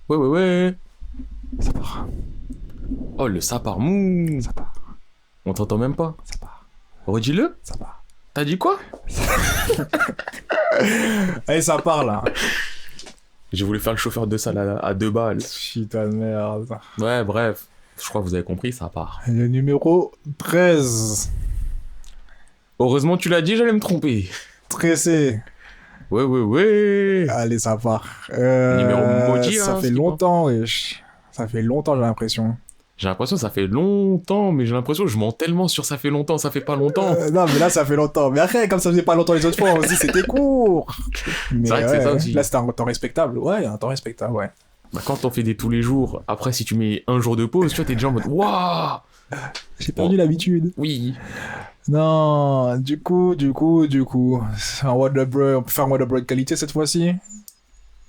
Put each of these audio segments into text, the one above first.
Ouais, ouais, ouais. Ça part. Oh, le ça part mou. Ça part. On t'entend même pas. Ça part. Redis-le. Ça part. T'as dit quoi? Allez, ça part là. J'ai voulu faire le chauffeur de salle à 2 balles. Putain de merde. Ouais, bref. Je crois que vous avez compris, ça part. Le numéro 13. Heureusement, tu l'as dit, j'allais me tromper. Tressé. Ouais, ouais, ouais. Allez, ça part. Numéro maudit, ça hein, fait ce longtemps, wesh. Ça fait longtemps, j'ai l'impression. J'ai l'impression que ça fait longtemps, mais j'ai l'impression que je mens tellement sur ça fait longtemps, ça fait pas longtemps. Non, mais là, ça fait longtemps. Mais après, comme ça faisait pas longtemps les autres fois, on se dit c'était court. Mais C'est vrai que c'est ça aussi. là, c'était un temps respectable. Ouais, un temps respectable, ouais. Bah, quand on fait des tous les jours, après, si tu mets un jour de pause, tu vois, t'es déjà en mode waouh. J'ai perdu l'habitude. Oui. Non, du coup, un Whataburger, on peut faire un Whataburger de qualité cette fois-ci.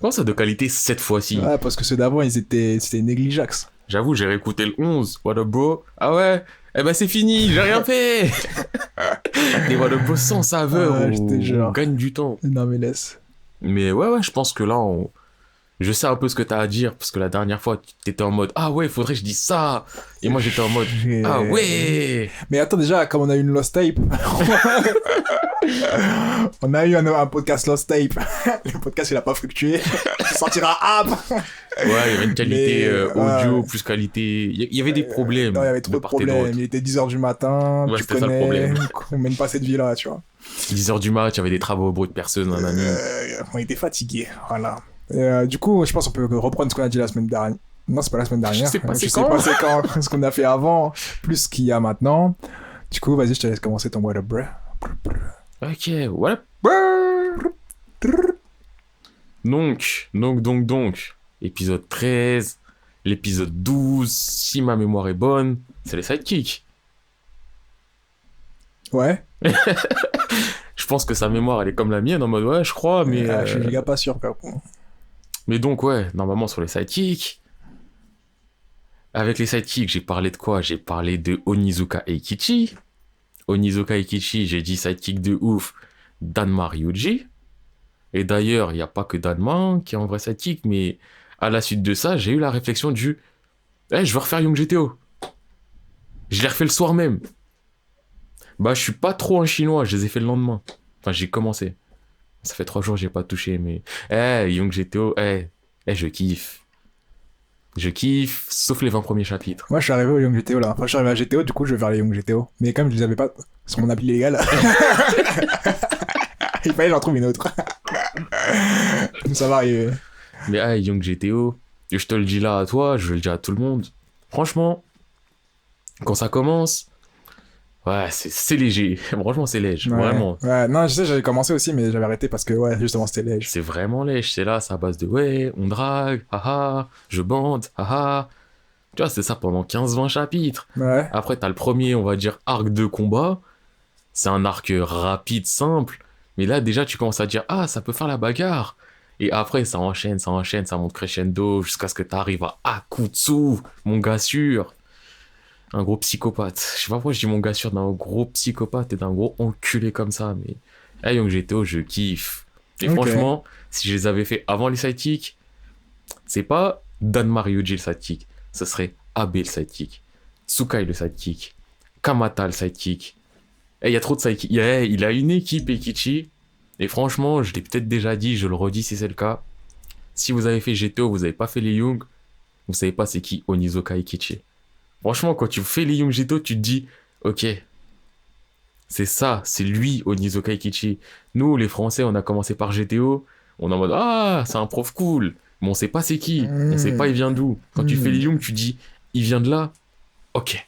Comment ça de qualité cette fois-ci? Ouais, parce que ceux d'avant, c'était négligeables. J'avoue, j'ai réécouté le 11. What up, bro? Ah ouais? Eh ben, c'est fini, j'ai rien fait! Des what up, bro sans saveur, Ouais, je te on jure. gagne du temps. Non, mais laisse. Mais ouais, je pense que là, je sais un peu ce que t'as à dire, parce que la dernière fois, t'étais en mode, ah ouais, faudrait que je dise ça. Et moi, j'étais en mode, ah ouais. Mais attends, déjà, comme on a eu une lost tape, on a eu un podcast lost tape. Le podcast, il a pas fructué. Ça sortira ap. Ouais, il y avait une qualité Mais, audio plus qualité. Il y avait des problèmes. Non, il y avait trop de part et problèmes. d'autre. Il était 10h du matin. Ouais, Tu c'était ça le connais. problème. On mène pas cette vie-là, tu vois. 10h du mat, il y avait des travaux au bruit de personne, nanani. On était fatigués. Voilà. Du coup, je pense qu'on peut reprendre ce qu'on a dit la semaine dernière. Non, c'est pas la semaine dernière. Je sais pas c'est sais quand. pas c'est quand. Ce qu'on a fait avant, plus ce qu'il y a maintenant. Du coup, vas-y, je te laisse commencer ton Whataburger. Ok, voilà. Donc, épisode 13, l'épisode 12, si ma mémoire est bonne, c'est les sidekicks. Ouais. Je pense que sa mémoire, elle est comme la mienne, en mode, ouais, je crois, mais... Je suis giga pas sûr, par contre. Mais donc, ouais, normalement, sur les sidekicks, avec les sidekicks, j'ai parlé de quoi? J'ai parlé de Onizuka Eikichi. Onizuka Eikichi, j'ai dit sidekick de ouf, Danma Ryuji. Et d'ailleurs, il n'y a pas que Danma qui est en vrai sidekick, mais à la suite de ça, j'ai eu la réflexion du je veux refaire Young GTO. Je l'ai refait le soir même. Bah, je suis pas trop un chinois, je les ai fait le lendemain. Enfin, j'ai commencé. Ça fait 3 jours que j'ai pas touché, mais... Young GTO, je kiffe. Je kiffe, sauf les 20 premiers chapitres. Moi, je suis arrivé au Young GTO là. Enfin, je suis arrivé à GTO, du coup, je vais vers les Young GTO. Mais comme je les avais pas sur mon appli illégal, il fallait que j'en trouve une autre. Ça va arriver. Mais Young GTO, et je te le dis là à toi, je le dis à tout le monde. Franchement, quand ça commence, ouais, c'est léger. Franchement, c'est léger, Ouais. vraiment. Ouais, non, je sais, j'avais commencé aussi, mais j'avais arrêté parce que, ouais, justement, c'était léger. C'est vraiment léger. C'est là, c'est à base de ouais, on drague, haha, je bande, haha. Tu vois, c'est ça pendant 15-20 chapitres. Ouais. Après, t'as le premier, on va dire, arc de combat. C'est un arc rapide, simple. Mais là, déjà, tu commences à dire, ah, ça peut faire la bagarre. Et après, ça enchaîne, ça monte crescendo jusqu'à ce que t'arrives à Akutsu, mon gars sûr. Un gros psychopathe. Je sais pas pourquoi je dis mon gars sûr d'un gros psychopathe et d'un gros enculé comme ça, mais... Young GTO, je kiffe. Et Ok. franchement, si je les avais fait avant les sidekicks, c'est pas Danma Ryuji le sidekick. Ce serait Abe le sidekick. Tsukai le sidekick. Kamata le sidekick. Il y a trop de sidekicks. Il a une équipe, Eikichi. Et franchement, je l'ai peut-être déjà dit, je le redis si c'est le cas. Si vous avez fait GTO, vous avez pas fait les Young, vous savez pas c'est qui Onizuka Eikichi. Franchement, quand tu fais les Young GTO, tu te dis, ok, c'est ça, c'est lui Onizuka Eikichi. Nous, les Français, on a commencé par GTO, on est en mode, ah, c'est un prof cool, mais on sait pas c'est qui, on sait pas il vient d'où. Quand tu fais les Young, tu dis, il vient de là, ok.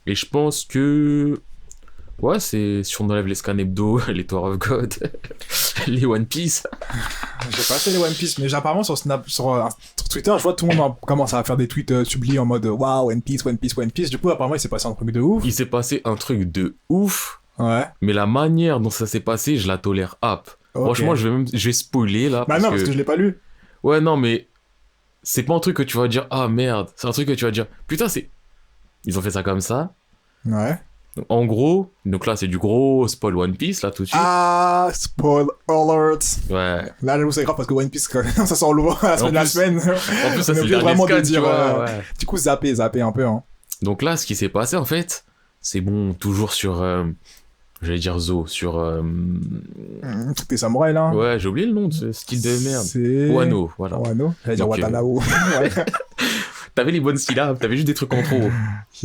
Et je pense que... Ouais, c'est si on enlève les Scan Hebdo, les Tower of God, les One Piece. J'ai pas fait les One Piece, mais apparemment sur Twitter, je vois tout le monde commence à faire des tweets sublimes en mode waouh, One Piece, One Piece, One Piece. Du coup, apparemment, il s'est passé un truc de ouf. Il s'est passé un truc de ouf, Ouais. mais la manière dont ça s'est passé, je la tolère up. Ok. Franchement, je vais spoiler là. Bah non, parce que je l'ai pas lu. Ouais, non, mais c'est pas un truc que tu vas dire, ah merde. C'est un truc que tu vas dire, putain, c'est. Ils ont fait ça comme ça. Ouais. En gros, donc là, c'est du gros spoil One Piece, là, tout de suite. Ah, spoil alert. Ouais. Là, j'avoue, c'est grave parce que One Piece, ça sent lourd à la semaine de la plus- semaine. En plus, ça, On c'est est le dernier vraiment de scan, dire, tu vois, ouais. Du coup, zapper un peu, hein. Donc là, ce qui s'est passé, en fait, c'est bon, toujours sur, j'allais dire Zo, sur, Tous tes samouraïs, là. ouais, j'ai oublié le nom de ce style de merde. C'est... Wano, voilà. Wano. J'allais dire Donc, Watanao. Ouais. T'avais les bonnes syllabes, t'avais juste des trucs en trop.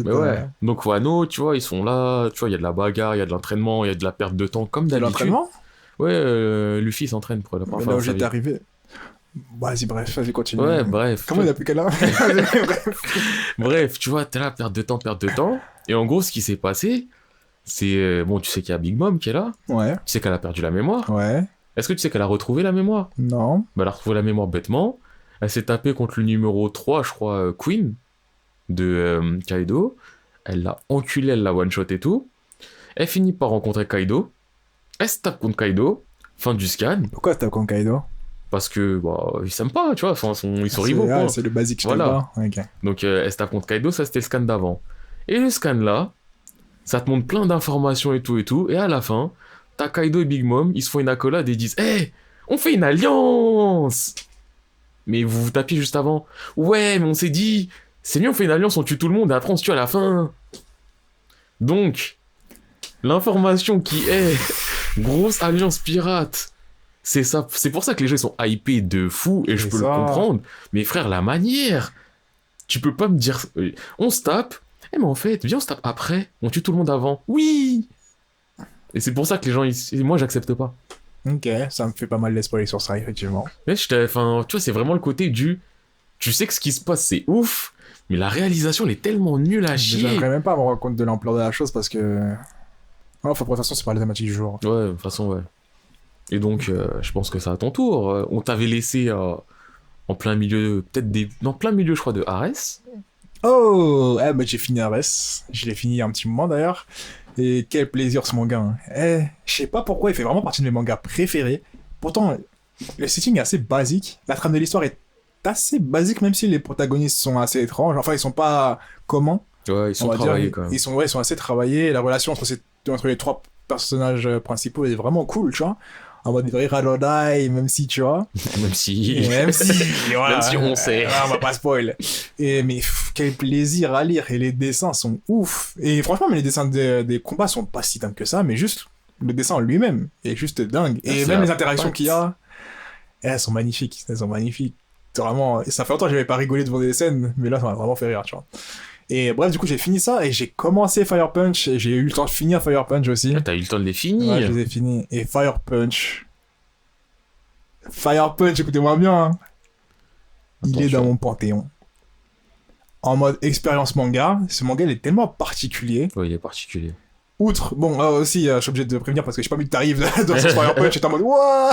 Mais ouais. Donc Wano, tu vois, ils sont là, tu vois, il y a de la bagarre, il y a de l'entraînement, il y a de la perte de temps, comme De d'habitude. l'entraînement? Ouais, Luffy s'entraîne pour la Mais première là fois où de sa j'étais vie. arrivé. Vas-y, bref, vas-y, continue. Ouais, bref. Comment il a plus quelle heure? Bref. Bref, tu vois, t'es là, perte de temps, perte de temps. Et en gros, ce qui s'est passé, c'est... bon, tu sais qu'il y a Big Mom qui est là. Ouais, Tu sais qu'elle a perdu la mémoire. ouais. Est-ce que tu sais qu'elle a retrouvé la mémoire? Non. Bah, elle a retrouvé la mémoire bêtement. Elle s'est tapée contre le numéro 3, je crois, Queen, de Kaido. Elle l'a enculé, elle l'a one-shot et tout. Elle finit par rencontrer Kaido. Elle se tape contre Kaido. Fin du scan. Pourquoi t'as contre Kaido? Parce que, bah, ils s'aiment pas, tu vois. Ils sont rivaux, quoi. C'est le basique, je Voilà. t'aime pas. Ok. Donc, elle se tape contre Kaido, ça c'était le scan d'avant. Et le scan là, ça te montre plein d'informations et tout et tout. Et à la fin, t'as Kaido et Big Mom, ils se font une accolade et ils disent: Hé, on fait une alliance! Mais vous vous tapiez juste avant. Ouais, mais on s'est dit, c'est mieux, on fait une alliance, on tue tout le monde et après on se tue à la fin. Donc, l'information qui est grosse alliance pirate, c'est ça. C'est pour ça que les gens ils sont hypés de fou et je C'est peux le ça. comprendre. Mais frère, la manière, tu peux pas me dire, on se tape. Eh mais en fait, viens on se tape après. On tue tout le monde avant. Oui. Et c'est pour ça que les gens, moi j'accepte pas. Ok, ça me fait pas mal d'espoir sur ça, effectivement. Mais enfin, tu vois, c'est vraiment le côté du, tu sais que ce qui se passe c'est ouf, mais la réalisation elle est tellement nulle à chier. J'aimerais même pas me rendre compte de l'ampleur de la chose parce que. Enfin, pour de toute façon, c'est pas la thématique du jour. Ouais, de toute façon, ouais. Et donc, je pense que c'est à ton tour. On t'avait laissé en plein milieu, dans plein milieu, je crois, de Ares. Oh, bah j'ai fini Ares. Je l'ai fini il y a un petit moment d'ailleurs. Et quel plaisir ce manga. Hein. Je sais pas pourquoi, il fait vraiment partie de mes mangas préférés. Pourtant, le setting est assez basique. La trame de l'histoire est assez basique, même si les protagonistes sont assez étranges. Enfin, ils sont pas communs. Ouais, ils sont on va travaillés dire. quand même. Ils sont assez travaillés. La relation entre les trois personnages principaux est vraiment cool, tu vois. En mode vrai Radodai, même si, tu vois. Même si. Même si, voilà. Même si on sait. On va pas spoil. Mais quel plaisir à lire. Et les dessins sont ouf. Et franchement, mais les dessins des combats sont pas si dingues que ça, mais juste le dessin en lui-même est juste dingue. Et C'est même la les interactions patte. qu'il y a, elles sont magnifiques. Elles sont magnifiques. C'est vraiment, ça fait longtemps que j'avais pas rigolé devant des scènes, mais là, ça m'a vraiment fait rire, tu vois. Et bref, du coup, j'ai fini ça et j'ai commencé Fire Punch. Et j'ai eu le temps de finir Fire Punch aussi. Ah, t'as eu le temps de les finir. Ouais, je les ai finis. Et Fire Punch. Fire Punch, écoutez-moi bien. Hein. Il est Attention. dans mon panthéon. En mode expérience manga, ce manga il est tellement particulier. Ouais, il est particulier. Outre, bon, aussi, je suis obligé de prévenir parce que j'ai pas vu que t'arrives dans ce Fire Punch et t'es en mode Wouah.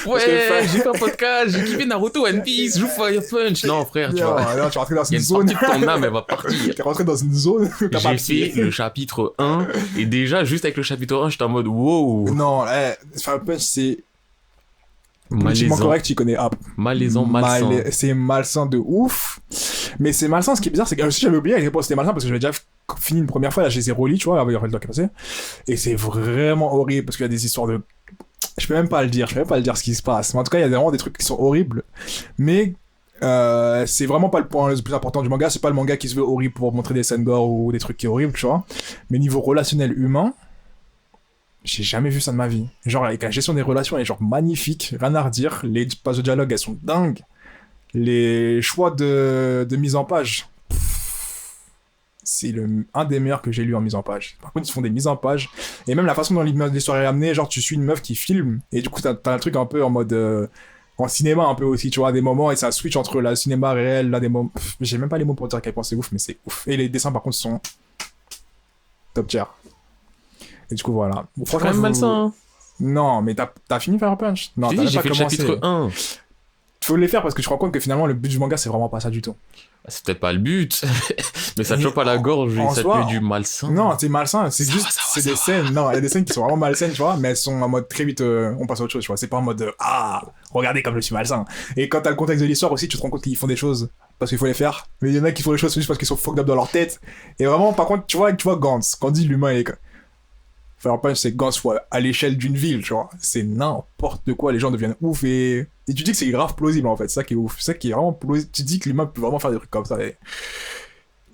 Ouais, que- j'ai fait un podcast, j'ai kiffé Naruto, One Piece, joue Fire Punch. Non, frère, tu Non, vois. là, tu es rentré dans Il y a une une zone. partie de ton âme, elle va partir. T'es rentré dans une zone où t'as pas J'ai fait pied. le chapitre 1, et déjà, juste avec le chapitre 1, j'étais en mode wow. Non, Fire Punch, c'est politiquement Malaisant. correct, tu connais. Ah, Malaisant, malsain. C'est malsain de ouf. Mais c'est malsain, ce qui est bizarre, c'est que aussi j'avais oublié à quel point c'était malsain parce que j'avais déjà fini une première fois, là je les ai relis, tu vois, avec le temps qui est passé. Et c'est vraiment horrible parce qu'il y a des histoires de. Je peux même pas le dire ce qui se passe. Mais en tout cas, il y a vraiment des trucs qui sont horribles. Mais c'est vraiment pas le point le plus important du manga. C'est pas le manga qui se veut horrible pour montrer des scènes gore ou des trucs qui sont horribles, tu vois. Mais niveau relationnel humain, j'ai jamais vu ça de ma vie. Genre, avec la gestion des relations, elle est genre magnifique, rien à redire. Les pages de dialogue, elles sont dingues. Les choix de mise en page, c'est un des meilleurs que j'ai lu en mise en page. Par contre, ils font des mises en page. Et même la façon dont l'histoire est amenée, genre, tu suis une meuf qui filme, et du coup, t'as un truc un peu en mode. En cinéma, un peu aussi, tu vois, à des moments, et ça switch entre la cinéma réel, là, des moments. J'ai même pas les mots pour dire à quel point c'est ouf, mais c'est ouf. Et les dessins, par contre, sont. Top tier. Et du coup, voilà. Bon, C'est quand même malsain. Hein. Non, mais t'as fini Fire Punch? Non, J'ai t'as dit, même j'ai pas fait le commencé. chapitre 1. Faut les faire parce que je me rends compte que finalement le but du manga c'est vraiment pas ça du tout. C'est peut-être pas le but, mais ça te Mais chope à la gorge et en ça te soi, met du malsain. Non, c'est malsain, c'est Ça juste va, ça va, c'est ça des va. scènes. Non, il y a des scènes qui sont vraiment malsaines, tu vois, mais elles sont en mode très vite on passe à autre chose, tu vois. C'est pas en mode ah, regardez comme je suis malsain. Et quand t'as le contexte de l'histoire aussi, tu te rends compte qu'ils font des choses parce qu'il faut les faire, mais il y en a qui font les choses juste parce qu'ils sont fucked up dans leur tête. Et vraiment, par contre, tu vois Gantz, quand on dit l'humain, il est... Fire Punch, c'est Gantz fois à l'échelle d'une ville, tu vois. C'est n'importe quoi, les gens deviennent ouf et tu dis que c'est grave plausible en fait, c'est ça qui est ouf, c'est ça qui est vraiment plausible. Tu dis que l'humain peut vraiment faire des trucs comme ça. Et...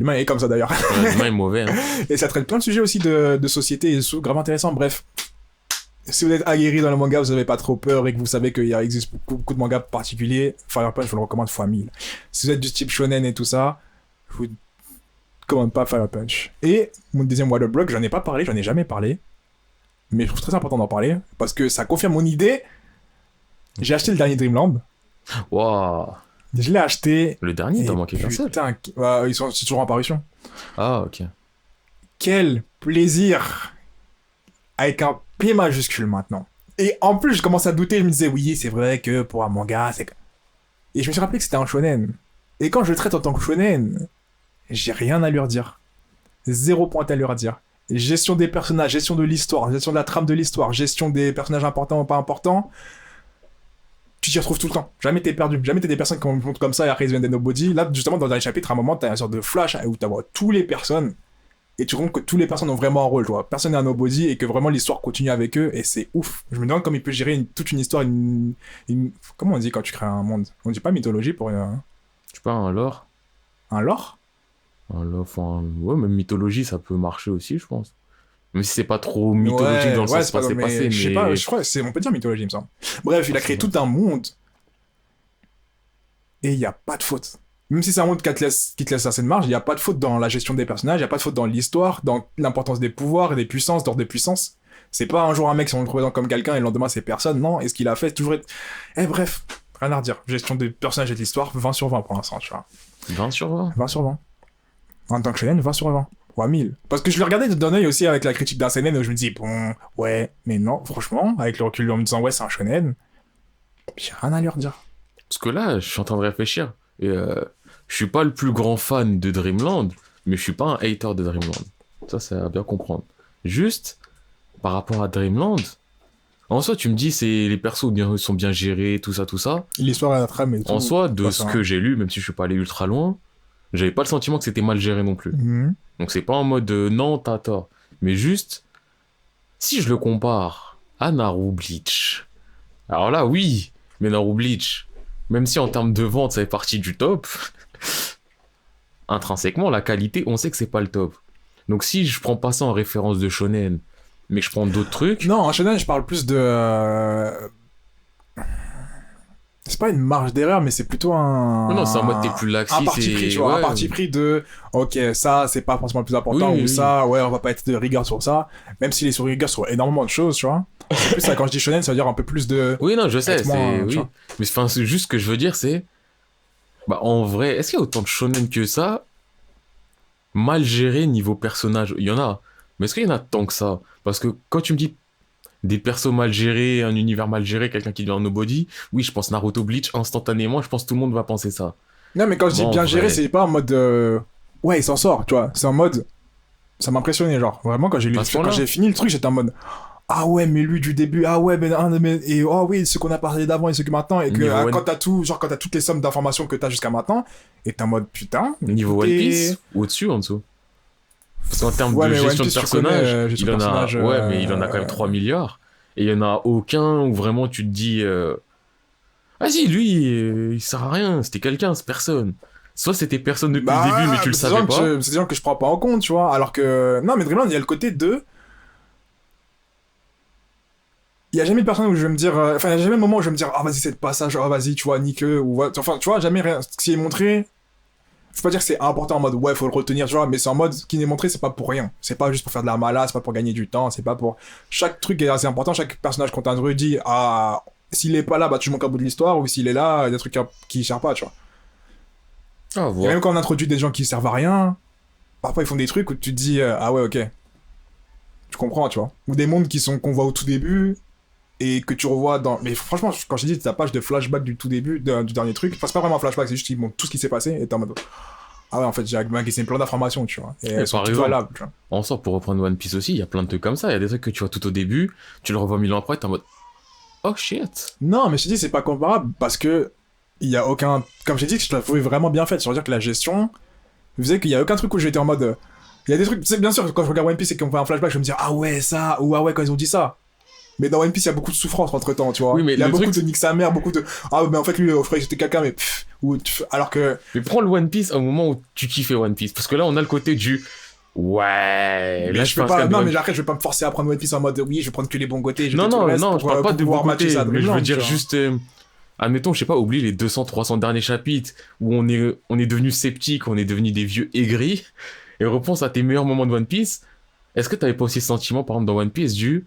L'humain est comme ça d'ailleurs. Ouais, l'humain est mauvais. Hein. Et ça traite plein de sujets aussi de société et grave intéressants. Bref, si vous êtes aguerri dans le manga, vous n'avez pas trop peur et que vous savez qu'il existe beaucoup de mangas particuliers, Fire Punch, je vous le recommande fois 1000. Si vous êtes du type shonen et tout ça, je vous recommande pas Fire Punch. Et mon deuxième Waterblock, j'en ai pas parlé, j'en ai jamais parlé. Mais je trouve très important d'en parler parce que ça confirme mon idée. J'ai acheté le dernier Dreamland. Waouh. Je l'ai acheté. Le dernier, t'as manqué qu'un seul. Putain, c'est toujours en parution. Ah, ok. Quel plaisir avec un P majuscule maintenant. Et en plus, je commence à douter, je me disais, oui, c'est vrai que pour un manga, c'est... Et je me suis rappelé que c'était un shonen. Et quand je le traite en tant que shonen, j'ai rien à lui redire. Zéro point à lui redire. Gestion des personnages, gestion de l'histoire, gestion de la trame de l'histoire, gestion des personnages importants ou pas importants, tu t'y retrouves tout le temps. Jamais t'es perdu. Jamais t'es des personnes qui montent comme ça et après ils viennent nobody. Là, justement, dans le dernier chapitre, à un moment, t'as une sorte de flash où t'as tous les personnes et tu te rends compte que tous les personnes ont vraiment un rôle, tu vois. Personne n'est un nobody et que vraiment l'histoire continue avec eux et c'est ouf. Je me demande comment il peut gérer toute une histoire, comment on dit quand tu crées un monde? On dit pas mythologie pour Tu sais pas, un lore? un lore? Un lore, enfin, ouais, même mythologie, ça peut marcher aussi, je pense. Même si c'est pas trop mythologique dans le sens passé, mais... Je sais pas, je crois on peut dire mythologie, il me semble. Bref, il a créé tout un monde et il y a pas de faute. Même si c'est un monde qui te laisse assez de marge, il y a pas de faute dans la gestion des personnages, il y a pas de faute dans l'histoire, dans l'importance des pouvoirs et des puissances, d'ordre de puissance. C'est pas un jour un mec, si on le représente comme quelqu'un et le lendemain c'est personne, non. Et ce qu'il a fait, toujours être... bref, rien à redire. Gestion des personnages et de l'histoire, 20 sur 20 pour l'instant, tu vois. 20 sur 20 20 sur 20. En tant que shonen, 20 sur 20. Ou 1000. Parce que je le regardais d'un œil aussi avec la critique d'un seinen où je me dis, bon, ouais, mais non, franchement, avec le recul en me disant, ouais, c'est un shonen, j'ai rien à lui redire. Parce que là, je suis en train de réfléchir. Et je suis pas le plus grand fan de Dreamland, mais je suis pas un hater de Dreamland. Ça à bien comprendre. Juste, par rapport à Dreamland, en soi, tu me dis, les persos sont bien gérés, tout ça. L'histoire et la trame et tout. En soi, de ce que j'ai lu, même si je suis pas allé ultra loin, j'avais pas le sentiment que c'était mal géré non plus. Donc c'est pas en mode non, t'as tort. Mais juste, si je le compare à Naru Bleach, alors là, oui, mais Naru Bleach, même si en termes de vente, ça fait partie du top, intrinsèquement, la qualité, on sait que c'est pas le top. Donc si je prends pas ça en référence de shonen, mais que je prends d'autres trucs... Non, en shonen, je parle plus de... C'est pas une marge d'erreur, mais c'est plutôt un... Non, c'est en mode t'es plus laxiste. Un parti pris, tu vois, ouais. un parti pris de... Ok, ça, c'est pas forcément le plus important, Oui, ou oui. ça, ouais, on va pas être de rigueur sur ça, même s'il est sur rigueur sur énormément de choses, tu vois. En plus, ça, quand je dis shonen, ça veut dire un peu plus de... Oui, non, je sais, moins, c'est... tu Oui. vois. Mais enfin, c'est juste ce que je veux dire, c'est... Bah, en vrai, est-ce qu'il y a autant de shonen que ça mal géré niveau personnage? Il y en a. Mais est-ce qu'il y en a tant que ça? Parce que quand tu me dis des persos mal gérés, un univers mal géré, quelqu'un qui devient un nobody, oui, je pense Naruto Bleach, instantanément, je pense que tout le monde va penser ça. Non, mais quand je dis Bon, bien en géré, vrai. c'est pas en mode... Ouais, il s'en sort, tu vois. C'est en mode... Ça m'a impressionné, genre. Vraiment, quand À ce point-là. j'ai fini le truc, j'étais en mode... Ah ouais, mais lui du début, ah ouais, et oh oui, ce qu'on a parlé d'avant et ce que maintenant, et que Niveau One- quand t'as tout, genre quand t'as toutes les sommes d'informations que t'as jusqu'à maintenant, et t'es en mode putain. Niveau One et- Piece, ou au-dessus, en dessous. Parce qu'en termes Ouais, de mais gestion One de Piece, tu connais, personnage, gestion il de en a... personnage, Ouais, mais il en a quand même 3 milliards. Et il y en a aucun où vraiment tu te dis... Vas-y, lui, il sert à rien, c'était quelqu'un, c'est personne. Soit c'était personne depuis le début, mais tu le c'est des savais gens pas. c'est des gens que je prends pas en compte, tu vois, alors que... Non, mais Dreamland, il y a le côté de... Il y a jamais de personne où je vais me dire... Enfin, il y a jamais de moment où je vais me dire, ah vas-y, c'est le passage, ah vas-y, tu vois, nique-eux, ou... Enfin, tu vois, jamais rien. Ce qui est montré... Je peux pas dire que c'est important en mode ouais faut le retenir tu vois, mais c'est en mode ce qui est montré c'est pas pour rien, c'est pas juste pour faire de la mala, c'est pas pour gagner du temps, c'est pas pour chaque truc est assez important, chaque personnage qu'on t'introduit ah s'il est pas là bah tu manques un bout de l'histoire, ou s'il est là il y a des trucs qui servent pas tu vois. Ah, Et voilà. même quand on introduit des gens qui servent à rien, parfois ils font des trucs où tu te dis ah ouais ok tu comprends tu vois, ou des mondes qu'on voit au tout début et que tu revois dans... Mais franchement, quand je dis ta page de flashback du tout début, du dernier truc, enfin, c'est pas vraiment un flashback, c'est juste qu'ils montrent tout ce qui s'est passé, et t'es en mode... Ah ouais, en fait, j'ai magassiné plein d'informations, tu vois. Et elles sont par toutes exemple, valables, tu vois. En sort, pour reprendre One Piece aussi, il y a plein de trucs comme ça. Il y a des trucs que tu vois tout au début, tu le revois 1000 ans après, t'es en mode... Oh shit. Non, mais je te dis, c'est pas comparable, parce que il y a aucun... Comme j'ai dit, je la trouvais vraiment bien faite. C'est-à-dire que la gestion faisait qu'il y a aucun truc où j'étais en mode... Il y a des trucs, tu sais, bien sûr, quand je regarde One Piece et qu'on fait un flashback, je me dis, ah ouais, ça, ou ah ouais, quand ils ont dit ça. Mais dans One Piece, il y a beaucoup de souffrance entre temps, tu vois. Oui, mais il y a le beaucoup truc, de nique sa mère, beaucoup de. Ah, mais en fait, lui, frère, j'étais quelqu'un, mais. Ou, alors que. mais prends le One Piece au moment où tu kiffais One Piece. Parce que là, on a le côté du. Ouais. Mais Là, je peux pense pas. qu'à Non, One- mais après, je vais pas me forcer à prendre One Piece en mode, oui, je vais prendre que les bons côtés. Non, non, non, je parle pas de pouvoir bon matcher côté. ça à Mais je veux Dreamland, dire tu vois. juste. Admettons, je sais pas, oublie les 200, 300 derniers chapitres où on est devenu sceptique, on est devenu des vieux aigris. Et repense à tes meilleurs moments de One Piece. Est-ce que t'avais pas aussi ce sentiment, par exemple, dans One Piece, du.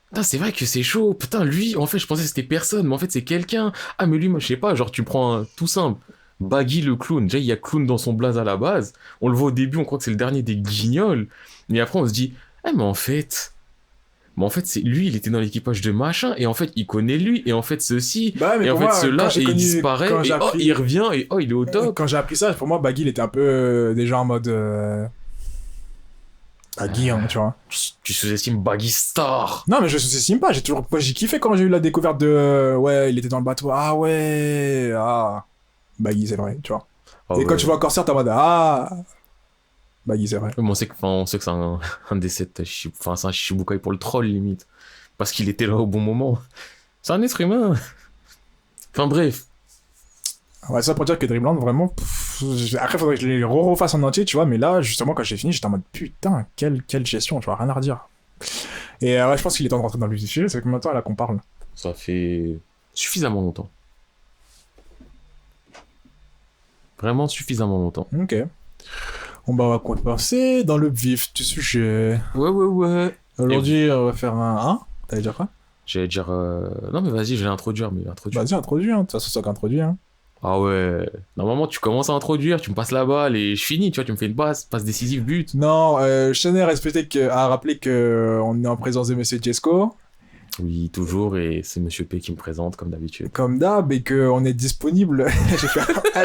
Putain, c'est vrai que c'est chaud. Putain, lui, en fait, je pensais que c'était personne, mais en fait, c'est quelqu'un. Ah, mais lui, moi, je sais pas, genre, tu prends un tout simple. Baggy le clown. Déjà, il y a clown dans son blaze à la base. On le voit au début, on croit que c'est le dernier des guignols. Mais après, on se dit, ah, mais en fait. Mais en fait, c'est lui, il était dans l'équipage de machin, et en fait, il connaît lui, et en fait, ceci. Bah, mais Et en pour fait, moi, ceux-là, quand j'ai et il connu- disparaît, quand et j'ai oh, appris- il revient, et oh, il est au top. Quand j'ai appris ça, pour moi, Baggy, il était un peu déjà en mode. Baggy, hein, tu vois. Tu sous-estimes Baggy Star. Non, mais je sous-estime pas. Moi, j'ai kiffé quand j'ai eu la découverte de. Ouais, il était dans le bateau. Ah ouais. Ah. Baggy, c'est vrai, tu vois. Ah Et ouais. quand tu vois Corsair, t'es en mode. Ah. Baggy, c'est vrai. Mais on sait que c'est un des sept, enfin, c'est un Shichibukai pour le troll, limite. Parce qu'il était là au bon moment. C'est un être humain. Enfin, bref. Ouais, ça pour dire que Dreamland, vraiment. Après, faudrait que je les refasse en entier, tu vois. Mais là, justement, quand j'ai fini, j'étais en mode putain, quelle gestion, tu vois, rien à redire. Et ouais, je pense qu'il est temps de rentrer dans le vif du sujet. C'est combien de temps là qu'on parle? Ça fait suffisamment longtemps. Vraiment suffisamment longtemps. Ok. Bon, bah, on va passer dans le vif du sujet. Ouais. Aujourd'hui, on va faire un 1. T'allais dire quoi? J'allais dire. Non, mais vas-y, je vais introduire. Mais introduire. Vas-y, introduis, hein. De toute façon, c'est toi qui introduis, hein. Ah ouais. Normalement, tu commences à introduire, tu me passes la balle et je finis, tu vois, tu me fais une passe décisive, but. Non, je tenais à rappeler qu'on est en présence de Monsieur Jesco, Oui, toujours, et c'est Monsieur P qui me présente, comme d'habitude. comme d'hab, et qu'on est disponible.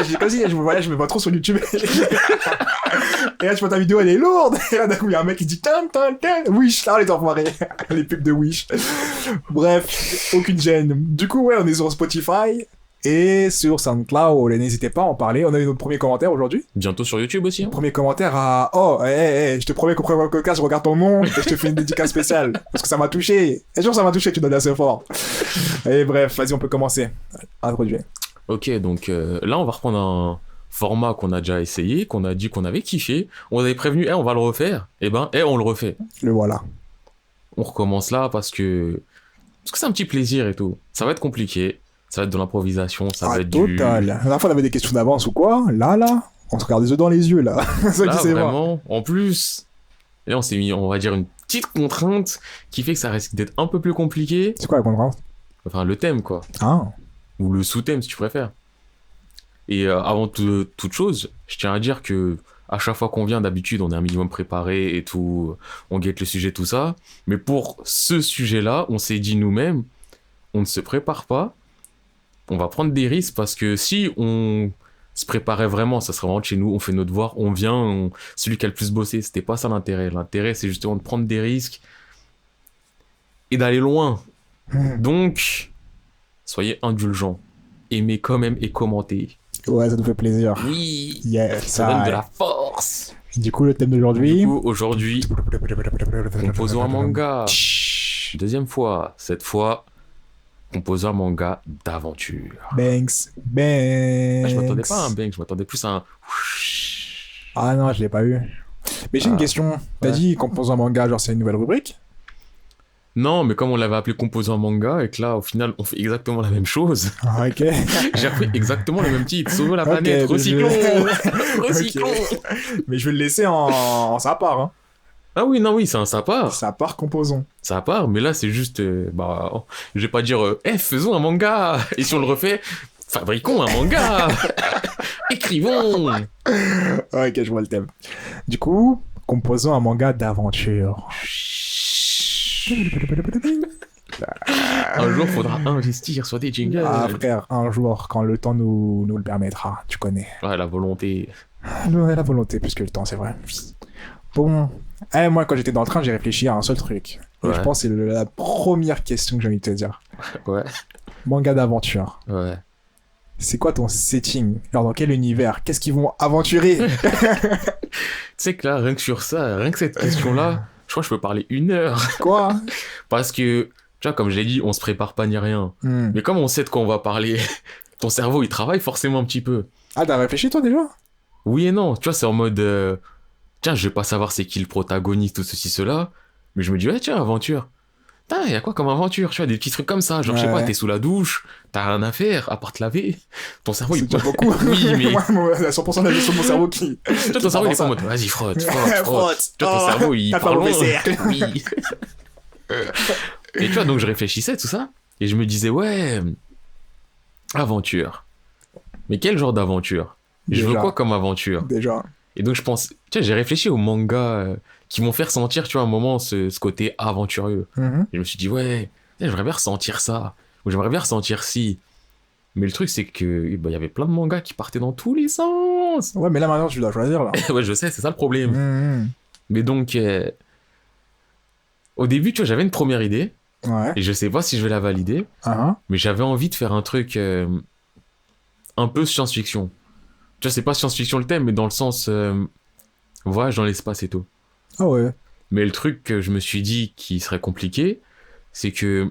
J'ai comme si je me vois trop sur YouTube. Et là, tu vois ta vidéo, elle est lourde. Et là, d'un coup, il y a un mec qui dit tan, tan, tan. Wish, là, on est enfoirés. Les pubs de Wish. Bref, aucune gêne. Du coup, ouais, on est sur Spotify et sur SoundCloud. N'hésitez pas à en parler. On a eu notre premier commentaire aujourd'hui. Bientôt sur YouTube aussi. Hein. Premier commentaire à oh, je te promets qu'au premier podcast, je regarde ton nom et je te fais une dédicace spéciale. Parce que ça m'a touché. Et sûr, ça m'a touché, tu donnes assez fort. Et bref, vas-y, on peut commencer. Introduire. Ok, donc là, on va reprendre un format qu'on a déjà essayé, qu'on a dit qu'on avait kiffé. On avait prévenu, on va le refaire. Eh ben, on le refait. Le voilà. On recommence là parce que c'est un petit plaisir et tout. Ça va être compliqué. Ça va être de l'improvisation. Ça va être total. La dernière fois, on avait des questions d'avance ou quoi. Là, on se regarde les yeux dans les yeux, là. Ça Là, qui c'est vraiment, en plus, là, on s'est mis, on va dire, une petite contrainte qui fait que ça risque d'être un peu plus compliqué. C'est quoi la contrainte? Enfin, le thème, quoi. Ah. Ou le sous-thème, si tu préfères. Et avant toute chose, je tiens à dire que à chaque fois qu'on vient, d'habitude, on est un minimum préparé et tout, on guette le sujet, tout ça. Mais pour ce sujet-là, on s'est dit nous-mêmes, on ne se prépare pas, on va prendre des risques parce que si on se préparait vraiment, ça serait vraiment de chez nous, on fait nos devoirs, on vient, celui qui a le plus bossé, c'était pas ça l'intérêt. L'intérêt, c'est justement de prendre des risques et d'aller loin. Donc, soyez indulgents, aimez quand même et commentez. Ouais, ça nous fait plaisir. Oui, Yes, ça donne de la force. Du coup, le thème d'aujourd'hui. Du coup, aujourd'hui, composons un manga. Deuxième fois, cette fois, composons un manga d'aventure. Banks. Ah, je m'attendais pas à un bang, je m'attendais plus à un... Ah non, je l'ai pas eu. Mais j'ai une question. T'as Ouais. dit composant un manga, genre c'est une nouvelle rubrique? Non, mais comme on l'avait appelé composant un manga, et que là, au final, on fait exactement la même chose, Ah, ok. j'ai repris exactement le même titre. Sauvons la Ok, planète, mais recyclons. je- Recyclons. Mais je vais le laisser en sa part. Hein. Ah oui, non, oui, ça part. Sa part composons. Ça part, mais là, c'est juste... je vais pas dire, faisons un manga. Et si on le refait, fabriquons un manga. Écrivons. Ok, je vois le thème. Du coup, composons un manga d'aventure. Un jour, faudra investir sur des jingles. Ah frère, un jour, quand le temps nous le permettra, tu connais. Ouais, la volonté. La volonté plus que le temps, c'est vrai. Bon, moi quand j'étais dans le train, j'ai réfléchi à un seul truc. Et Ouais. je pense que c'est la première question que j'ai envie de te dire. Ouais. Manga d'aventure. Ouais. C'est quoi ton setting? Alors, dans quel univers? Qu'est-ce qu'ils vont aventurer? Tu sais que là, rien que sur ça, rien que cette question-là, je crois que je peux parler 1 heure. Quoi? Parce que, tu vois, comme je l'ai dit, on se prépare pas ni rien. Hmm. Mais comme on sait de quoi on va parler, ton cerveau, il travaille forcément un petit peu. Ah, t'as réfléchi, toi, déjà? Oui et non, tu vois, c'est en mode... tiens, je vais pas savoir c'est qui le protagoniste ou ceci, cela. Mais je me dis, ouais, tiens, aventure. Putain, y a quoi comme aventure? Tu vois, des petits trucs comme ça. Genre, je sais pas, Ouais. t'es sous la douche, t'as rien à faire, à part te laver. Ton cerveau, C'est il... déjà beaucoup. Oui, mais... Moi, il y a 100% de la gestion de mon cerveau qui... Tu vois, ton cerveau, il est pas en mode, vas-y, frotte, frotte. Tu vois, ton cerveau, il Tape part un loin. mauvais cercle. Oui. Et tu vois, donc je réfléchissais, tout ça. Et je me disais, ouais, aventure. Mais quel genre d'aventure? Je veux Déjà. quoi comme aventure? Déjà. Et donc je pense, tu vois, j'ai réfléchi aux mangas qui m'ont fait ressentir, tu vois, un moment ce côté aventureux. Mhm. Et je me suis dit, ouais, j'aimerais bien ressentir ça. Ou j'aimerais bien ressentir ci. Mais le truc, c'est que bah, y avait plein de mangas qui partaient dans tous les sens. Ouais, mais là, maintenant, tu dois choisir, là. Ouais, je sais, c'est ça le problème. Mhm. Mais donc, au début, tu vois, j'avais une première idée. Ouais. Et je sais pas si je vais la valider. Ah, Mais j'avais envie de faire un truc un peu science-fiction. Tu vois, c'est pas science-fiction le thème, mais dans le sens voyage dans l'espace et tout. ah ouais. Mais le truc que je me suis dit qui serait compliqué, c'est que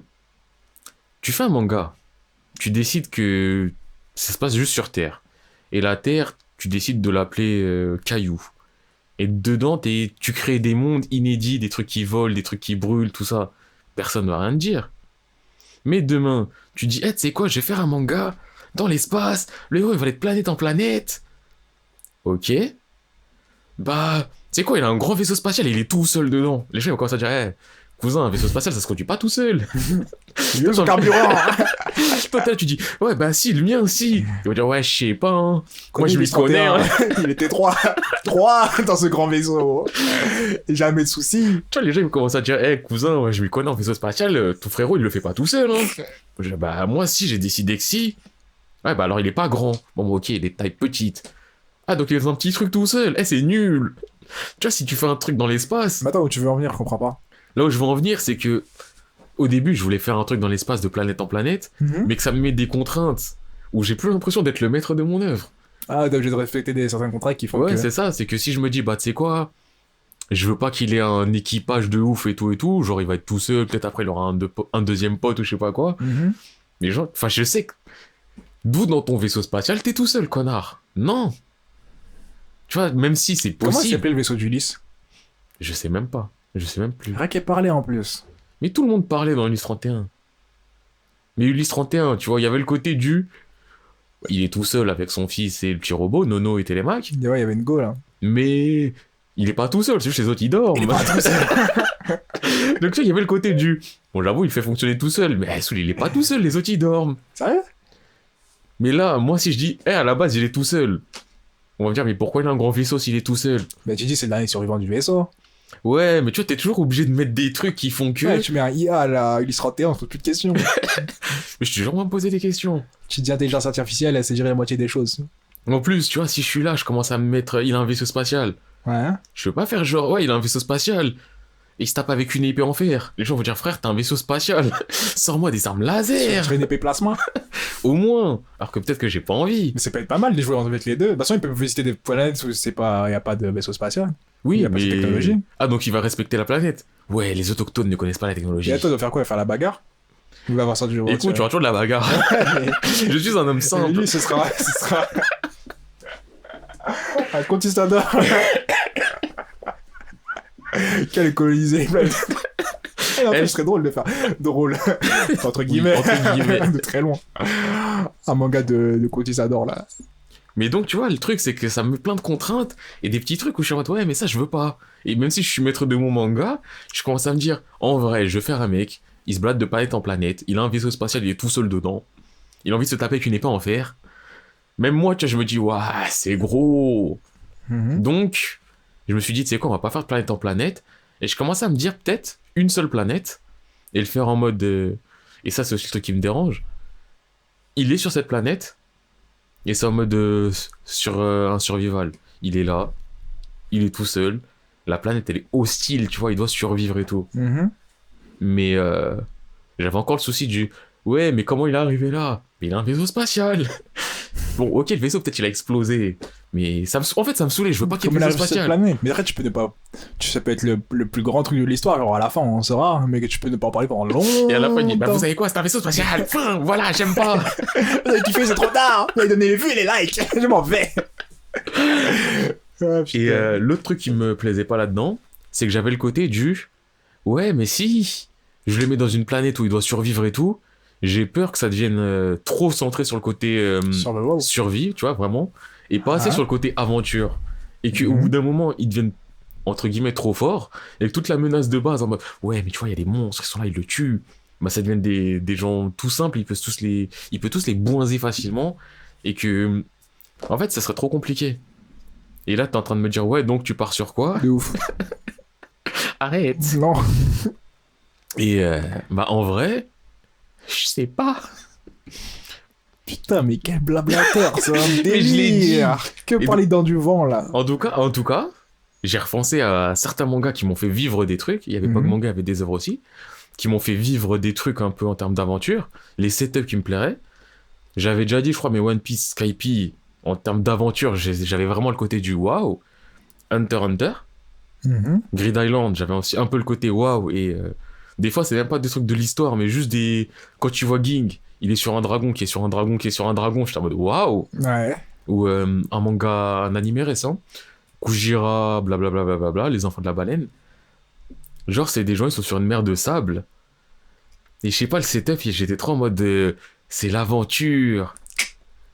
tu fais un manga, tu décides que ça se passe juste sur Terre. Et la Terre, tu décides de l'appeler Caillou. Et dedans, tu crées des mondes inédits, des trucs qui volent, des trucs qui brûlent, tout ça. Personne ne va rien te dire. Mais demain, tu dis, tu sais quoi, je vais faire un manga dans l'espace, le héros il va aller de planète en planète. Ok. Bah, tu sais quoi, il a un grand vaisseau spatial et il est tout seul dedans. Les gens ils vont commencer à dire, cousin, un vaisseau spatial ça se conduit pas tout seul. J'ai eu son carburant. Toi, tu dis, ouais, bah si, le mien aussi. Ils vont dire, ouais, je sais pas, hein. Moi, je Il m'y connais. Hein. Il était trois dans ce grand vaisseau. Et jamais de soucis. Tu vois, les gens ils vont commencer à dire, cousin, ouais, je m'y connais en vaisseau spatial, ton frérot il le fait pas tout seul. Hein. Je dis, bah, moi, si, j'ai décidé que si. Ouais, bah alors il est pas grand. Bon, bah, ok, il est de taille petite. Ah, donc il est dans un petit truc tout seul. C'est nul. Tu vois, si tu fais un truc dans l'espace. Mais attends, où tu veux en venir, je comprends pas. Là où je veux en venir, c'est que. Au début, je voulais faire un truc dans l'espace de planète en planète, mais que ça me met des contraintes où j'ai plus l'impression d'être le maître de mon œuvre. Ah, t'es obligé de respecter certains contrats qui font Ouais, que... c'est ça, c'est que si je me dis, bah, tu sais quoi, je veux pas qu'il ait un équipage de ouf et tout, genre il va être tout seul, peut-être après il aura un deuxième pote ou je sais pas quoi. Mhm. Mais genre, enfin, je sais que. D'où dans ton vaisseau spatial, t'es tout seul, connard. Non. Tu vois, même si c'est Comment il possible. s'appelait le vaisseau d'Ulysse? Je sais même pas. Je sais même plus. Rien qu'à parler en plus. Mais tout le monde parlait dans Ulysse 31. Mais Ulysse 31, tu vois, il y avait le côté du. Il est tout seul avec son fils et le petit robot, Nono et Télémaque. Ouais, il y avait une go là. Mais. Il est pas tout seul, c'est juste les autres, ils dorment. Il est pas tout seul. Donc, tu vois, il y avait le côté du. Bon, j'avoue, il fait fonctionner tout seul, mais il est pas tout seul, les autres, ils dorment. Sérieux? Mais là, moi, si je dis, à la base, il est tout seul. On va me dire, mais pourquoi il a un grand vaisseau s'il est tout seul? Bah, tu dis, c'est le dernier survivant du vaisseau. Ouais, mais tu vois, t'es toujours obligé de mettre des trucs qui font que. Ouais, tu mets un IA à la Ulysse 31, on se pose plus de questions. Mais je suis toujours à me poser des questions. Tu dis intelligence artificielle, elle sait gérer la moitié des choses. En plus, tu vois, si je suis là, je commence à me mettre. Il a un vaisseau spatial. Ouais. Je veux pas faire genre, ouais, il a un vaisseau spatial. Et il se tape avec une épée en fer. Les gens vont dire, frère, t'as un vaisseau spatial. Sors-moi des armes Tu laser. fais une épée plasma. Au moins. Alors que peut-être que j'ai pas envie. Mais ça peut être pas mal de jouer avec les deux. De toute façon, ils peuvent visiter des planètes où c'est pas, y a pas de vaisseau spatial. Oui, Il a pas cette technologie. Ah, donc il va respecter la planète. Ouais, les autochtones ne connaissent pas la technologie. Et toi, tu dois faire quoi? Faire la bagarre? Il va avoir ça du jour. Écoute, tu auras toujours de la bagarre. Je suis un homme Mais simple. lui, ce sera un conquistador. Quel colonisé. Et en fait, ce serait drôle de faire drôle entre guillemets, entre guillemets. de très loin. Un manga de conquistador là. Mais donc, tu vois, le truc, c'est que ça me met plein de contraintes et des petits trucs où je suis en mode, ouais, mais ça, je veux pas. Et même si je suis maître de mon manga, je commence à me dire, en vrai, je vais faire un mec, il se balade de planète en planète, il a un vaisseau spatial, il est tout seul dedans, il a envie de se taper avec une épée en fer. Même moi, tu vois, je me dis, waouh, c'est gros. Donc, je me suis dit, tu sais quoi, on va pas faire de planète en planète. Et je commence à me dire, peut-être, une seule planète, et le faire en mode. Et ça, c'est aussi le truc qui me dérange. Il est sur cette planète, et c'est en mode sur un survival. Il est là, il est tout seul, la planète, elle est hostile, tu vois, il doit survivre et tout. Mais j'avais encore le souci du. Ouais, mais comment il est arrivé là? Mais il a un vaisseau spatial. Bon, ok, le vaisseau, peut-être il a explosé. Mais en fait, ça me saoulait. Je veux pas qu'il y ait Comme de la vaisseau cette spatial. planète. Mais après, tu peux ne pas. Ça peut être le plus grand truc de l'histoire, genre à la fin, on saura, mais que tu peux ne pas en parler pendant longtemps. Et à la fin, il dit, bah, vous savez quoi, c'est un vaisseau spatial. Enfin, voilà, j'aime pas. Vous avez kiffé, c'est trop tard. Vous avez donné les vues et les likes. Je m'en vais. Ah, putain. Et l'autre truc qui me plaisait pas là-dedans, c'est que j'avais le côté du ouais, mais si je le mets dans une planète où il doit survivre et tout, j'ai peur que ça devienne trop centré sur le côté Sur le wow. survie, tu vois, vraiment, et pas assez Ah. sur le côté aventure. Et qu'au Mhm. bout d'un moment, ils deviennent entre guillemets trop forts, et que toute la menace de base en mode ouais, mais tu vois, il y a des monstres, ils sont là, ils le tuent. Bah, ça devienne des gens tout simples, ils peuvent tous les boinzer facilement, et que en fait, ça serait trop compliqué. Et là, t'es en train de me dire, ouais, donc tu pars sur quoi? De ouf. Arrête. Non. Et bah en vrai, je sais pas. Putain, mais quel blablateur, c'est un Mais je l'ai dit. délire. Que Et parler dans du vent, là. En tout cas, j'ai repensé à certains mangas qui m'ont fait vivre des trucs. Il y avait pas que Mhm. manga, il y avait des œuvres aussi, qui m'ont fait vivre des trucs un peu en termes d'aventure, les setups qui me plairaient. J'avais déjà dit, je crois, mais One Piece, Skype, en termes d'aventure, j'avais vraiment le côté du waouh. Hunter x Hunter. Mhm. Grid Island, j'avais aussi un peu le côté waouh. Et des fois, c'est même pas des trucs de l'histoire, mais juste des. Quand tu vois Ging, il est sur un dragon, qui est sur un dragon, qui est sur un dragon, j'étais en mode waouh. Ouais. Ou un manga, un animé récent, Kujira, blablabla, blablabla, les enfants de la baleine. Genre, c'est des gens, ils sont sur une mer de sable. Et je sais pas, le setup, j'étais trop en mode c'est l'aventure.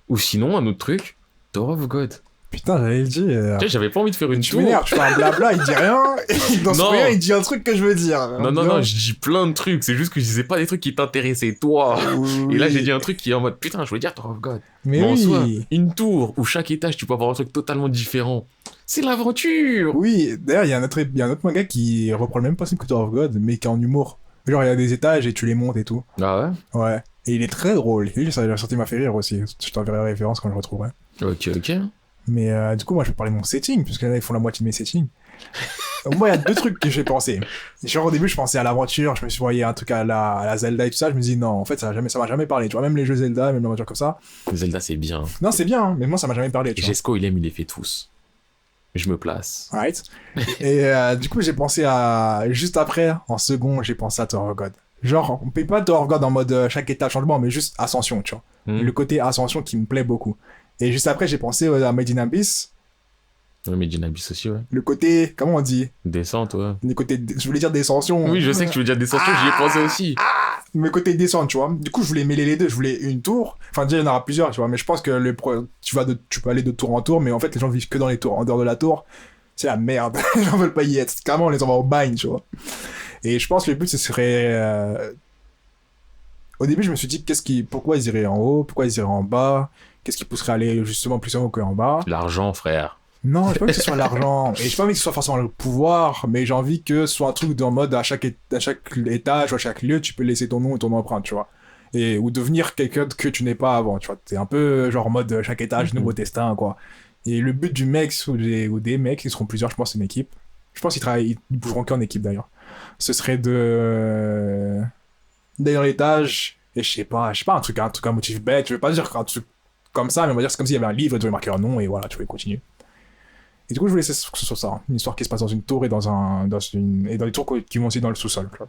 Ou sinon, un autre truc, Tower of God. Putain, j'avais dit. Tu sais, j'avais pas envie de faire une Tu tour. m'énerves, tu fais un blabla, il dit rien. Dans son Non. rien, il dit un truc que je veux dire. Non, je dis plein de trucs, c'est juste que je disais pas des trucs qui t'intéressaient, toi. Oui. Et là, j'ai dit un truc qui est en mode putain, je voulais dire Tower of God. Mais en soi, oui. une tour où chaque étage, tu peux avoir un truc totalement différent. C'est l'aventure. Oui, d'ailleurs, il y a un autre manga qui reprend le même principe que Tower of God, mais qui est en humour. Genre, il y a des étages et tu les montes et tout. Ah Ouais. Et il est très drôle. Et ça a sorti m'a fait rire aussi. Je t'enverrai la référence quand je le retrouverai. ouais? Ok. Mais du coup, moi, je vais parler de mon setting, puisque là, ils font la moitié de mes settings. Moi, il y a deux trucs que j'ai pensé. Genre, au début, je pensais à l'aventure, je me suis voyé un truc à la Zelda et tout ça. Je me dis, non, en fait, ça m'a jamais parlé. Tu vois, même les jeux Zelda, même l'aventure comme ça. Zelda, c'est bien. Non, c'est bien, hein, mais moi, ça m'a jamais parlé. Tu vois. Jesco, il les fait tous. Je me place. Right. Et du coup, j'ai pensé à. Juste après, en second, j'ai pensé à Tower of God. Genre, on paye pas Tower of God en mode chaque état changement, mais juste ascension, tu vois. Hmm. Le côté ascension qui me plaît beaucoup. Et juste après, j'ai pensé à Made in Abyss. Ouais, mais Abyss aussi, ouais. Le côté. Comment on dit Descente, ouais. Le côté. Je voulais dire descension. Oui, je sais que tu veux dire descente, j'y ai pensé aussi. Mais côté descente, tu vois. Du coup, je voulais mêler les deux. Je voulais une tour. Enfin, déjà, il y en aura plusieurs, tu vois. Mais je pense que tu peux aller de tour en tour, mais en fait, les gens vivent que dans les tours. En dehors de la tour, c'est la merde. Les gens veulent pas y être. Carrément, on les envoie au bagne, tu vois. Et je pense que le but, ce serait. Au début, je me suis dit, pourquoi ils iraient en haut, pourquoi ils iraient en bas, qu'est-ce qui pousserait à aller justement plus en haut qu'en bas. L'argent, frère. Non, j'ai pas envie que ce soit l'argent. Et j'ai pas envie que ce soit forcément le pouvoir, mais j'ai envie que ce soit un truc en mode à chaque étage ou à chaque lieu, tu peux laisser ton nom et ton empreinte, tu vois. Ou devenir quelqu'un que tu n'es pas avant, tu vois. T'es un peu genre en mode chaque étage, nouveau destin, quoi. Et le but du mec ou des mecs, ils seront plusieurs, je pense, c'est une équipe. Je pense qu'ils bougeront qu'en équipe d'ailleurs. Ce serait d'aller dans l'étage, et je sais pas, un truc à motif bête. Je veux pas dire un truc comme ça, mais on va dire c'est comme s'il y avait un livre, tu devais marquer leur nom, et voilà, tu pouvais continuer. Et du coup, je voulais que ce soit ça, hein. Une histoire qui se passe dans une tour et dans les tours qui vont aussi dans le sous-sol. Tu vois.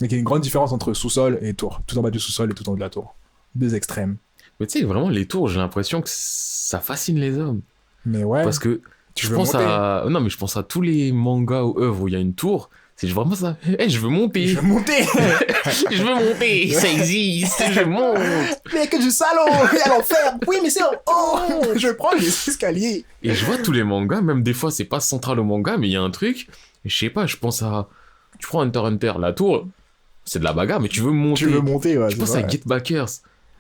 Et qu'il y a une grande différence entre sous-sol et tour. Tout en bas du sous-sol et tout en haut de la tour. Deux extrêmes. Mais tu sais, vraiment, les tours, j'ai l'impression que ça fascine les hommes. Mais ouais. Parce que je pense non, mais je pense à tous les mangas ou œuvres où il y a une tour. C'est vraiment ça. Je veux monter. Je veux monter. Je veux monter. Ça existe. Je monte. Mais que du salon. Et à l'enfer. Oui, mais c'est en haut. Je prends les escaliers. Et je vois tous les mangas, même des fois, c'est pas central au manga, mais il y a un truc. Je sais pas, je pense à. Tu prends Hunter x Hunter, la tour, c'est de la bagarre, mais tu veux monter. Tu veux monter, ouais. Je pense à Get Backers.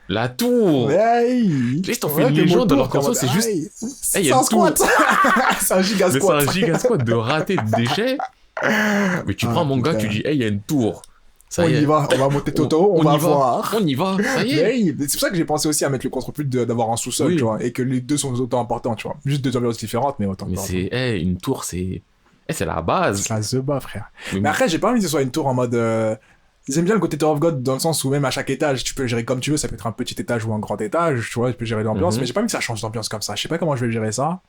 La tour. Hey. Là, t'en fais une légende, alors qu'en soi, c'est juste. C'est un squat. C'est un giga Mais squat. c'est un giga squat de rater de déchets. Mais tu prends un manga, tu dis, hey, il y a une tour. Ça On y est. y va, on va monter Toto, on va voir. On y va, ça y est. Mais c'est pour ça que j'ai pensé aussi à mettre le contre-but d'avoir un sous-sol, Oui. tu vois, et que les deux sont autant importants, tu vois. Juste deux ambiances différentes, mais autant Mais importantes. c'est, une tour, c'est. C'est la base. C'est la The Bas, frère. Mais Mais après, j'ai pas envie que ce soit une tour en mode Ils aiment bien le côté Tower of God dans le sens où même à chaque étage, tu peux le gérer comme tu veux. Ça peut être un petit étage ou un grand étage, tu vois, tu peux gérer l'ambiance. Mhm. Mais j'ai pas envie que ça change d'ambiance comme ça. Je sais pas comment je vais gérer ça.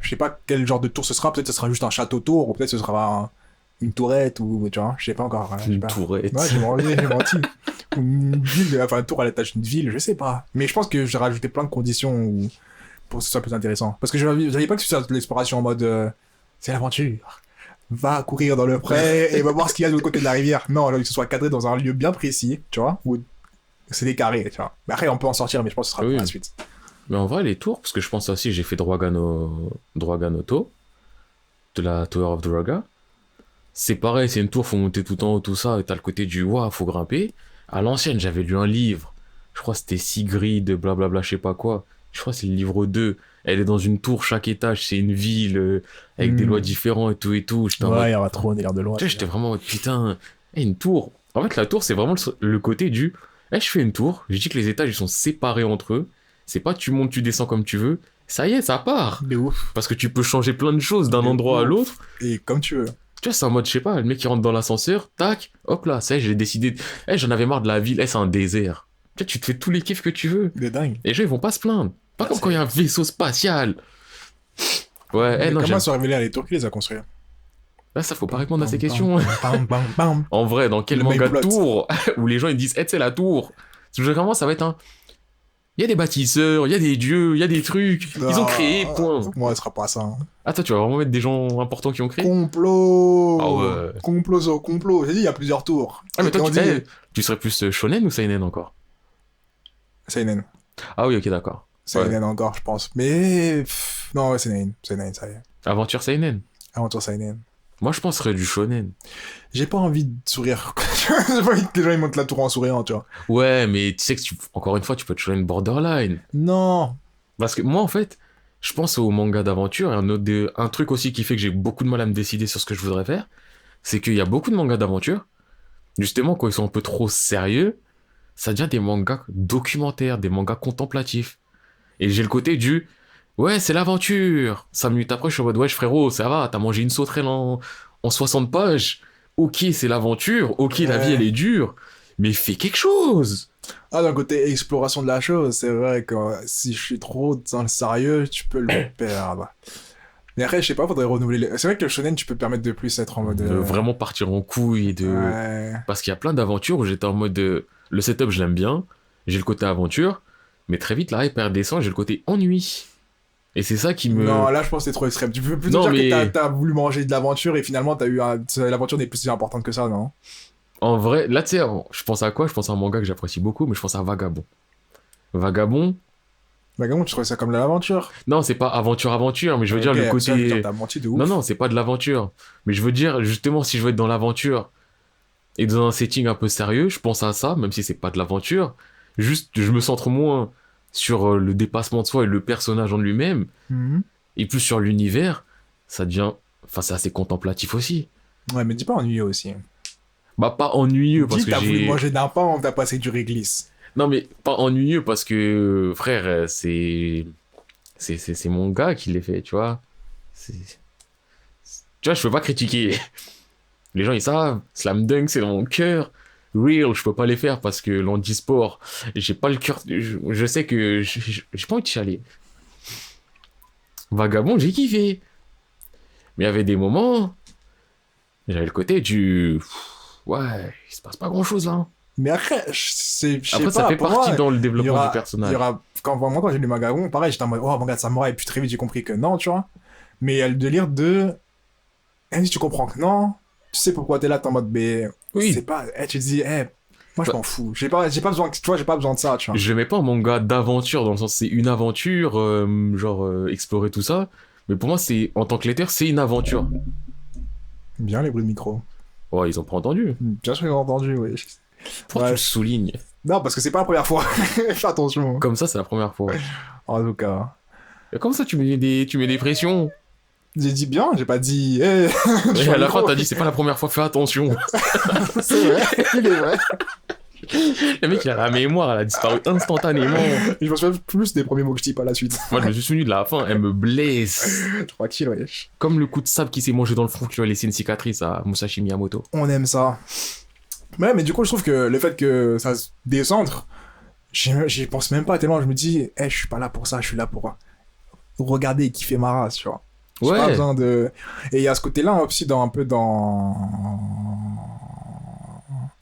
Je sais pas quel genre de tour ce sera. Peut-être ce sera juste un château tour ou peut-être ce sera une tourette ou tu vois. Je sais pas encore. Je sais Une pas. tourette. Ouais, j'ai menti. Ou une ville, enfin un tour à l'étage d'une ville, je sais pas. Mais je pense que j'ai rajouté plein de conditions pour que ce soit plus intéressant. Parce que j'avais pas que ce soit de l'exploration en mode c'est l'aventure. Va courir dans le pré et va voir ce qu'il y a de l'autre côté de la rivière. Non, que ce soit cadré dans un lieu bien précis, tu vois, où c'est des carrés, tu vois. Mais après, on peut en sortir, mais je pense que ce sera Oui. pour la suite. Mais en vrai, les tours, parce que je pense aussi, j'ai fait Draganoto, de la Tower of Draga. C'est pareil, c'est une tour, faut monter tout en haut, tout ça, et t'as le côté du ouah, faut grimper. À l'ancienne, j'avais lu un livre, je crois que c'était Sigrid, blablabla, je sais pas quoi. Je crois que c'est le livre 2. Elle est dans une tour, chaque étage, c'est une ville, avec des lois différentes et tout et tout. J'étais en mode, Ouais, il y aura trop, on est l'air de loin. tu sais, j'étais vraiment en mode, putain, une tour. En fait, la tour, c'est vraiment le côté du, je fais une tour, je dis que les étages, ils sont séparés entre eux. C'est pas tu montes, tu descends comme tu veux. Ça y est, ça part. De ouf. Parce que tu peux changer plein de choses d'un De endroit à ouf. l'autre. Et comme tu veux. Tu vois, c'est en mode, je sais pas, le mec qui rentre dans l'ascenseur, tac, hop là, ça y est, j'ai décidé. J'en avais marre de la ville, c'est un désert. Tu vois, tu te fais tous les kiffs que tu veux. De dingue. Les gens, ils vont pas se plaindre. Pas comme quand il y a un vaisseau spatial. Ouais, Mais non, comment j'aime. sont révélés à les tours qui les a construits? Là, ça, faut pas répondre à ces questions. Bam, bam, bam. En vrai, dans quel Le manga main de plot. tour où les gens ils disent, c'est la tour. Parce que généralement, ça va être un. Il y a des bâtisseurs, il y a des dieux, il y a des trucs. Ils ont créé, point. Moi, ce sera pas ça. Hein. Ah, toi, tu vas vraiment mettre des gens importants qui ont créé. Complot. Ah ouais. Complot sur complot. J'ai dit, il y a plusieurs tours. Ah, mais toi, on dit... tu serais plus shonen ou seinen encore? Seinen. Ah oui, ok, d'accord. Seinen encore, je pense. Mais... non, ouais, Seinen. Seinen, ça y est. Aventure seinen. Aventure Seinen. Moi, je penserais du shonen. J'ai pas envie de sourire. J'ai pas envie que les gens ils montent la tour en souriant, tu vois. Ouais, mais tu sais que encore une fois, tu peux être shonen borderline. Non. Parce que moi, en fait, je pense au manga d'aventure. Et un truc aussi qui fait que j'ai beaucoup de mal à me décider sur ce que je voudrais faire, c'est qu'il y a beaucoup de mangas d'aventure. Justement, quand ils sont un peu trop sérieux, ça devient des mangas documentaires, des mangas contemplatifs. Et j'ai le côté du ouais, c'est l'aventure. 5 minutes après, je suis en mode wesh frérot, ça va, t'as mangé une sauterelle en 60 pages. Ok, c'est l'aventure. Ok, la vie elle est dure. Mais fais quelque chose. Ah, d'un côté exploration de la chose, c'est vrai que si je suis trop dans le sérieux, tu peux le perdre. Mais après, je sais pas, faudrait renouveler C'est vrai que le shonen, tu peux te permettre de plus être en mode... De vraiment partir en couille et de. Ouais. Parce qu'il y a plein d'aventures où j'étais en mode. Le setup, je l'aime bien. J'ai le côté aventure. Mais très vite, la hype elle redescend. J'ai le côté ennui. Et c'est ça qui me. Non, là, je pense que c'est trop extrême. Tu peux plutôt Non, dire mais- que t'as voulu manger de l'aventure et finalement, l'aventure n'est plus si importante que ça, non? En vrai, là, tu sais, je pense à quoi? Je pense à un manga que j'apprécie beaucoup, mais je pense à Vagabond. Vagabond. Bah, comment tu trouvais ça comme de l'aventure? Non, c'est pas aventure, mais je veux dire le Ok, ça, côté. putain, t'as menti de ouf. Non, non, c'est pas de l'aventure. Mais je veux dire, justement, si je veux être dans l'aventure et dans un setting un peu sérieux, je pense à ça, même si c'est pas de l'aventure. Juste, je me centre moins sur le dépassement de soi et le personnage en lui-même, Mhm. et plus sur l'univers. Ça devient. Enfin, c'est assez contemplatif aussi. Ouais, mais dis pas ennuyeux aussi. Bah, pas ennuyeux parce Dis, que t'as voulu j'ai. manger d'un pain, t'as passé du réglisse. Non, mais pas ennuyeux parce que, frère, c'est mon gars qui l'ait fait, tu vois. Tu vois, je peux pas critiquer. Les gens, ils savent, Slam Dunk, c'est dans mon cœur. Real, je peux pas les faire parce que l'handisport, j'ai pas le cœur. Je sais que j'ai pas envie de chialer. Vagabond, j'ai kiffé. Mais il y avait des moments, j'avais le côté du. Ouais, il se passe pas grand chose là. Mais après, je sais Après, ça pas, fait pour partie moi, dans le il y développement aura- du personnage. il y aura, moi, quand j'ai lu Vagabond, pareil, j'étais en mode, oh, manga de samouraï, et puis très vite, j'ai compris que non, tu vois. Mais il y a le délire de, même si tu comprends que non, tu sais pourquoi t'es là, t'es en mode, mais, Oui. c'est pas, tu te dis, moi, je Bah- m'en fous. J'ai pas besoin, tu vois, j'ai pas besoin de ça, tu vois. Je mets pas un manga d'aventure dans le sens c'est une aventure, explorer tout ça. Mais pour moi, c'est en tant que lecteur, c'est une aventure. Bien les bruits de micro. Oh, ils ont pas entendu. Bien sûr, j'ai entendu, oui. Pourquoi Ouais. tu le soulignes? Non, parce que c'est pas la première fois. Fais attention. Comme ça, c'est la première fois. En tout cas. Et comme ça, tu mets des pressions. J'ai dit bien, j'ai pas dit, Et à la fin, t'as dit c'est pas la première fois, fais attention. C'est vrai, il est vrai. Le mec, il a la mémoire, elle a disparu instantanément. Je me souviens plus des premiers mots que je dis pas la suite. Moi, je me suis souvenu de la fin, elle me blesse. Tranquille, wesh. Comme le coup de sable qui s'est mangé dans le front qui lui a laissé une cicatrice à Musashi Miyamoto. On aime ça. Ouais, mais du coup, je trouve que le fait que ça se décentre, j'y pense même pas tellement. Je me dis, je suis pas là pour ça, je suis là pour regarder et kiffer ma race, tu vois. J'ai pas Ouais. besoin de. Et il y a ce côté-là aussi dans un peu dans.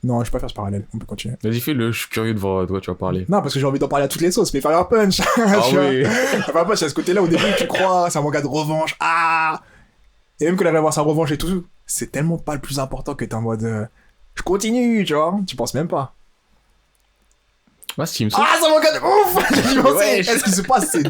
Non, je vais pas faire ce parallèle, on peut continuer. Vas-y, fais-le, je suis curieux de voir de quoi tu vas parler. Non, parce que j'ai envie d'en parler à toutes les sauces, mais Fire Punch. Ah tu vois. oui. Fire Punch, il y a ce côté-là au début, tu crois, c'est un manga de revanche. Ah. Et même quand il arrive à avoir sa revanche et tout, c'est tellement pas le plus important que t'es en mode. Je continue, tu vois, tu penses même pas. Moi, ce qui me saoule, Ah, c'est un manga de ouf. J'y pensais. Ouais, Qu'est-ce qui se passe? C'est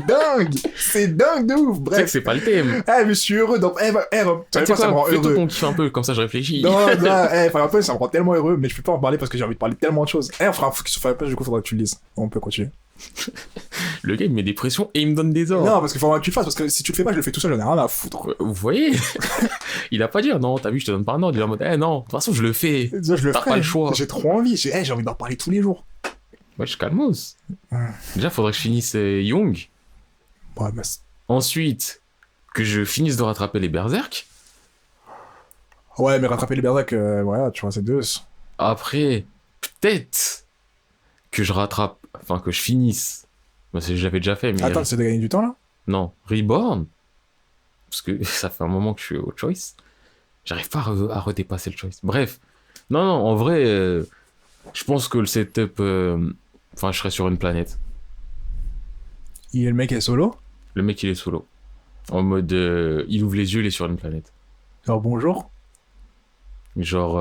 dingue de ouf. c'est que Bref. c'est pas le thème. Mais je suis heureux. Donc, tu Tu sais sais quoi, ça me rend quoi, fais-toi heureux. qu'on kiffe un peu, comme ça je réfléchis. Non, Fire Punch, ça me rend tellement heureux, mais je peux pas en parler parce que j'ai envie de parler de tellement de choses. On fera un focus sur Fire Punch, du coup, faudra que tu le lises. On peut continuer. Le gars, il me met des pressions et il me donne des ordres. Non, parce qu'il faudra que tu le fasses, parce que si tu le fais pas, je le fais tout seul, j'en ai rien à foutre. Vous voyez il a pas dit, non, t'as vu, je te donne pas un ordre. Il est en mode, non, de toute façon, je le fais. Tu vois, je le T'as ferai. pas le choix. J'ai trop envie. J'ai envie d'en parler tous les jours. Ouais, je calmos. Ouais. Déjà, faudrait que je finisse Young. Ouais, mais Ensuite, que je finisse de rattraper les Berserk. ouais, mais rattraper les berserk, voilà, tu vois, c'est deux. Après, peut-être que je rattrape, enfin, que je finisse. Bah, j'avais déjà fait, mais. Attends, c'est de gagner du temps, là? Non, Reborn. Parce que ça fait un moment que je suis au Choice. J'arrive pas à redépasser le Choice. Bref. Non, en vrai, je pense que le setup. Enfin, je serais sur une planète. Le mec est solo. Le mec, il est solo. En mode. Il ouvre les yeux, il est sur une planète. Alors, bonjour. Genre.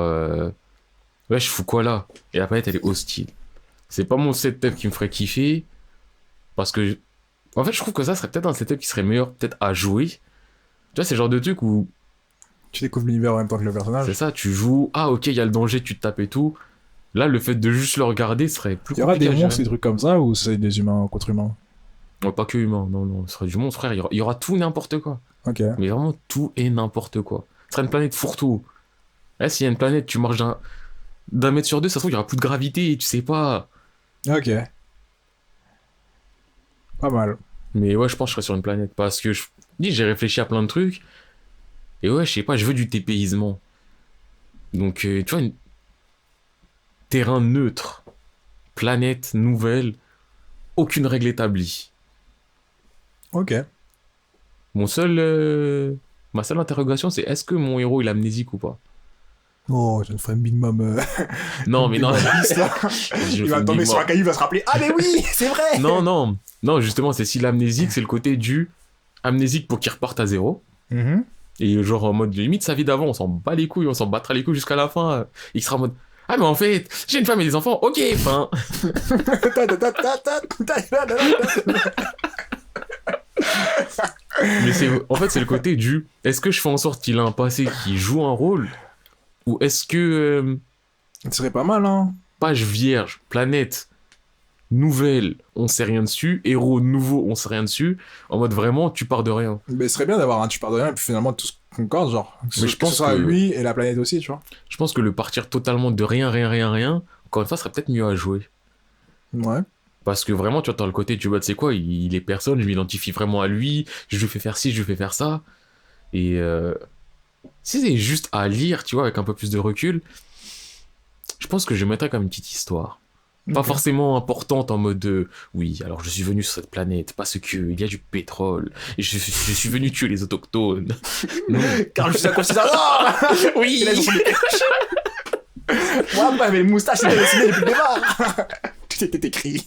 Ouais, je fous quoi là? Et la planète, elle est hostile. C'est pas mon setup qui me ferait kiffer. Parce que. En fait, je trouve que ça serait peut-être un setup qui serait meilleur, peut-être à jouer. Tu vois, c'est le genre de truc où. Tu découvres l'univers en même temps que le personnage. C'est ça, tu joues. Ah, ok, il y a le danger, tu te tapes et tout. Là, le fait de juste le regarder serait plus Il y aura compliqué des à monstres, gérer. des trucs comme ça, ou c'est des humains contre humains? Ouais, pas que humain, non, ce serait du monstre, frère. Il y aura tout et n'importe quoi. Ok. Mais vraiment tout et n'importe quoi. Ce serait une planète fourre-tout. Là, s'il y a une planète, tu marches d'un mètre sur deux, ça se trouve, il y aura plus de gravité, tu sais pas. Ok. Pas mal. Mais ouais, je pense que je serais sur une planète parce que j'ai réfléchi à plein de trucs. Et ouais, je sais pas, je veux du dépaysement. Donc, tu vois, terrain neutre, planète nouvelle, aucune règle établie. Ok. Ma seule interrogation, c'est est-ce que mon héros il est amnésique ou pas? Oh, je ne ferai une Big Mom. Non, mais non. Il va tomber sur un caillou, il va se rappeler. Ah, mais oui, c'est vrai! Non, justement, c'est si l'amnésique, c'est le côté du amnésique pour qu'il reparte à zéro. Mhm. Et genre en mode limite sa vie d'avant, on s'en bat les couilles, on s'en battra les couilles jusqu'à la fin. Il sera en mode ah, mais en fait, j'ai une femme et des enfants, ok, enfin. Mais en fait, c'est le côté du est-ce que je fais en sorte qu'il a un passé qui joue un rôle? Ou est-ce que Ce serait pas mal, hein. page vierge, planète nouvelle, on sait rien dessus, héros nouveau, on sait rien dessus, en mode vraiment, tu pars de rien. Mais ce serait bien d'avoir un tu pars de rien et puis finalement tout se concorde, genre. Mais je Que pense ce soit que- lui et la planète aussi, tu vois. Je pense que le partir totalement de rien, encore une fois, serait peut-être mieux à jouer. Ouais. Parce que vraiment, tu vois, dans le côté, tu vois, tu sais quoi, il est personne, je m'identifie vraiment à lui, je lui fais faire ci, je lui fais faire ça. Et si c'est juste à lire, tu vois, avec un peu plus de recul, je pense que je mettrais comme une petite histoire. Pas Ok. forcément importante en mode oui, alors je suis venu sur cette planète parce que il y a du pétrole et je suis venu tuer les autochtones. Non. Car je suis inconsidérant. Oui. Il a sur les perches. Moi, après, avec les moustaches, il a dessiné depuis le départ. Tout était écrit.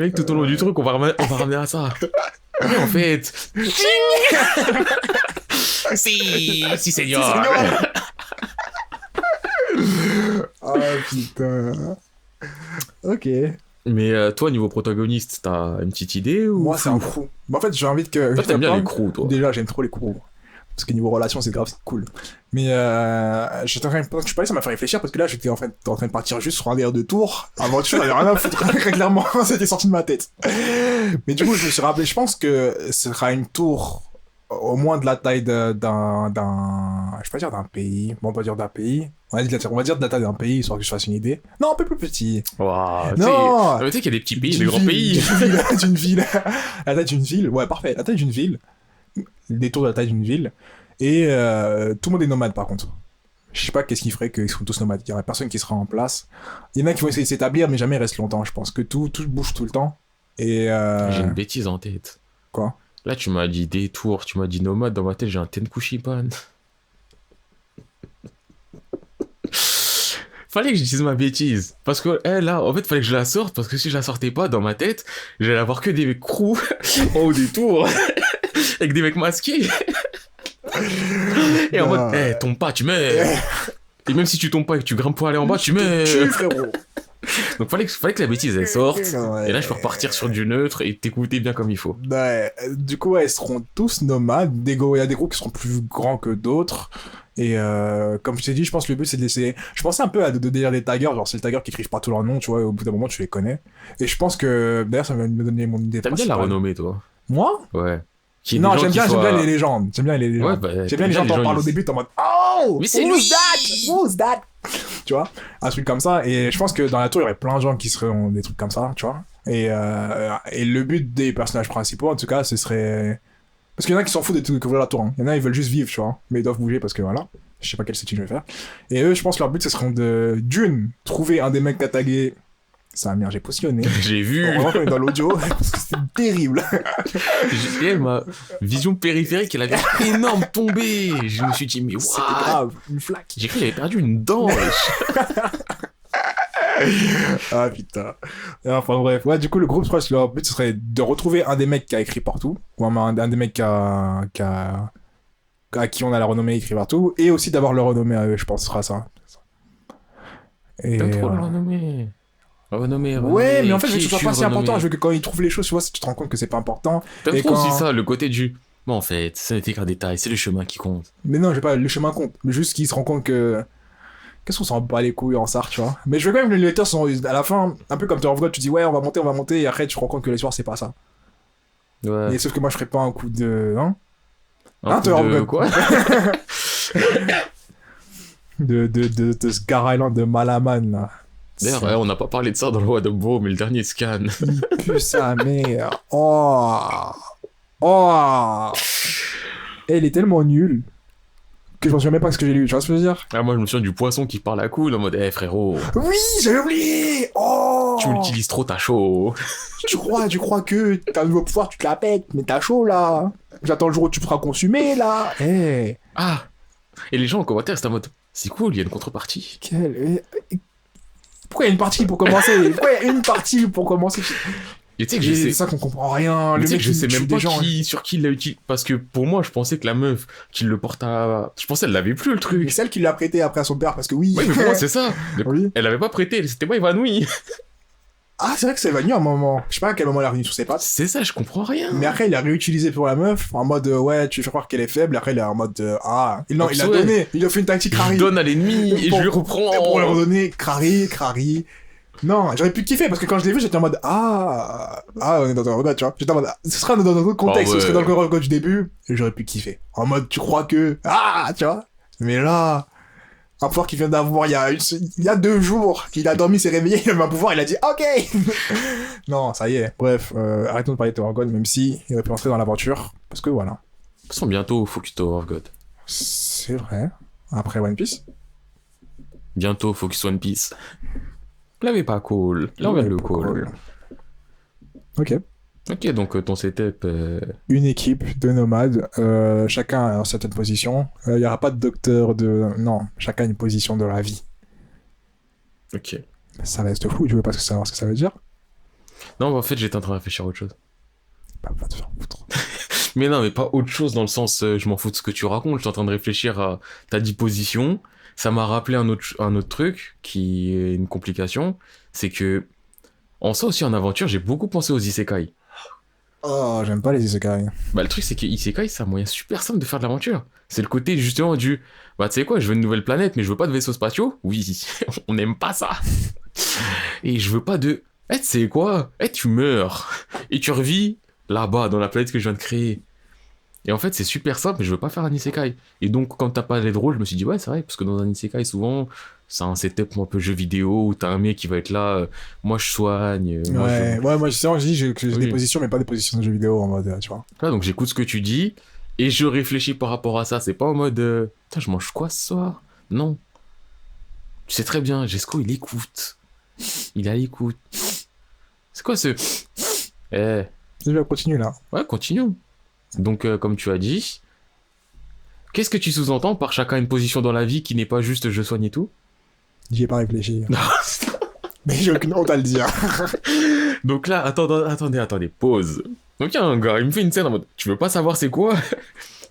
Mec, tout au long du truc, on va ramener à ça. Mais en fait, si seigneur. Oh putain. Ok. Mais toi, niveau protagoniste, t'as une petite idée ou Moi, c'est un crew. Mais en fait, j'ai envie que. Toi, t'aimes bien les crews, toi. Déjà, j'aime trop les crews. Parce que niveau relation, c'est grave, c'est cool. Mais j'étais en train de. Pendant que tu parlais, ça m'a fait réfléchir parce que là, j'étais en train de partir juste sur un délire de tour. Aventure, j'avais rien à foutre. Très clairement, c'était sorti de ma tête. Mais du coup, je me suis rappelé, je pense que ce sera une tour au moins de la taille d'un. Je vais pas dire d'un pays. Bon, on va dire d'un pays. On va dire de la taille d'un pays, histoire que je fasse une idée. Non, un peu plus petit. Waouh, Non. tu sais qu'il y a des petits pays, des D'une grands ville, pays. d'une ville. La taille d'une ville. Ouais, parfait. La taille d'une ville. Des tours de la taille d'une ville. Et tout le monde est nomade, par contre. Je sais pas qu'est-ce qui ferait qu'ils seront tous nomades. Il y aurait personne qui sera en place. Il y en a qui vont essayer de s'établir, mais jamais ils restent longtemps. Je pense que tout bouge tout le temps. Et J'ai une bêtise en tête. quoi? Là, tu m'as dit détour, tu m'as dit nomade. Dans ma tête, j'ai un Tenkushiban. Fallait que je dise ma bêtise. Parce que, là, en fait, fallait que je la sorte. Parce que si je la sortais pas, dans ma tête, j'allais avoir que des mecs crew en haut des tours. Avec des mecs masqués. Et en mode, tombe pas, tu meurs. Et même si tu tombes pas et que tu grimpes pour aller en bas, tu meurs. Frérot. Donc fallait que la bêtise elle sorte. Ouais. Et là je peux repartir sur du neutre et t'écouter bien comme il faut. Ouais, du coup, ouais, ils seront tous nomades. Il y a des groupes qui seront plus grands que d'autres. Et comme je t'ai dit, je pense que le but c'est de laisser. Je pensais un peu à de délire des taggers, genre c'est le tagger qui écrivent pas tous leurs noms, tu vois, et au bout d'un moment tu les connais. Et je pense que d'ailleurs ça va me donner mon idée. T'aimes bien la principale. renommée toi? Moi? Ouais. Non, j'aime bien les légendes. J'aime bien les légendes. Ouais, bah, J'aime bien les gens qui en parlent au début, t'es en mode Oh! Mais c'est Who's lui! that? Who's that? Tu vois? Un truc comme ça. Et je pense que dans la tour, il y aurait plein de gens qui seraient des trucs comme ça, tu vois? Et le but des personnages principaux, en tout cas, ce serait. Parce qu'il y en a qui s'en foutent de découvrir la tour. Hein. Il y en a, ils veulent juste vivre, tu vois. Mais ils doivent bouger parce que voilà. Je sais pas quel setting je vais faire. Et eux, je pense que leur but, ce serait d'une, trouver un des mecs qu'a tagué. Ça, merde, j'ai positionné. J'ai vu. On voit qu'on est dans l'audio, parce que c'est terrible. Ma vision périphérique, elle avait énorme tombé. Je me suis dit, mais C'était what? grave, une flaque. J'ai cru qu'il avait perdu une dent. Ah putain. Enfin bref. Ouais, du coup, le groupe, je crois que leur but, ce serait de retrouver un des mecs qui a écrit partout. Ou un des mecs à qui on a la renommée écrit partout. Et aussi d'avoir leur renommée à eux, je pense, ce sera ça. Et, T'as trop la renommée. Renommée. Ouais, mais en fait, je veux que ce soit suis pas si renommé. important. Je veux que quand ils trouvent les choses, tu vois, tu te rends compte que c'est pas important. T'aimes Et trop quand- aussi ça, le côté du. Bon, en fait, ça n'était qu'un détail, c'est le chemin qui compte. Mais non, je vais pas, le chemin compte. Mais juste qu'ils se rendent compte que. Qu'est-ce qu'on s'en bat les couilles en SAR, tu vois. Mais je veux quand même que les lecteurs sont. À la fin, un peu comme Tower of God, tu dis ouais, on va monter, et après, tu te rends compte que l'histoire, c'est pas ça. Ouais. Et sauf que moi, je ferais pas un coup de. Hein Un coup Tower of de God. quoi? de Scar Island de Malaman, là. D'ailleurs, ouais, on n'a pas parlé de ça dans le Roi de Beau, mais le dernier scan. Il pue sa mère. Oh. Oh. Et il est tellement nul que je m'en souviens même pas ce que j'ai lu. Tu vois ce que je veux dire? Ah, moi, je me souviens du poisson qui parle à coude en mode, frérot, Oui, j'avais oublié. Oh. tu l'utilises trop, t'as chaud. Tu crois que t'as un nouveau pouvoir, tu te la pètes, mais t'as chaud là. J'attends le jour où tu feras consommer là. Eh. Ah! Et les gens en commentaire, c'est en mode, c'est cool, il y a une contrepartie. Pourquoi il y a une partie pour commencer? Pourquoi il y a une partie pour commencer? Et tu sais que je C'est sais. ça qu'on comprend rien. Mais Le tu sais mec, que je il sais tue même des pas gens. sur qui il l'a utilisé. Parce que pour moi, je pensais que la meuf qui le porte à. Je pensais qu'elle l'avait plus le Mais truc. celle qui l'a prêté après à son père, parce que oui. Oui, mais pour moi, c'est ça. Oui. Elle avait pas prêté, elle s'était pas évanouie. Ah, c'est vrai que c'est venu à un moment. Je sais pas à quel moment elle est revenue sur ses pattes. C'est ça, je comprends rien. Mais après, il a réutilisé pour la meuf, en mode, ouais, tu fais croire qu'elle est faible. Après, il est en mode, ah. Non, il a Ouais. donné. Il a fait une tactique Je Crary. donne à l'ennemi et je lui reprends. Pour leur donner Crary. Non, j'aurais pu kiffer parce que quand je l'ai vu, j'étais en mode, on est dans un regard, tu vois. J'étais en mode, ce sera dans un autre contexte, Ah ouais. ce serait dans le regard du début, et j'aurais pu kiffer. En mode, tu crois que, tu vois. Mais là, un pouvoir qu'il vient d'avoir il y a 2 jours, qu'il a dormi, s'est réveillé, il avait un pouvoir, il a dit, ok! Non, ça y est. Bref, arrêtons de parler de Tower of God, même si il aurait pu entrer dans l'aventure, parce que voilà. De toute façon, bientôt, Focus Tower of God. C'est vrai. Après One Piece. Bientôt, Focus One Piece. Là, mais pas cool. Là, on vient de le call. Ok. Ok, donc ton setup. Une équipe de nomades, chacun a une certaine position. Il n'y aura pas de docteur Non, chacun a une position de la vie. Ok. Ça reste flou, tu veux pas savoir ce que ça veut dire? Non, en fait, j'étais en train de réfléchir à autre chose. Bah, va te faire foutre. Mais non, mais pas autre chose dans le sens, je m'en fous de ce que tu racontes. Je suis en train de réfléchir à ta disposition. Ça m'a rappelé un autre truc qui est une complication. C'est que, en ça aussi, en aventure, j'ai beaucoup pensé aux isekai. Oh, j'aime pas les isekai. Bah, le truc, c'est que isekai, c'est un moyen super simple de faire de l'aventure. C'est le côté, justement, bah, tu sais quoi, je veux une nouvelle planète, mais je veux pas de vaisseaux spatiaux. Oui, on n'aime pas ça. Et je veux pas de... tu sais quoi? Tu meurs. Et tu revis là-bas, dans la planète que je viens de créer. Et en fait, c'est super simple, mais je veux pas faire un isekai. Et donc, quand t'as pas les drôles, je me suis dit, ouais, c'est vrai, parce que dans un isekai, souvent, c'est un setup un peu jeu vidéo, où t'as un mec qui va être là, moi je soigne, Moi, je dis que j'ai Oui. des positions, mais pas des positions de jeux vidéo en mode, tu vois. Voilà, donc j'écoute ce que tu dis, et je réfléchis par rapport à ça. C'est pas en mode, putain, je mange quoi ce soir? Non. Tu sais très bien, Jesco, il écoute. Il est à l'écoute. C'est quoi ce... Eh, Je vais continuer là. ouais, continuons. Donc, comme tu as dit, qu'est-ce que tu sous-entends par chacun une position dans la vie qui n'est pas juste je soigne et tout? J'y ai pas réfléchi. Mais j'ai aucune honte à le dire. Donc là, attendez, pause. Donc il y a un gars, il me fait une scène en mode, tu veux pas savoir c'est quoi?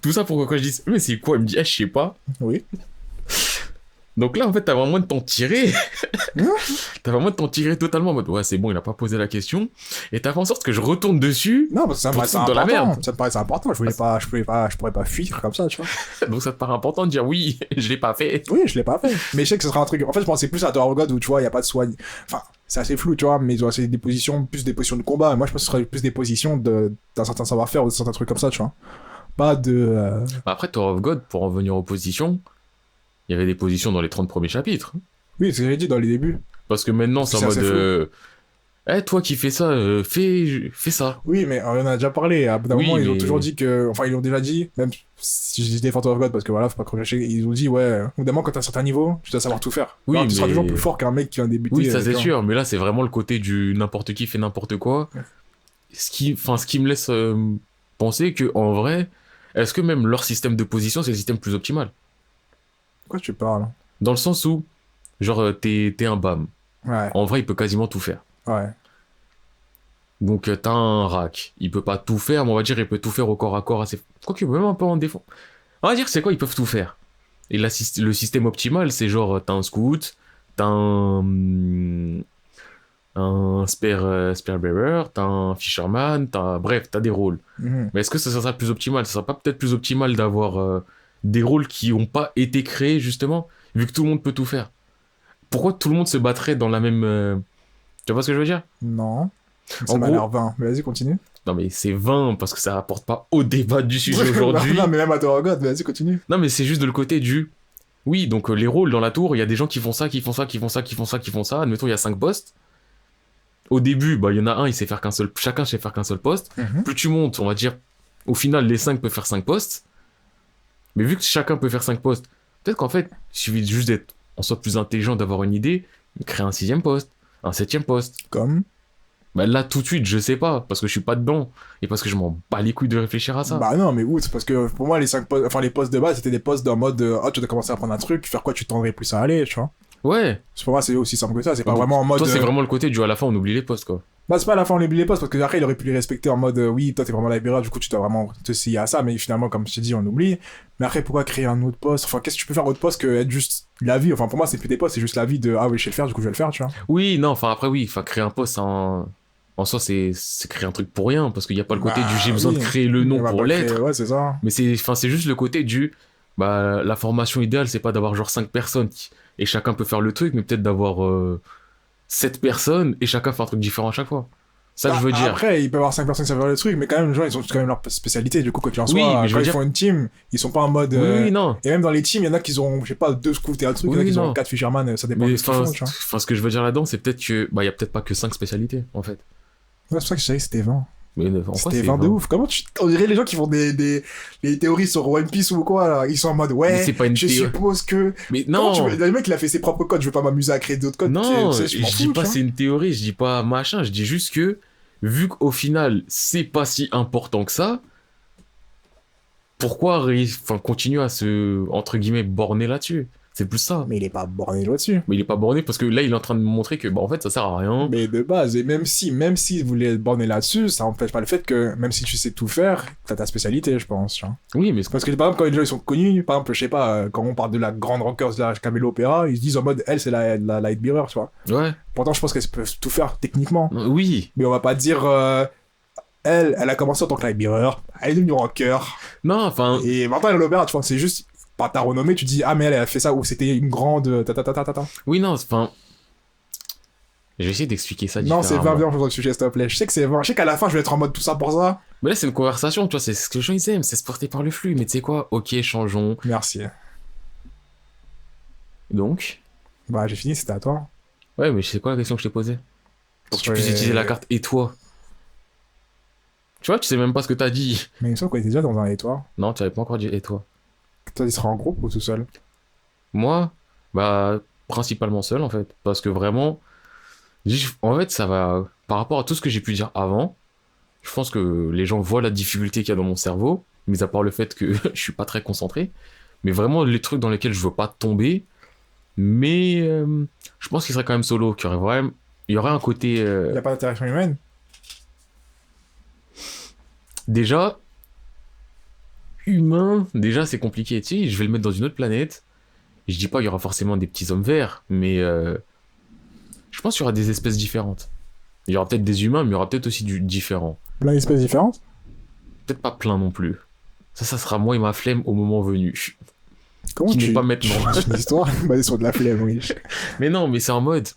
Tout ça pourquoi je dis, mais c'est quoi? Il me dit, je sais pas. Oui. Donc là, en fait, t'as vraiment de t'en tirer. T'as vraiment de t'en tirer totalement en mode, ouais, c'est bon, il a pas posé la question. Et t'as fait en sorte que je retourne dessus. Non, parce que ça me Pour paraissait te foutre dans la important. merde. Ça me paraissait important. Je pourrais pas fuir comme ça, tu vois. Donc ça te paraît important de dire oui, je l'ai pas fait. Oui, je l'ai pas fait. Mais je sais que ce sera un truc. En fait, je pensais plus à Tower of God où, tu vois, il y a pas de soigne. Enfin, c'est assez flou, tu vois, mais c'est des positions, plus des positions de combat. Et moi, je pense que ce serait plus des positions d'un certain savoir-faire ou de certains trucs comme ça, tu vois. Pas de. Après, Tower of God, pour en venir aux positions, il y avait des positions dans les 30 premiers chapitres. Oui, c'est ce que j'ai dit dans les débuts. Parce que maintenant, c'est en C'est mode... assez toi qui fais ça, fais ça. Oui, mais on en a déjà parlé. À bout d'un Oui, moment, ils ont mais- toujours dit que. Enfin, ils l'ont déjà dit, même si je dis Tower of God, parce que voilà, faut pas crocher. Ils ont dit, ouais, au bout d'un moment, quand t'as un certain niveau, tu dois savoir tout faire. Oui, Alors, tu seras mais- toujours plus fort qu'un mec qui vient de débuter. Oui, ça c'est tu vois. sûr, mais là c'est vraiment le côté du n'importe qui fait n'importe quoi. Ouais. Ce qui me laisse penser que en vrai, est-ce que même leur système de position c'est le système plus optimal? Quoi tu parles? Dans le sens où, genre, t'es un BAM. Ouais, En vrai, il peut quasiment tout faire. ouais. Donc t'as un rack, il peut pas tout faire, mais on va dire il peut tout faire au corps à corps assez. Quoi qu'il peut même un peu en défense. On va dire c'est quoi, ils peuvent tout faire. Et là, le système optimal, c'est genre t'as un scout, t'as un spear bearer, t'as un fisherman, bref, t'as des rôles. Mhm. Mais est-ce que ça sera plus optimal? Ça sera pas peut-être plus optimal d'avoir des rôles qui ont pas été créés justement, vu que tout le monde peut tout faire. Pourquoi tout le monde se battrait dans la même... Tu vois ce que je veux dire? Non. Ça En m'a gros- l'air vain. Mais vas-y, continue. Non mais c'est vain parce que ça rapporte pas au débat du sujet aujourd'hui. Non, mais même à Tower of God, mais vas-y, continue. Non mais c'est juste de le côté du... Oui, donc les rôles dans la tour, il y a des gens qui font ça, qui font ça, qui font ça, qui font ça, qui font ça. Admettons, il y a 5 postes. Au début, bah il y en a un, il sait faire qu'un seul... Chacun sait faire qu'un seul poste. Mhm. Plus tu montes, on va dire... Au final, les 5 peuvent faire 5 postes. Mais vu que chacun peut faire 5 postes, peut-être qu'en fait, il suffit juste d'être en soit plus intelligent, d'avoir une idée, créer un 6e poste, un 7e poste. Comme. Bah là, tout de suite, je sais pas, parce que je suis pas dedans. Et parce que je m'en bats les couilles de réfléchir à ça. Bah non, mais c'est parce que pour moi, les 5 postes, enfin les postes de base, c'était des postes en mode, tu dois commencer à apprendre un truc, faire quoi tu tendrais plus à aller, tu vois. Ouais. Pour moi, c'est aussi simple que ça, c'est pas Donc, vraiment en mode. Toi, c'est vraiment le côté du à la fin, on oublie les postes, quoi. Bah, c'est pas à la fin, on oublie les postes, parce que après, il aurait pu les respecter en mode, oui, toi, t'es vraiment librairie, du coup, tu dois vraiment te scier à ça, mais finalement, comme je t'ai dit, on oublie. Mais après, pourquoi créer un autre poste? Enfin, qu'est-ce que tu peux faire autre poste que être juste la vie? Enfin, pour moi, c'est plus des postes, c'est juste la vie de, ah oui, je sais le faire, du coup, je vais le faire, tu vois. Oui, non, enfin après, oui, enfin créer un poste en soi, c'est créer un truc pour rien, parce qu'il n'y a pas le côté Bah, du j'ai besoin oui. de créer le nom On va pour pas créer- l'être. Ouais, c'est ça. Mais c'est juste le côté du. Bah, la formation idéale, c'est pas d'avoir genre 5 personnes et chacun peut faire le truc, mais peut-être d'avoir 7 personnes et chacun fait un truc différent à chaque fois. Ça que Bah, je veux dire. Après, il peut y avoir 5 personnes qui savent faire le truc, mais quand même, les gens, ils ont quand même leur spécialité, du coup, quand tu en Oui, sois, mais je quand veux ils dire- font une team, ils sont pas en mode. Oui, non. Et même dans les teams, il y en a qui ont, je sais pas, 2 scouts et un truc, il y en a Oui, qui ont non. 4 fisherman, ça dépend Mais de ce qu'ils enfin, font, tu vois. ce que je veux dire là-dedans, c'est peut-être que. Bah, il y a peut-être pas que 5 spécialités, en fait. Ouais, c'est pour ça que je savais que c'était 20. Mais en quoi C'était c'est 20 de 20? ouf. Comment tu. On dirait les gens qui font des théories sur One Piece ou quoi, là. Ils sont en mode, Mais ouais, c'est pas une je théorie. suppose que. Mais Comment non! tu veux- Le mec, il a fait ses propres codes, je veux pas m'amuser à créer d'autres codes. Non, tu sais, je m'en dis fous, pas tu vois. c'est une théorie, je dis pas machin, je dis juste que, vu qu'au final, c'est pas si important que ça, pourquoi continuer à se, entre guillemets, borner là-dessus? C'est plus ça. Mais il est pas borné là-dessus. Mais il est pas borné parce que là, il est en train de me montrer que, bah, en fait, ça sert à rien. Mais de base, et même si vous voulez être borné là-dessus, ça empêche pas le fait que, même si tu sais tout faire, t'as ta spécialité, je pense, tu vois. Oui, mais Parce que, par exemple, quand les gens ils sont connus, par exemple, je sais pas, quand on parle de la grande rockeuse de la Camelo Opéra, ils se disent en mode, elle, c'est la light bearer, tu vois. ouais, Pourtant, je pense qu'elles peuvent tout faire techniquement. oui. Mais on va pas dire, elle a commencé en tant que light bearer, elle est devenue rocker, Non, enfin, et maintenant elle est à l'opéra, tu vois, c'est juste, par ta renommée, tu dis, ah, mais elle a fait ça, ou c'était une grande, ta. oui, non, enfin, je vais essayer d'expliquer ça Non, c'est différemment. 20 sur le sujet, s'il te plaît. Je sais que c'est 20. Je sais qu'à la fin, je vais être en mode tout ça pour ça. Mais là, c'est une conversation, tu vois, c'est ce que les gens ils aiment, c'est se porter par le flux. Mais tu sais quoi? Ok, changeons. Merci. Donc, Bah, j'ai fini, c'était à toi. ouais, mais c'est quoi la question que je t'ai posée? Pour que tu Ouais. puisses utiliser la carte et toi. Tu vois, tu sais même pas ce que t'as dit. Mais il me semble qu'on était déjà dans un et toi. Non, tu avais pas encore dit et toi. Toi, il sera en groupe ou tout seul? Moi, bah, principalement seul, en fait. Parce que vraiment, en fait, ça va. Par rapport à tout ce que j'ai pu dire avant, je pense que les gens voient la difficulté qu'il y a dans mon cerveau, mis à part le fait que je suis pas très concentré. Mais vraiment, les trucs dans lesquels je veux pas tomber. Mais je pense qu'il serait quand même solo, qu'il y aurait vraiment. Il y aurait un côté. Il n'y a pas d'interaction humaine. Déjà, humain, déjà, c'est compliqué. Tu sais, je vais le mettre dans une autre planète. Je dis pas qu'il y aura forcément des petits hommes verts, mais je pense qu'il y aura des espèces différentes. Il y aura peut-être des humains, mais il y aura peut-être aussi du différent. Plein d'espèces différentes. Peut-être pas plein non plus. Ça sera moi et ma flemme au moment venu. Comment Qui tu... n'est pas maintenant. C'est une histoire basée sur de la flemme, oui. Mais non, mais c'est en mode.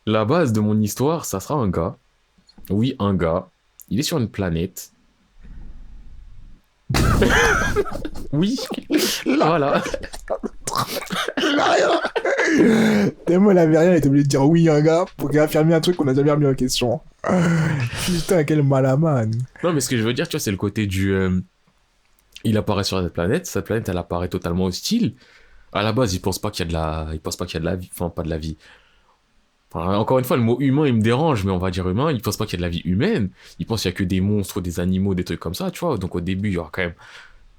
La base de mon histoire, ça sera un gars. Oui, un gars. Il est sur une planète. Oui. Voilà. Tellement elle avait rien, elle était obligée de dire oui, un gars, pour affirmer un truc qu'on a jamais remis en question. Putain, quel malaman. Non, mais ce que je veux dire, tu vois, c'est le côté du. Il apparaît sur cette planète, elle apparaît totalement hostile. À la base, il pense pas qu'il y a de la. Il pense pas qu'il y a de la vie. Enfin, pas de la vie. Enfin, encore une fois, le mot humain, il me dérange, mais on va dire humain. Il pense pas qu'il y a de la vie humaine. Il pense qu'il y a que des monstres, des animaux, des trucs comme ça, tu vois. Donc au début, il y aura quand même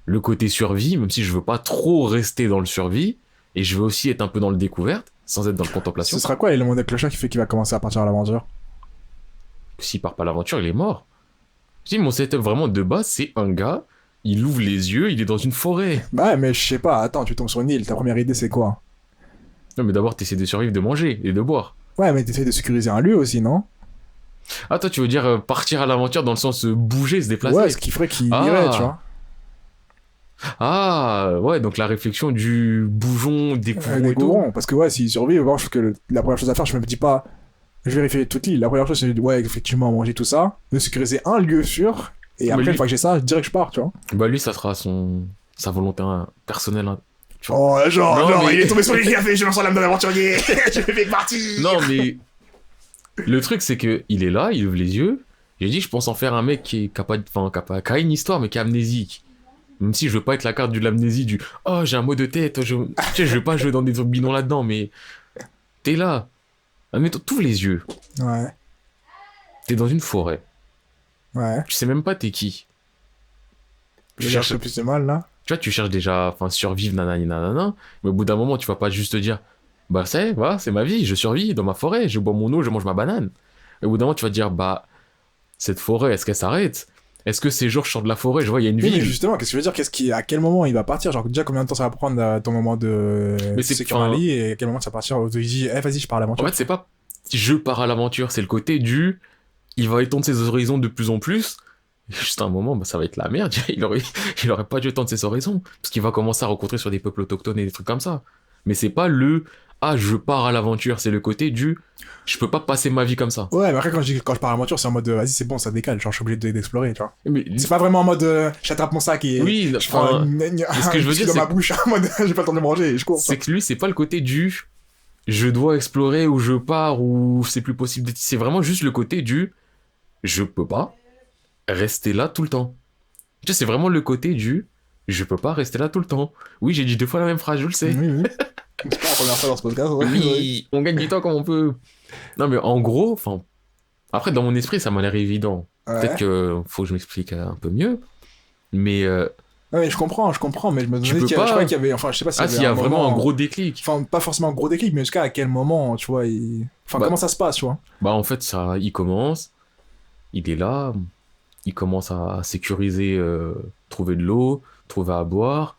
le côté survie, même si je veux pas trop rester dans le survie. Et je veux aussi être un peu dans le découverte, sans être dans le contemplation. Ce sera quoi l'élément déclencheur qui fait qu'il va commencer à partir à l'aventure? S'il part pas à l'aventure, il est mort. Si mon setup vraiment de base, c'est un gars, il ouvre les yeux, il est dans une forêt. Bah ouais, mais je sais pas, attends, tu tombes sur une île, ta première idée c'est quoi? Non, mais d'abord, t'essaies de survivre, de manger et de boire. Ouais, mais t'essayes de sécuriser un lieu aussi, non? Ah, toi, tu veux dire partir à l'aventure dans le sens bouger, se déplacer? Ouais, ce qui ferait qu'il Ah. irait, tu vois. Ah, ouais, donc la réflexion du bougeon, découvrons et tout. Découvrons, parce que ouais, s'il survit, bon, je trouve que la première chose à faire, je me dis pas, je vérifie toute l'île. La première chose, c'est ouais, effectivement, manger tout ça, de sécuriser un lieu sûr, et Mais après, lui- une fois que j'ai ça, je dirais que je pars, tu vois. Bah, lui, ça sera sa volonté personnelle. Hein, tu vois. Oh, genre, Non, mais- il est tombé sur les il a fait, je lance l'âme de l'aventurier, je fais partie. Non, mais le truc, c'est que il est là, il ouvre les yeux. J'ai dit, je pense en faire un mec qui est capable, enfin, qui a une histoire, mais qui est amnésique. Même si je veux pas être la carte de l'amnésie du oh, j'ai un mot de tête, tu sais, je veux pas jouer dans des trucs bidons là-dedans, mais t'es là. Admettons, t'ouvres les yeux, Ouais, t'es dans une forêt, ouais. tu sais même pas t'es qui. Tu J'ai cherches, un peu plus de mal, là. tu vois, tu cherches déjà, enfin, survivre, nanani, nanana, mais au bout d'un moment, tu vas pas juste te dire bah, voilà, c'est ma vie, je survis dans ma forêt, je bois mon eau, je mange ma banane. Et au bout d'un moment, tu vas te dire bah, cette forêt, est-ce qu'elle s'arrête? Est-ce que ces jours, je sors de la forêt, je vois, il y a une Oui, mais ville. justement, qu'est-ce que je veux dire, à quel moment il va partir? Genre, déjà, combien de temps ça va prendre ton moment de Mais c'est sécurité pas- et à quel moment ça va partir? Il dit, eh, vas-y, je pars à En l'aventure. fait, c'est pas je pars à l'aventure, c'est le côté du il va étendre ses horizons de plus en plus. Et juste à un moment, bah, ça va être la merde. Il aurait pas dû étendre ses horizons. Parce qu'il va commencer à rencontrer sur des peuples autochtones et des trucs comme ça. Mais c'est pas le ah, je pars à l'aventure, c'est le côté du je peux pas passer ma vie comme ça. Ouais, mais après, quand je pars à l'aventure, c'est en mode, vas-y, c'est bon, ça décale, genre, je suis obligé d'explorer, tu vois. Mais C'est pas vraiment en mode, j'attrape mon sac et oui, je prends enfin, ce que je veux biscuit dire, dans c'est ma bouche, en mode, j'ai pas le temps de le manger et je cours. c'est que lui, c'est pas le côté du je dois explorer ou je pars ou c'est plus possible d'être. C'est vraiment juste le côté du je peux pas rester là tout le temps. Tu sais, c'est vraiment le côté du je peux pas rester là tout le temps. Oui, j'ai dit 2 fois la même phrase, je le sais. Oui, oui. C'est pas la première fois dans ce podcast, ouais. Oui, on gagne du temps comme on peut. Non, mais en gros, enfin. Après, dans mon esprit, ça m'a l'air évident. Ouais. Peut-être que faut que je m'explique un peu mieux. Mais. Ouais, mais je comprends, mais je me Tu demandais peux je pas- crois qu'il y avait, enfin, je sais pas s'il Ah, y avait s'il y a vraiment moment- un gros déclic. Enfin, pas forcément un gros déclic, mais jusqu'à à quel moment, tu vois, enfin, Bah- comment ça se passe, tu vois. Bah, en fait, ça, il commence. Il est là. Il commence à sécuriser, trouver de l'eau, trouver à boire.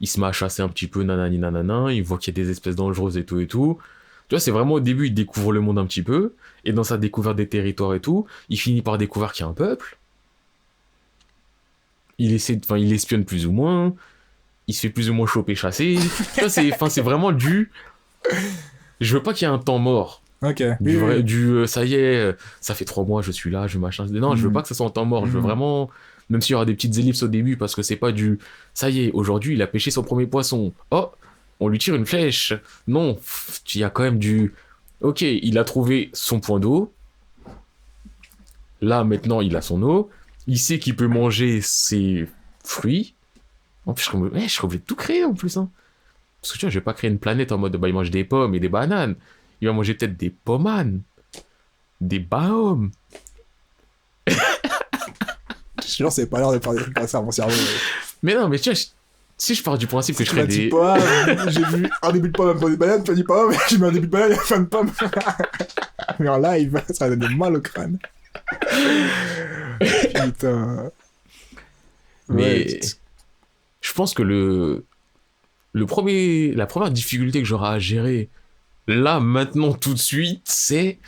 Il se met à chasser un petit peu, nanani nanana. Il voit qu'il y a des espèces dangereuses et tout et tout. Tu vois, c'est vraiment au début, il découvre le monde un petit peu. Et dans sa découverte des territoires et tout, il finit par découvrir qu'il y a un peuple. Il espionne plus ou moins. Il se fait plus ou moins choper, chasser. Tu vois, c'est vraiment du. Je veux pas qu'il y ait un temps mort. Ok. Du, Oui, vrai, oui. du ça y est, ça fait 3 mois, je suis là, je machin. Non, je veux Mhm. pas que ça soit en temps mort. Je veux Mhm. vraiment. Même s'il y aura des petites ellipses au début, parce que c'est pas du. Ça y est, aujourd'hui, il a pêché son premier poisson. Oh, on lui tire une flèche. Non, il y a quand même du. Ok, il a trouvé son point d'eau. Là, maintenant, il a son eau. Il sait qu'il peut manger ses fruits. En plus, je serais obligé de tout créer en plus. Hein. Parce que tu vois, je vais pas créer une planète en mode, bah, il mange des pommes et des bananes. Il va manger peut-être des pommanes, des baums. Je te jure, c'est pas l'air de faire des trucs comme ça, mon cerveau. Mais non, mais tu vois, si je pars du principe que je Tu m'as ferais dit des... pas, j'ai vu un début de pomme, un début de banane, tu m'as dit pas, mais j'ai mis un début de banane et un fin de pomme. Mais en live, ça va donner mal au crâne. Putain. Mais Ouais, je pense que la première difficulté que j'aurai à gérer, là, maintenant, tout de suite, c'est...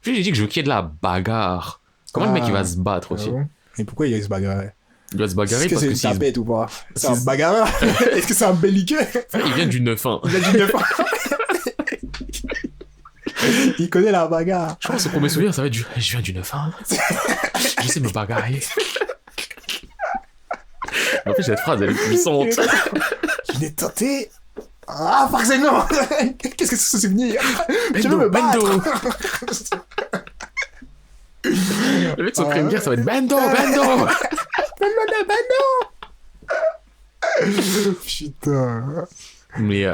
Puis j'ai dit que je veux qu'il y ait de la bagarre. Comment le mec, il va se battre aussi? bon. Et pourquoi il se bagarrer? Il va se bagarrer Est-ce que parce c'est que une s'il se- tapette ou pas? C'est un s'il- bagarreur? Est-ce que c'est un belliqueux? il vient du 9-1. Il a dit neuf ans. Il connaît la bagarre. Je pense que son premier souvenir, ça va être du... Je viens du 9-1. Je sais me bagarrer. Mais en fait, cette phrase, elle est puissante. Il est tenté. Ah, forcément. Qu'est-ce que c'est ce souvenir? Tu veux me Bendo. battre? Le mec, son crème guerre, ça va être Bendo, Bendo. Putain. Mais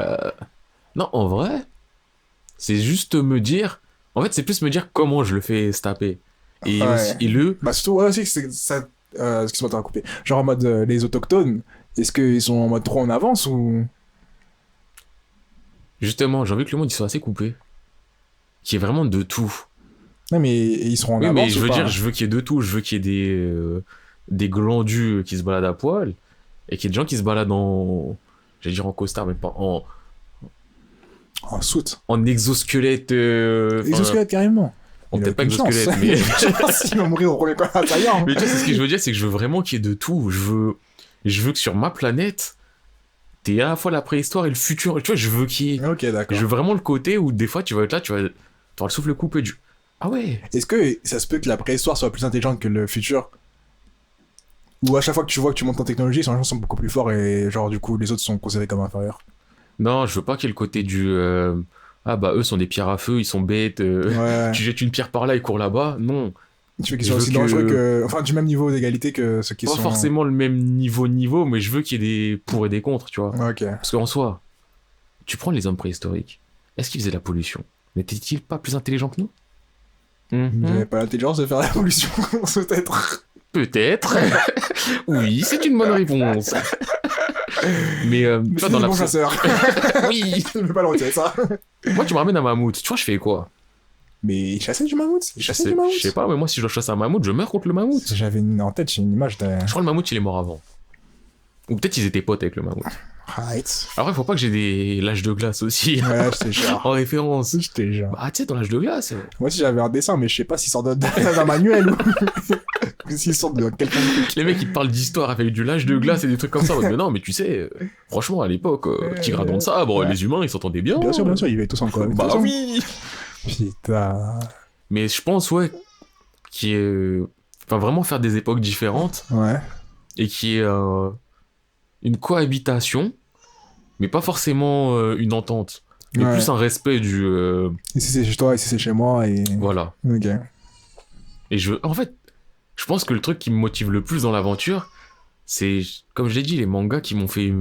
non, en vrai, c'est juste me dire... En fait, c'est plus me dire comment je le fais se taper. Et, Ouais. aussi, et le... Bah, surtout, ouais, aussi, c'est ça. Excuse-moi, t'as coupé. Genre en mode les autochtones, est-ce qu'ils sont en mode trop en avance ou. Justement, j'ai envie que le monde il soit assez coupé. Qu'il y ait vraiment de tout. Non, mais ils seront en Oui, avance. mais je ou veux pas? dire, je veux qu'il y ait de tout. Je veux qu'il y ait des glandus qui se baladent à poil. Et qu'il y ait des gens qui se baladent en... J'allais dire en costard, mais pas en... En soute. En exosquelette. Exosquelette, carrément. Bon, Il a peut-être pas aucune chance. exosquelette, mais... Je sais pas s'il va mourir au premier coup intérieur. mais tu vois, c'est ce que je veux dire, c'est que je veux vraiment qu'il y ait de tout. Je veux que sur ma planète, t'aies à la fois la préhistoire et le futur. Tu vois, je veux qu'il y ait... Ok, d'accord. Je veux vraiment le côté où des fois tu vas être là, tu vas avoir le souffle coupé du... Ah ouais. Est-ce que ça se peut que la préhistoire soit plus intelligente que le futur? Ou à chaque fois que tu vois que tu montes en technologie, les gens sont beaucoup plus forts et genre du coup les autres sont considérés comme inférieurs. Non, je veux pas qu'il y ait le côté du... Ah bah eux sont des pierres à feu, ils sont bêtes. Ouais. Tu jettes une pierre par là, ils courent là-bas. Non, Tu veux qu'ils je soient veux aussi que- dangereux que. Enfin, du même niveau d'égalité que ceux qui pas sont. forcément le même niveau, mais je veux qu'il y ait des pour et des contre, tu vois. Ok. Parce qu'en soi, tu prends les hommes préhistoriques, est-ce qu'ils faisaient la pollution? N'étaient-ils pas plus intelligents que nous? Vous Mhm. n'avez pas l'intelligence de faire la pollution, peut-être. Peut-être. Oui, c'est une bonne réponse. Mais tu Mais vois, c'est dans des la... bons chasseurs. Oui. Je ne peux pas le retirer, ça. Moi, tu me ramènes un mammouth. Tu vois, je fais quoi? Mais ils chassaient du mammouth. Ils Je chassaient sais, du mammouth. je sais pas, mais moi, si je dois chasser un mammouth, je meurs contre le mammouth. J'avais en tête, j'ai une image de. Je crois que le mammouth, il est mort avant. Ou peut-être ils étaient potes avec le mammouth. Right. Après, faut pas que j'ai des l'âge de glace aussi Ouais, j'étais genre. en référence. J'étais genre. Bah, tu sais, dans l'âge de glace. Moi aussi, j'avais un dessin, mais je sais pas s'il sort d'un manuel ou. ou s'il sort de quelqu'un. Les mecs, ils te parlent d'histoire avec du l'âge de glace et des trucs comme ça. Mais non, mais tu sais, franchement, à l'époque, Tigre à dents de sabre, Ouais. les humains, ils s'entendaient bien. Bien sûr, ils avaient tous en commun. Bah oui. Putain. Mais je pense, ouais, qui est. Enfin, vraiment faire des époques différentes Ouais. et qui est une cohabitation, mais pas forcément une entente. Mais Ouais. plus un respect du. Ici c'est chez toi, ici c'est chez moi, et. Voilà. Ok. Et en fait, je pense que le truc qui me motive le plus dans l'aventure, c'est, comme je l'ai dit, les mangas qui m'ont fait.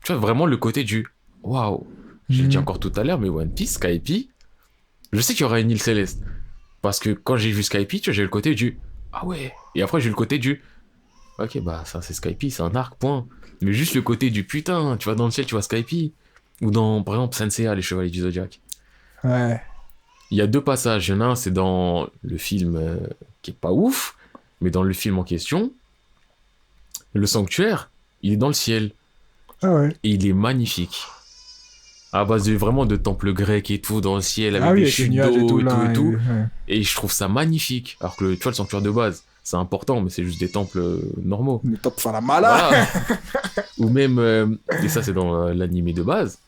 Tu vois, vraiment le côté du. Waouh! Je l'ai dit encore tout à l'heure, mais One Piece, Skypiea, je sais qu'il y aura une île céleste. Parce que quand j'ai vu Skypiea, tu vois, j'ai eu le côté du. Ah ouais! Et après, j'ai eu le côté du. Ok, bah, ça, c'est Skypiea, c'est un arc, point. Mais juste le côté du putain, tu vas dans le ciel, tu vois Skypiea. Ou dans, par exemple, Senseiya, les Chevaliers du Zodiac. Ouais. Il y a deux passages. Il y en a un, c'est dans le film qui est pas ouf, mais dans le film en question, le sanctuaire, il est dans le ciel. Ah ouais. Et il est magnifique. À base de vraiment de temples grecs et tout, dans le ciel, avec Ah oui, des avec les chutes nuages et d'eau tout, et tout là. et tout. Ouais. Et je trouve ça magnifique. Alors que, tu vois, le sanctuaire de base, c'est important, mais c'est juste des temples normaux. Le top faire la mala. Voilà. Ou même, et ça c'est dans l'animé de base,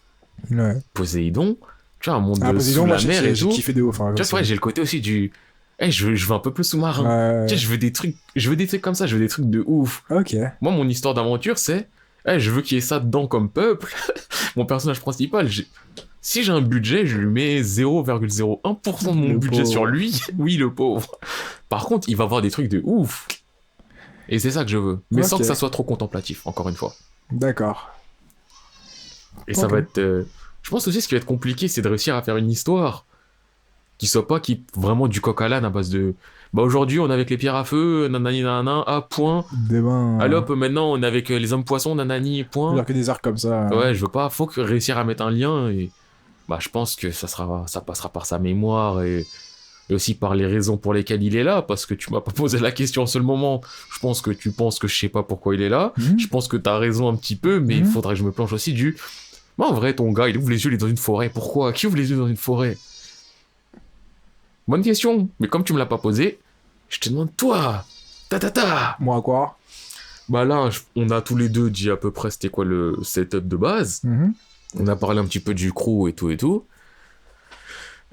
Ouais. Poséidon, tu vois, un monde Ah, Poséidon, sous moi la mer et j'ai tout. kiffé de ouf. Hein, Tu vois, ouais, j'ai le côté aussi du... je veux un peu plus sous-marin. Ouais. Tu sais, je veux des trucs comme ça, je veux des trucs de ouf. Ok. Moi, mon histoire d'aventure, c'est... je veux qu'il y ait ça dedans comme peuple. Mon personnage principal, si j'ai un budget, je lui mets 0,01% de mon Le budget pauvre. sur lui. Oui, le pauvre. Par contre, il va avoir des trucs de ouf. Et c'est ça que je veux. Mais sans Ok. que ça soit trop contemplatif, encore une fois. D'accord. Et ça Ok. va être. Je pense aussi ce qui va être compliqué, c'est de réussir à faire une histoire qui soit pas vraiment du coq à l'âne à base de. Bah aujourd'hui, on est avec les pierres à feu, nanani nanana, ah, point. Demain. Allez hop, maintenant, on est avec les hommes poissons, nanani, point. Genre que des arcs comme ça. Ouais, je veux pas. Faut réussir à mettre un lien et. Bah, je pense que ça passera par sa mémoire et aussi par les raisons pour lesquelles il est là, parce que tu m'as pas posé la question en seul moment. Je pense que tu penses que je sais pas pourquoi il est là. Mhm. Je pense que t'as raison un petit peu, mais il Mhm. faudrait que je me planche aussi du. Moi, en vrai, ton gars, il ouvre les yeux, il est dans une forêt. Pourquoi? Qui ouvre les yeux dans une forêt? Bonne question, mais comme tu me l'as pas posé, je te demande toi. Ta ta ta. Moi, quoi? Bah là, on a tous les deux dit à peu près c'était quoi le setup de base. Mhm. On a parlé un petit peu du crew et tout et tout.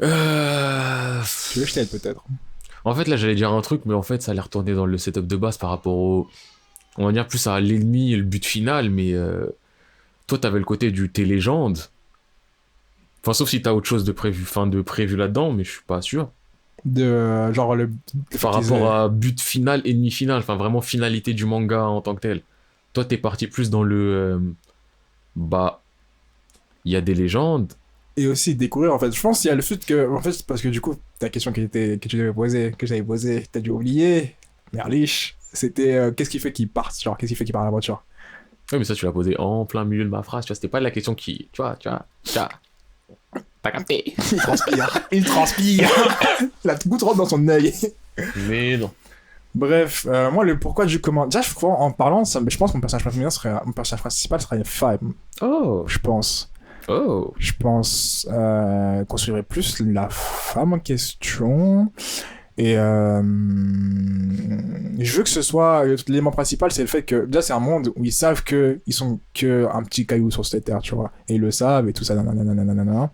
Euh... Tu veux que je t'aide peut-être? En fait, là, j'allais dire un truc, mais en fait, ça allait retourner dans le setup de base par rapport au. On va dire plus à l'ennemi et le but final, mais toi, t'avais le côté du t'es légende. Enfin, sauf si t'as autre chose de prévu là-dedans, mais je suis pas sûr. De genre le. Par rapport à but final, ennemi final, enfin vraiment finalité du manga en tant que tel. Toi, t'es parti plus dans le. Bah. Il y a des légendes. Et aussi découvrir en fait. Je pense qu'il y a le fait que. En fait, parce que du coup, ta question que tu avais posée, que j'avais posée, t'as dû oublier. Merlich. C'était qu'est-ce qui fait qu'il parte? Genre, qu'est-ce qui fait qu'il part à l'aventure? Oui, mais ça, tu l'as posé en plein milieu de ma phrase. Tu vois, c'était pas la question qui. Tu vois. T'as capté. Il transpire. Il transpire. La goutte rentre dans son œil. Mais non. Bref, moi, le pourquoi du comment. Déjà, je crois, en parlant, je pense que mon personnage principal serait Femme. Oh. Je pense. Oh. Je pense qu'on suivrait plus la femme en question. Et je veux que ce soit l'élément principal, c'est le fait que déjà c'est un monde où ils savent que ils sont que un petit caillou sur cette terre, tu vois, et ils le savent et tout ça, nanana.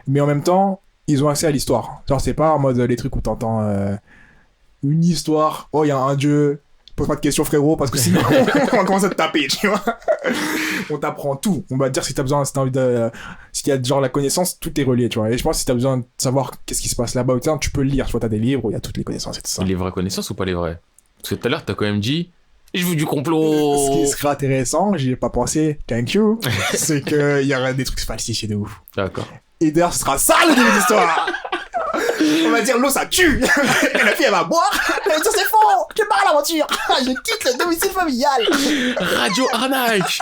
Mais en même temps, ils ont accès à l'histoire. Genre c'est pas en mode les trucs où t'entends une histoire, oh il y a un dieu, pose pas de questions frérot parce que sinon on va commencer à te taper, tu vois. On t'apprend tout. On va te dire si t'as besoin, si t'as envie de, s'il y a genre la connaissance, tout est relié, tu vois. Et je pense que si t'as besoin de savoir qu'est-ce qui se passe là-bas, tu peux le lire, tu vois, t'as des livres où il y a toutes les connaissances et tout ça. Les vraies connaissances ou pas les vraies? Parce que tout à l'heure, t'as quand même dit je veux du Ce complot. qui serait intéressant, j'y ai pas pensé, thank you, c'est qu'il y aura des trucs falsifiés de ouf. D'accord. Et d'ailleurs, ce sera ça le début de l'histoire. On va dire l'eau ça tue. Et la fille elle va boire. Elle va dire c'est faux. Je pars à l'aventure. Je quitte le domicile familial. Radio arnaque.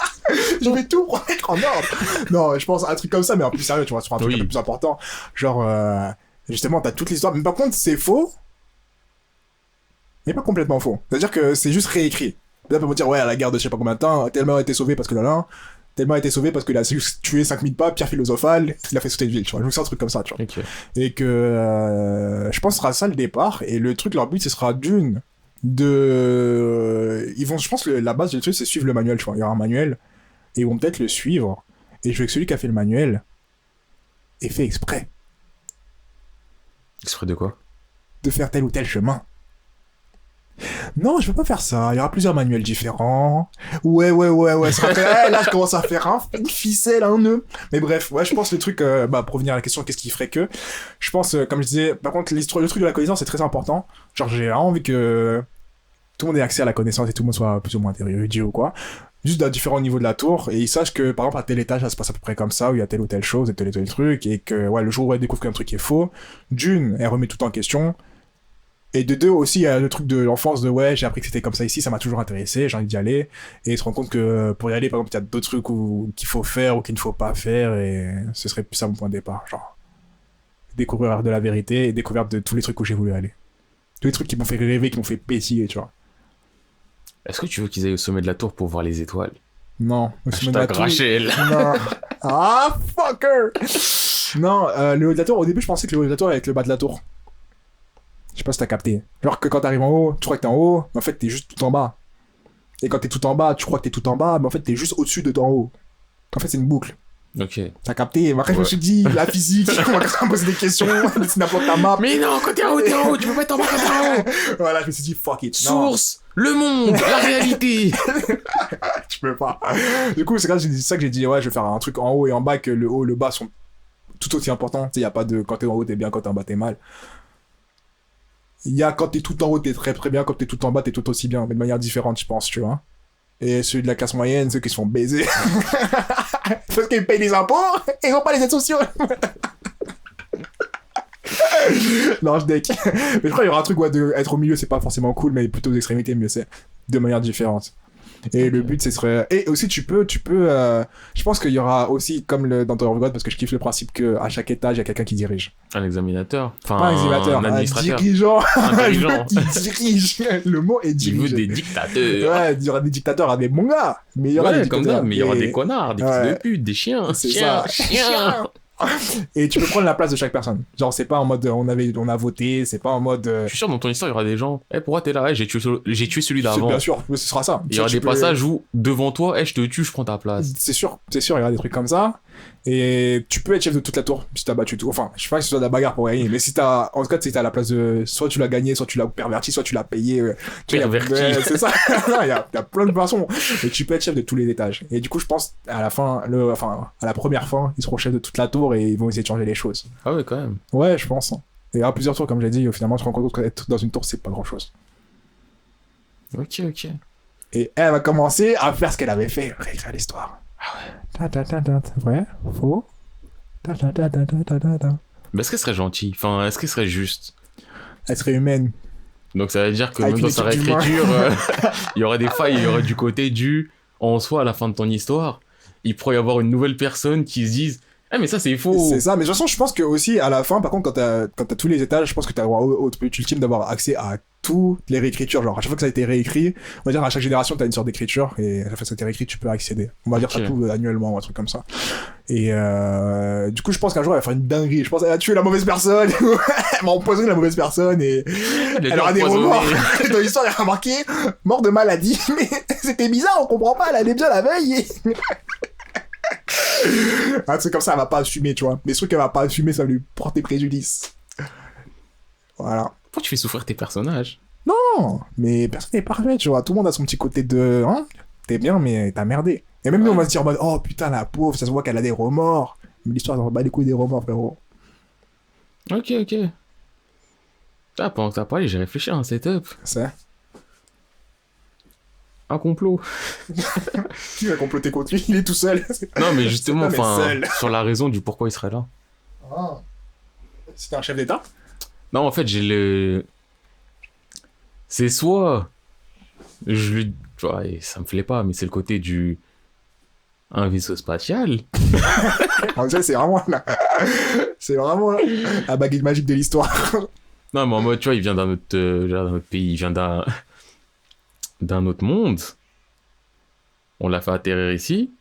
Je vais tout remettre en ordre. Non, je pense à un truc comme ça, mais en plus sérieux, tu vois, sur un truc Oui. un peu plus important. Genre, justement, t'as toute l'histoire. Mais par contre, c'est faux. Mais pas complètement faux. C'est-à-dire que c'est juste réécrit. Là, on peut dire, ouais, à la guerre de je sais pas combien de temps, tellement a été sauvé parce que là, tellement a été sauvé parce qu'il a juste tué 5000 papes, pierre philosophale, il a fait sauter une ville, tu vois. Je veux que c'est un truc comme ça, tu vois. Ok. Et que je pense que ce sera ça le départ. Et le truc, leur but, ce sera d'une. Ils vont, je pense que la base du truc, c'est suivre le manuel, tu vois. Il y aura un manuel. Et ils vont peut-être le suivre. Et je veux que celui qui a fait le manuel ait fait exprès Exprès de quoi? de faire tel ou tel chemin. Non, je veux pas faire ça. Il y aura plusieurs manuels différents. Ouais. Ça fait... là, je commence à faire une ficelle, un nœud. Mais bref, ouais, je pense le truc, pour revenir à la question, qu'est-ce qui ferait que... Je pense, comme je disais, par contre, le truc de la connaissance, c'est très important. Genre, j'ai vraiment envie que tout le monde ait accès à la connaissance et tout le monde soit plus ou moins érudit ou quoi. Juste à différents niveaux de la tour, et ils sachent que, par exemple, à tel étage, ça se passe à peu près comme ça, où il y a telle ou telle chose, et tel truc, et que, ouais, le jour où elle découvre qu'un truc est faux, d'une, elle remet tout en question, et de deux, aussi, il y a le truc de l'enfance de, ouais, j'ai appris que c'était comme ça ici, ça m'a toujours intéressé, j'ai envie d'y aller, et ils se rendent compte que, pour y aller, par exemple, il y a d'autres trucs qu'il faut faire ou qu'il ne faut pas faire, et ce serait plus ça mon point de départ, genre, découvrir de la vérité, et découvrir de tous les trucs où j'ai voulu aller. Tous les trucs qui m'ont fait rêver, qui m'ont fait pétiller, tu vois. Est-ce que tu veux qu'ils aillent au sommet de la tour pour voir les étoiles? Non. Hashtag Rachel. Non. Ah, fucker. Non, le haut de la tour, au début, je pensais que le haut de la tour allait être le bas de la tour. Je sais pas si t'as capté. Genre que quand t'arrives en haut, tu crois que t'es en haut, mais en fait, t'es juste tout en bas. Et quand t'es tout en bas, tu crois que t'es tout en bas, mais en fait, t'es juste au-dessus de en haut. En fait, c'est une boucle. Ok. T'as capté. Après, je me suis dit, la physique, on va me poser des questions, dessiner n'importe ta map. Mais non, quand t'es en haut, tu peux pas être en bas quand t'es en haut. Voilà, je me suis dit, fuck it. Non. Source, le monde, la réalité. Tu peux pas. Du coup, c'est ça que j'ai dit, ouais, je vais faire un truc en haut et en bas, que le haut et le bas sont tout aussi importants. Tu sais, y a pas de quand t'es en haut, t'es bien, quand t'es en bas, t'es mal. Il y a quand t'es tout en haut, t'es très très bien, quand t'es tout en bas, t'es tout aussi bien, mais de manière différente, je pense, tu vois. Et ceux de la classe moyenne, ceux qui se font baiser. Parce qu'ils payent les impôts et ils n'ont pas les aides sociaux. Non, je deck. Mais je crois qu'il y aura un truc, ouais, de être au milieu, c'est pas forcément cool, mais plutôt aux extrémités, mieux c'est. De manière différente. Et le but, ce serait. Et aussi, je pense qu'il y aura aussi, comme dans Tower of God, parce que je kiffe le principe qu'à chaque étage, il y a quelqu'un qui dirige. Un examinateur. Enfin, Pas un examinateur, un administrateur. dirigeant. Intelligent. Qui dirige. Le mot est Il dirige. veut des dictateurs. Ouais, il y aura des dictateurs, il y aura des bons gars. Mais il y aura des Ouais, comme dictateurs. ça, mais il y aura Et- des connards, des Ouais. fils de pute, des chiens. C'est Chiens, ça. chiens. Et tu peux prendre la place de chaque personne. Genre, c'est pas en mode on a voté, c'est pas en mode. Je suis sûr, dans ton histoire, il y aura des gens. Eh, pourquoi t'es là? Eh, j'ai tué celui C'est d'avant. bien sûr, ce sera ça. Il y aura Tu des peux- passages où, devant toi, eh, je te tue, je prends ta place. C'est sûr, il y aura des trucs comme ça. Et tu peux être chef de toute la tour si t'as battu tout. Enfin, je sais pas si ce soit de la bagarre pour gagner, mais si t'as. En tout cas, si t'as la place de. Soit tu l'as gagné, soit tu l'as perverti, soit tu l'as payé. Perverti. Ouais, c'est ça. Non, il y a plein de façons. Et tu peux être chef de tous les étages. Et du coup, je pense, à la fin, à la première fin, ils seront chefs de toute la tour et ils vont essayer de changer les choses. Ah ouais, quand même. Ouais, je pense. Hein. Et à plusieurs tours, comme j'ai dit, finalement, tu te rends compte qu'être dans une tour, c'est pas grand chose. Ok, ok. Et elle va commencer à faire ce qu'elle avait fait, réécrire l'histoire. Ah ouais. Vrai, faux. Mais est-ce qu'elle serait gentille? Enfin, est-ce qu'elle serait juste? Elle serait humaine. Donc ça veut dire que Avec même une dans sa équipe d'humains. réécriture, il y aurait des failles, il y aurait du côté du en soi à la fin de ton histoire. Il pourrait y avoir une nouvelle personne qui se dise ah mais ça c'est faux. C'est ça, mais de toute façon, je pense que aussi à la fin, par contre, quand t'as tous les étages, je pense que t'as le droit au but ultime d'avoir accès à toutes les réécritures. Genre, à chaque fois que ça a été réécrit, on va dire à chaque génération, t'as une sorte d'écriture, et à chaque fois que ça a été réécrit, tu peux accéder. On va dire ça Ok. tout annuellement, ou un truc comme ça. Et du coup, je pense qu'un jour, elle va faire une dinguerie. Je pense qu'elle a tué la mauvaise personne, elle m'a empoisonné la mauvaise personne, et elle aura des remords. Dans l'histoire, il y a marqué mort de maladie, mais c'était bizarre, on comprend pas, elle allait bien la veille. Un truc comme ça, elle va pas assumer, tu vois. Mais ce truc qu'elle va pas assumer, ça va lui porter préjudice. Voilà. Pourquoi tu fais souffrir tes personnages? Non, mais personne n'est parfait, tu vois. Tout le monde a son petit côté de. Hein, t'es bien, mais t'as merdé. Et même nous, on va se dire en mode, oh putain, la pauvre, ça se voit qu'elle a des remords. Mais l'histoire, elle en bat les couilles des remords, frérot. Ok, ok. Ah, pendant que t'as parlé, j'ai réfléchi à un setup. C'est. Un complot. Qui va comploter contre lui? Il est tout seul. Non, mais justement, C'est pas, mais enfin, seul. sur la raison du pourquoi il serait là. Ah. C'était un chef d'État? Non, en fait, j'ai le. C'est soit. Je lui. Tu vois, et ça me plaît pas, mais c'est le côté du. Un vaisseau spatial. En fait, c'est vraiment là. C'est vraiment la baguette magique de l'histoire. Non, mais en mode, tu vois, il vient d'un autre pays, il vient d'un autre monde. On l'a fait atterrir ici.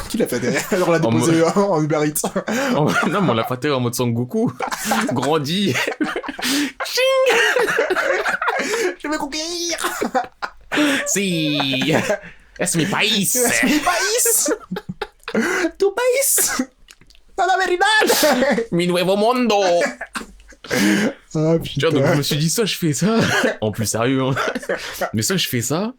Qui l'a fait derrière? Alors, on l'a déposé en Uber Eats. Non, mais on l'a fait atterrir en mode Sangoku. Grandi. Je vais conquérir! Si. Es mi país. Es mi país! Tu país! ¡No la verdad! Mi nuevo mundo. Ah Tu vois, donc je me suis dit, soit je fais ça, en plus sérieux, hein. Mais soit je fais ça,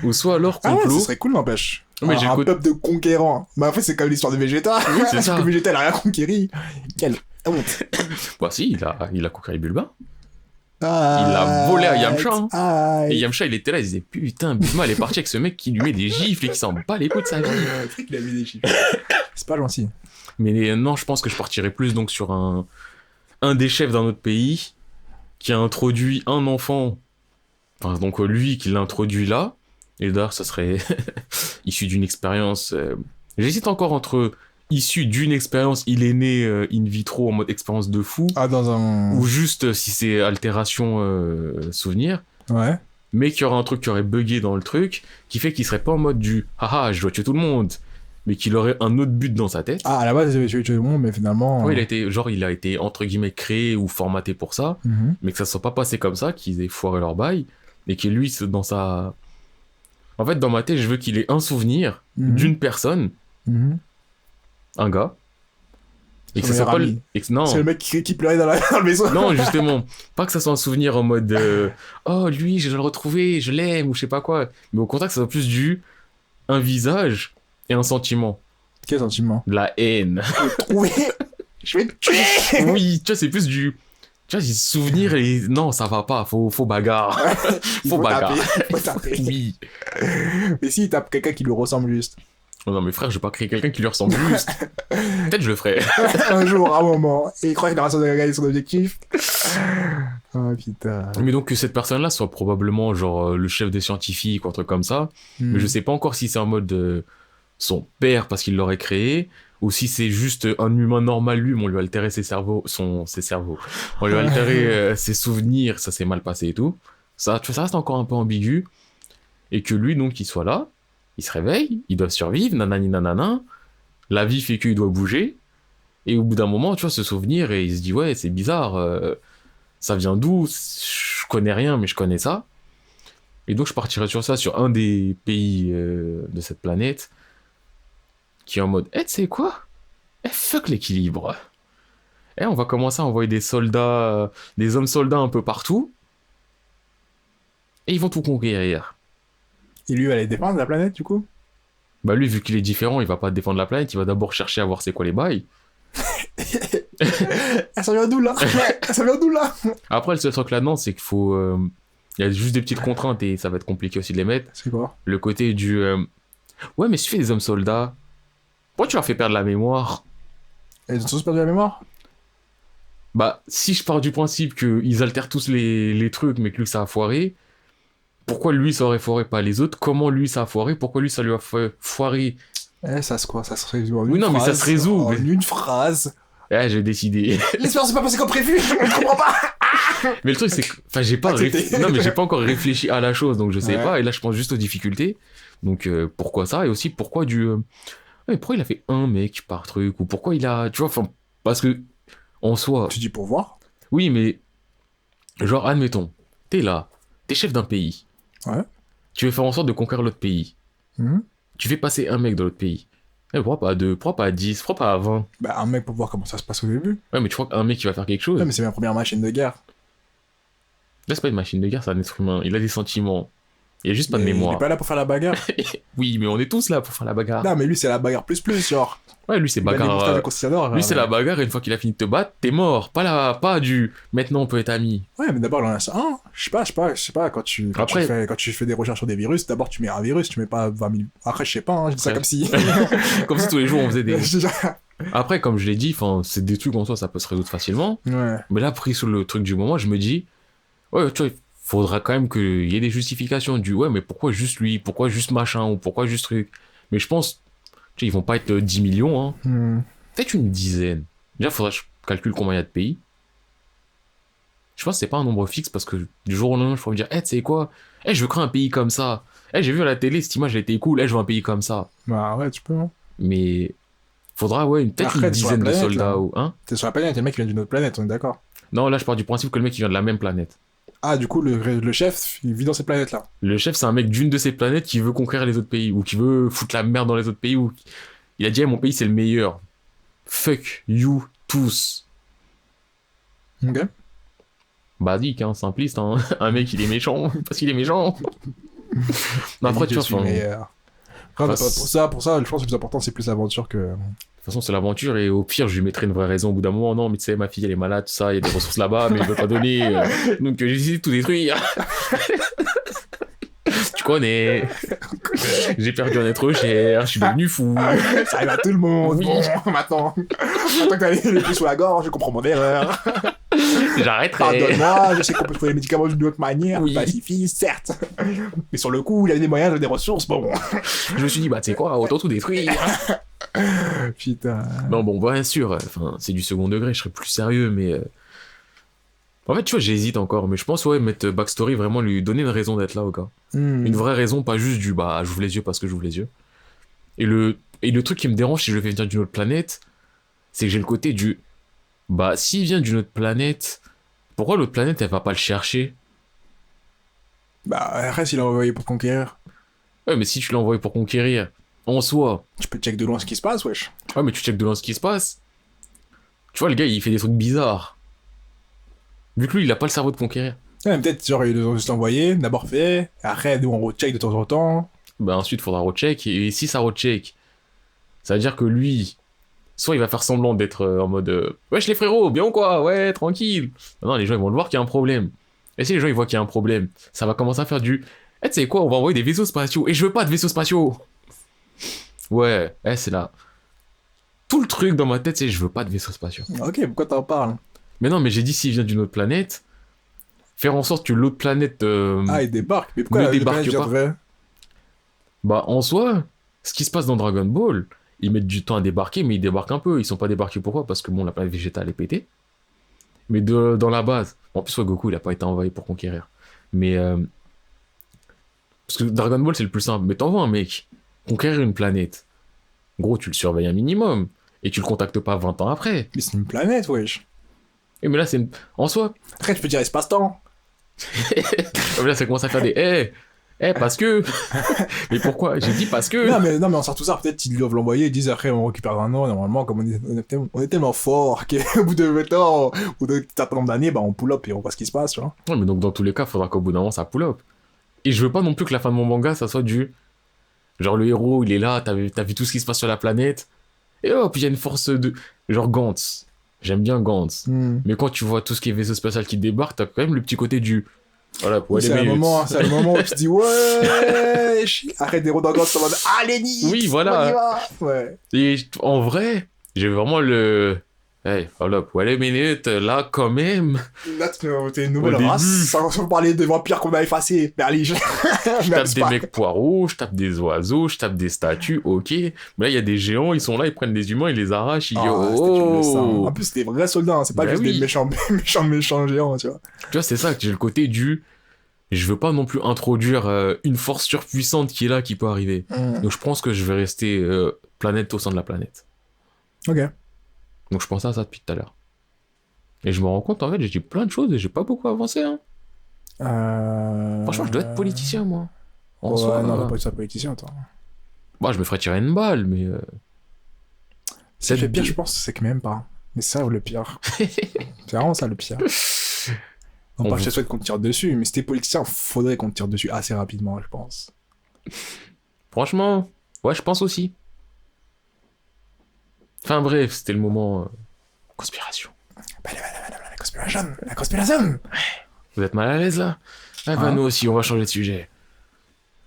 ou soit alors Ah ouais, complot. ce serait cool, n'empêche. Mais j'ai un le peuple de conquérants. Mais en fait, c'est comme l'histoire de Vegeta. Oui, c'est ça. Que Vegeta, elle a rien conquéri. Quelle honte. Bah si, il a conquéri Bulma. Ah, Il a volé à Yamcha, hein. Ah, Et Yamcha, il était là, il disait, putain, Bulma, elle est partie avec ce mec qui lui met des gifles et qui s'en bat les couilles de sa vie. le truc, il a mis des chiffres. C'est pas gentil. Mais non, je pense que je partirais plus donc sur un des chefs d'un autre pays qui a introduit un enfant. Enfin, donc lui qui l'a introduit là. Et d'ailleurs, ça serait issu d'une expérience. J'hésite encore entre issu d'une expérience, il est né in vitro en mode expérience de fou, Ah, dans un. ou juste si c'est altération souvenir. Ouais. Mais qu'il y aurait un truc qui aurait bugué dans le truc, qui fait qu'il serait pas en mode du haha, je dois tuer tout le monde, mais qu'il aurait un autre but dans sa tête. Ah, à la base, il avait tué tout le monde, mais finalement. Ouais, il a été entre guillemets créé ou formaté pour ça, Mhm. mais que ça soit pas passé comme ça, qu'ils aient foiré leur bail, et que lui, dans sa. En fait, dans ma tête, je veux qu'il ait un souvenir Mhm. d'une personne, Mhm. un gars, et que Son ça soit meilleur pas. ami. Et que, non, C'est le mec qui pleurait dans le vaisseau. non, justement, pas que ça soit un souvenir en mode oh, lui, je dois le retrouver, je l'aime, ou je sais pas quoi, mais au contraire, que ça soit plus un visage et un sentiment. Quel sentiment? De la haine. Trouvé. Je vais te tuer. Oui, tu vois, c'est plus Tu vois, souvenir et non, ça va pas, faut bagarre. Il Faut faut bagarre. taper. Il faut taper. Oui. Mais s'il tape quelqu'un qui lui ressemble juste. Oh non, mais frère, je vais pas créer quelqu'un qui lui ressemble juste. Peut-être je le ferai. Un jour, à un moment. Et il croit qu'il aura gagné son objectif. Oh putain. Mais donc que cette personne-là soit probablement genre le chef des scientifiques ou un truc comme ça. Mais je sais pas encore si c'est en mode son père parce qu'il l'aurait créé ou si c'est juste un humain normal lui, mais on lui a altéré ses cerveaux. On lui a altéré ses souvenirs, ça s'est mal passé et tout. Ça, tu vois, ça reste encore un peu ambigu. Et que lui, donc, il soit là, il se réveille, il doit survivre, nanani nanana. La vie fait qu'il doit bouger. Et au bout d'un moment, tu vois, se souvenir et il se dit, ouais, c'est bizarre, ça vient d'où? Je connais rien, mais je connais ça. Et donc, je partirai sur ça, sur un des pays de cette planète, qui est en mode, tu sais quoi? Fuck l'équilibre. On va commencer à envoyer des soldats, des hommes soldats un peu partout, et ils vont tout conquérir. Et lui, il va aller défendre la planète, du coup. Bah lui, vu qu'il est différent, il va pas défendre la planète, il va d'abord chercher à voir c'est quoi les bails. Ça vient d'où, là? Ça vient d'où, là? Après, le seul truc là-dedans, c'est qu'il faut... Il y a juste des petites contraintes et ça va être compliqué aussi de les mettre. C'est quoi? Le côté du... Ouais, mais si tu fais des hommes soldats, pourquoi tu leur fais perdre la mémoire? Et ils ont tous perdu la mémoire? Bah, si je pars du principe qu'ils altèrent tous les trucs, mais que lui, ça a foiré, pourquoi lui, ça aurait foiré, pas les autres? Comment lui, ça a foiré? Pourquoi lui, ça lui a foiré? Ça se quoi? Ça se résout en Oui, une non, mais phrase. ça se résout. En Mais... une phrase. J'ai décidé. L'histoire s'est pas passée comme prévu. Je comprends pas. Mais le truc, c'est que... Enfin, j'ai pas... Accepté. Non, mais j'ai pas encore réfléchi à la chose, donc je sais Ouais. pas. Et là, je pense juste aux difficultés. Donc, pourquoi ça? Et aussi, pourquoi du... Ouais, mais pourquoi il a fait un mec par truc? Ou pourquoi il a... Tu vois, enfin... Parce que, en soi... Tu dis pour voir? Oui, mais... Genre, admettons, t'es là, t'es chef d'un pays. Ouais. Tu veux faire en sorte de conquérir l'autre pays. Mhm. Tu fais passer un mec dans l'autre pays. Pourquoi pas à 2? Pourquoi pas à 10? Pourquoi pas à 20? Bah, un mec pour voir comment ça se passe au début. Ouais, mais tu crois qu'un mec, il va faire quelque chose? Ouais, mais c'est ma première machine de guerre. Là, c'est pas une machine de guerre, c'est un être humain. Il a des sentiments. Il a juste pas de Mais mémoire. Il est pas là pour faire la bagarre. Oui, mais on est tous là pour faire la bagarre. Non, mais lui, c'est la bagarre plus, genre. Ouais, lui, c'est Il va démontrer bagarre. le conquistador. Lui, c'est la bagarre, et une fois qu'il a fini de te battre, t'es mort. Pas du maintenant on peut être amis. Ouais, mais d'abord, il en a un. Je sais pas, quand tu fais des recherches sur des virus, d'abord, tu mets un virus, tu mets pas 20 000. Après, je sais pas, je dis ça Ouais. comme si. Comme si tous les jours on faisait des. ouais. Après, comme je l'ai dit, c'est des trucs en soi, ça peut se résoudre facilement. Mais là, pris sur le truc du moment, je me dis, ouais, tu vois, il faudra quand même qu'il y ait des justifications du ouais, mais pourquoi juste lui, pourquoi juste machin, ou pourquoi juste truc. Mais je pense, tu sais, ils vont pas être 10 millions, hein. Peut-être une dizaine. Déjà, faudra que je calcule combien il y a de pays. Je pense que c'est pas un nombre fixe parce que du jour au lendemain, je pourrais me dire, tu sais quoi, je veux créer un pays comme ça. J'ai vu à la télé, cette image, elle était cool, je veux un pays comme ça. Bah ouais, tu peux, hein. Mais faudra, ouais, peut-être Après, une sur la dizaine de planète, soldats là. ou. Hein? T'es sur la planète, le mec, il vient d'une autre planète, on est d'accord. Non, là, je pars du principe que le mec, il vient de la même planète. Ah, du coup, le chef, il vit dans cette planète-là. Le chef, c'est un mec d'une de ces planètes qui veut conquérir les autres pays ou qui veut foutre la merde dans les autres pays. Ou... Il a dit, mon pays, c'est le meilleur. Fuck you tous. Ok. Basique, hein, simpliste. Hein. Un mec, il est méchant parce qu'il est méchant. Non, après, tu vois, enfin, Après, pour ça, je pense que le plus important, c'est plus l'aventure que. de toute façon, c'est l'aventure et au pire, je lui mettrai une vraie raison au bout d'un moment. Non, mais tu sais, ma fille, elle est malade, tout ça, il y a des ressources là-bas, mais je veux pas donner. Donc, j'ai décidé de tout détruire. Tu connais. J'ai perdu un être cher, je suis devenu fou. Ça arrive à tout le monde. Oui. Bon, maintenant que t'as les pieds sous la gorge, je comprends mon erreur. J'arrêterai. Pardonne-moi, je sais qu'on peut trouver les médicaments d'une autre manière, Oui. pacifiste, certes. Mais sur le coup, il y avait des moyens, des ressources, bon. Je me suis dit, bah, tu sais quoi, autant tout détruire. Putain. Non, bon, bien sûr, c'est du second degré, je serais plus sérieux, mais... En fait, tu vois, j'hésite encore, mais je pense, ouais, mettre backstory, vraiment lui donner une raison d'être là au gars. Une vraie raison, pas juste du, bah, j'ouvre les yeux parce que j'ouvre les yeux. Et le truc qui me dérange si je le fais venir d'une autre planète, c'est que j'ai le côté du... Bah, s'il vient d'une autre planète, pourquoi l'autre planète, elle va pas le chercher? Bah, après, s'il a envoyé pour conquérir, Ouais, mais si tu l'as envoyé pour conquérir, en soi... tu peux check de loin ce qui se passe, wesh. Ouais, mais tu checkes de loin ce qui se passe. Tu vois, le gars, il fait des trucs bizarres. Vu que lui, il a pas le cerveau de conquérir. Ouais, mais peut-être, genre, ils nous ont juste envoyé, d'abord fait, après, nous, on recheck de temps en temps. Bah ensuite, il faudra recheck. Et si ça recheck, ça veut dire que lui, soit il va faire semblant d'être en mode wesh les frérots, bien ou quoi? Ouais, tranquille. Non, les gens ils vont le voir qu'il y a un problème. Et si les gens ils voient qu'il y a un problème, ça va commencer à faire du tu sais quoi, on va envoyer des vaisseaux spatiaux. Et je veux pas de vaisseaux spatiaux. Ouais, c'est là. Tout le truc dans ma tête, c'est je veux pas de vaisseaux spatiaux. Ok, pourquoi t'en parles? Mais non, mais j'ai dit s'il vient d'une autre planète, faire en sorte que l'autre planète Ah, il débarque. Mais pourquoi ne la débarque planète pas. viendrait? Bah, en soi, ce qui se passe dans Dragon Ball, ils mettent du temps à débarquer, mais ils débarquent un peu. Ils sont pas débarqués pourquoi? Parce que bon, la planète végétale est pétée. Mais dans la base, en plus, ouais, Goku, il a pas été envahi pour conquérir. Mais parce que Dragon Ball, c'est le plus simple. Mais t'envoies un mec conquérir une planète. Gros, tu le surveilles un minimum. Et tu le contactes pas 20 ans après. Mais c'est une planète, wesh. Et mais là, c'est en soi. Après, tu peux dire espace-temps. Là, ça commence à faire des parce que. Mais pourquoi? J'ai dit parce que. Non, mais on sort tout ça. Peut-être qu'ils doivent l'envoyer. Ils disent après, on récupère un an. Normalement, comme on est tellement fort qu'au bout de 20 ans, au bout d'un certain nombre d'années, bah, on pull up et on voit ce qui se passe, tu vois. Ouais, mais donc dans tous les cas, il faudra qu'au bout d'un moment, ça pull up. Et je veux pas non plus que la fin de mon manga, ça soit du. Genre, le héros, il est là, t'as vu tout ce qui se passe sur la planète. Et hop, il y a une force de. Genre Gantz. J'aime bien Gantz. Mais quand tu vois tout ce qui est vaisseau spatial qui débarque, t'as quand même le petit côté du. Voilà, pour c'est le moment où tu te dis ouais, arrête des rodents en mode allez ni. Oui, voilà. Ouais. Et en vrai, j'ai vraiment le. Voilà, pour les minutes, là, quand même. Là, t'es une nouvelle race. Sans parler de vampires qu'on a effacés. Merli, je tape des mecs poireaux, je tape des oiseaux, je tape des statues, ok. Mais là, il y a des géants, ils sont là, ils prennent des humains, ils les arrachent, En plus, c'était des vrais soldats, hein. C'est pas juste des méchants géants, tu vois. Tu vois, c'est ça, j'ai le côté du. Je veux pas non plus introduire une force surpuissante qui est là, qui peut arriver. Donc, je pense que je vais rester planète au sein de la planète. Ok. Donc, je pensais à ça depuis tout à l'heure. Et je me rends compte, en fait, j'ai dit plein de choses et j'ai pas beaucoup avancé, hein. Franchement, je dois être politicien, moi. En soi, non, pas être politicien, attends. Bah, je me ferais tirer une balle, mais. C'est le pire, je pense, c'est que même pas. Mais ça, le pire. C'est vraiment ça, le pire. Non, pas je te souhaite qu'on te tire dessus, mais si t'es politicien, faudrait qu'on te tire dessus assez rapidement, je pense. Franchement, ouais, je pense aussi. Enfin bref, c'était le moment conspiration. La conspiration. Vous êtes mal à l'aise là? Bah nous aussi, on va changer de sujet.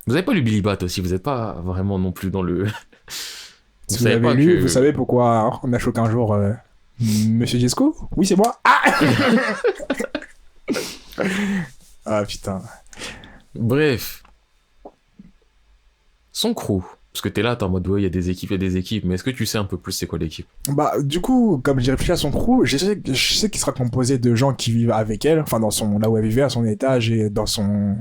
Vous avez pas lu Billy Bat aussi, vous êtes pas vraiment non plus dans le... Vous avez lu, vous savez pourquoi on a choqué un jour Monsieur Jesco? Oui, c'est moi. Ah putain. Bref. Son crew. Parce que t'es là, t'es en mode, ouais, il y a des équipes, mais est-ce que tu sais un peu plus c'est quoi l'équipe? Bah, du coup, comme j'ai réfléchi à son crew, je sais qu'il sera composé de gens qui vivent avec elle, enfin, là où elle vivait, à son étage et dans son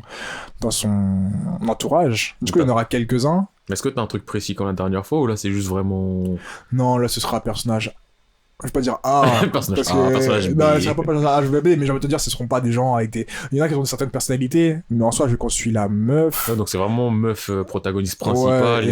entourage. Du coup, il y en aura quelques-uns. Est-ce que t'as un truc précis comme la dernière fois, ou là, c'est juste vraiment... Non, là, ce sera un personnage... Je vais pas dire personnage B. Non, ce sera pas personnage B, mais j'ai envie de te dire, ce seront pas des gens avec des... Il y en a qui ont certaines personnalités, mais en soi, vu qu'on suit la meuf... Ouais, donc c'est vraiment meuf protagoniste principale.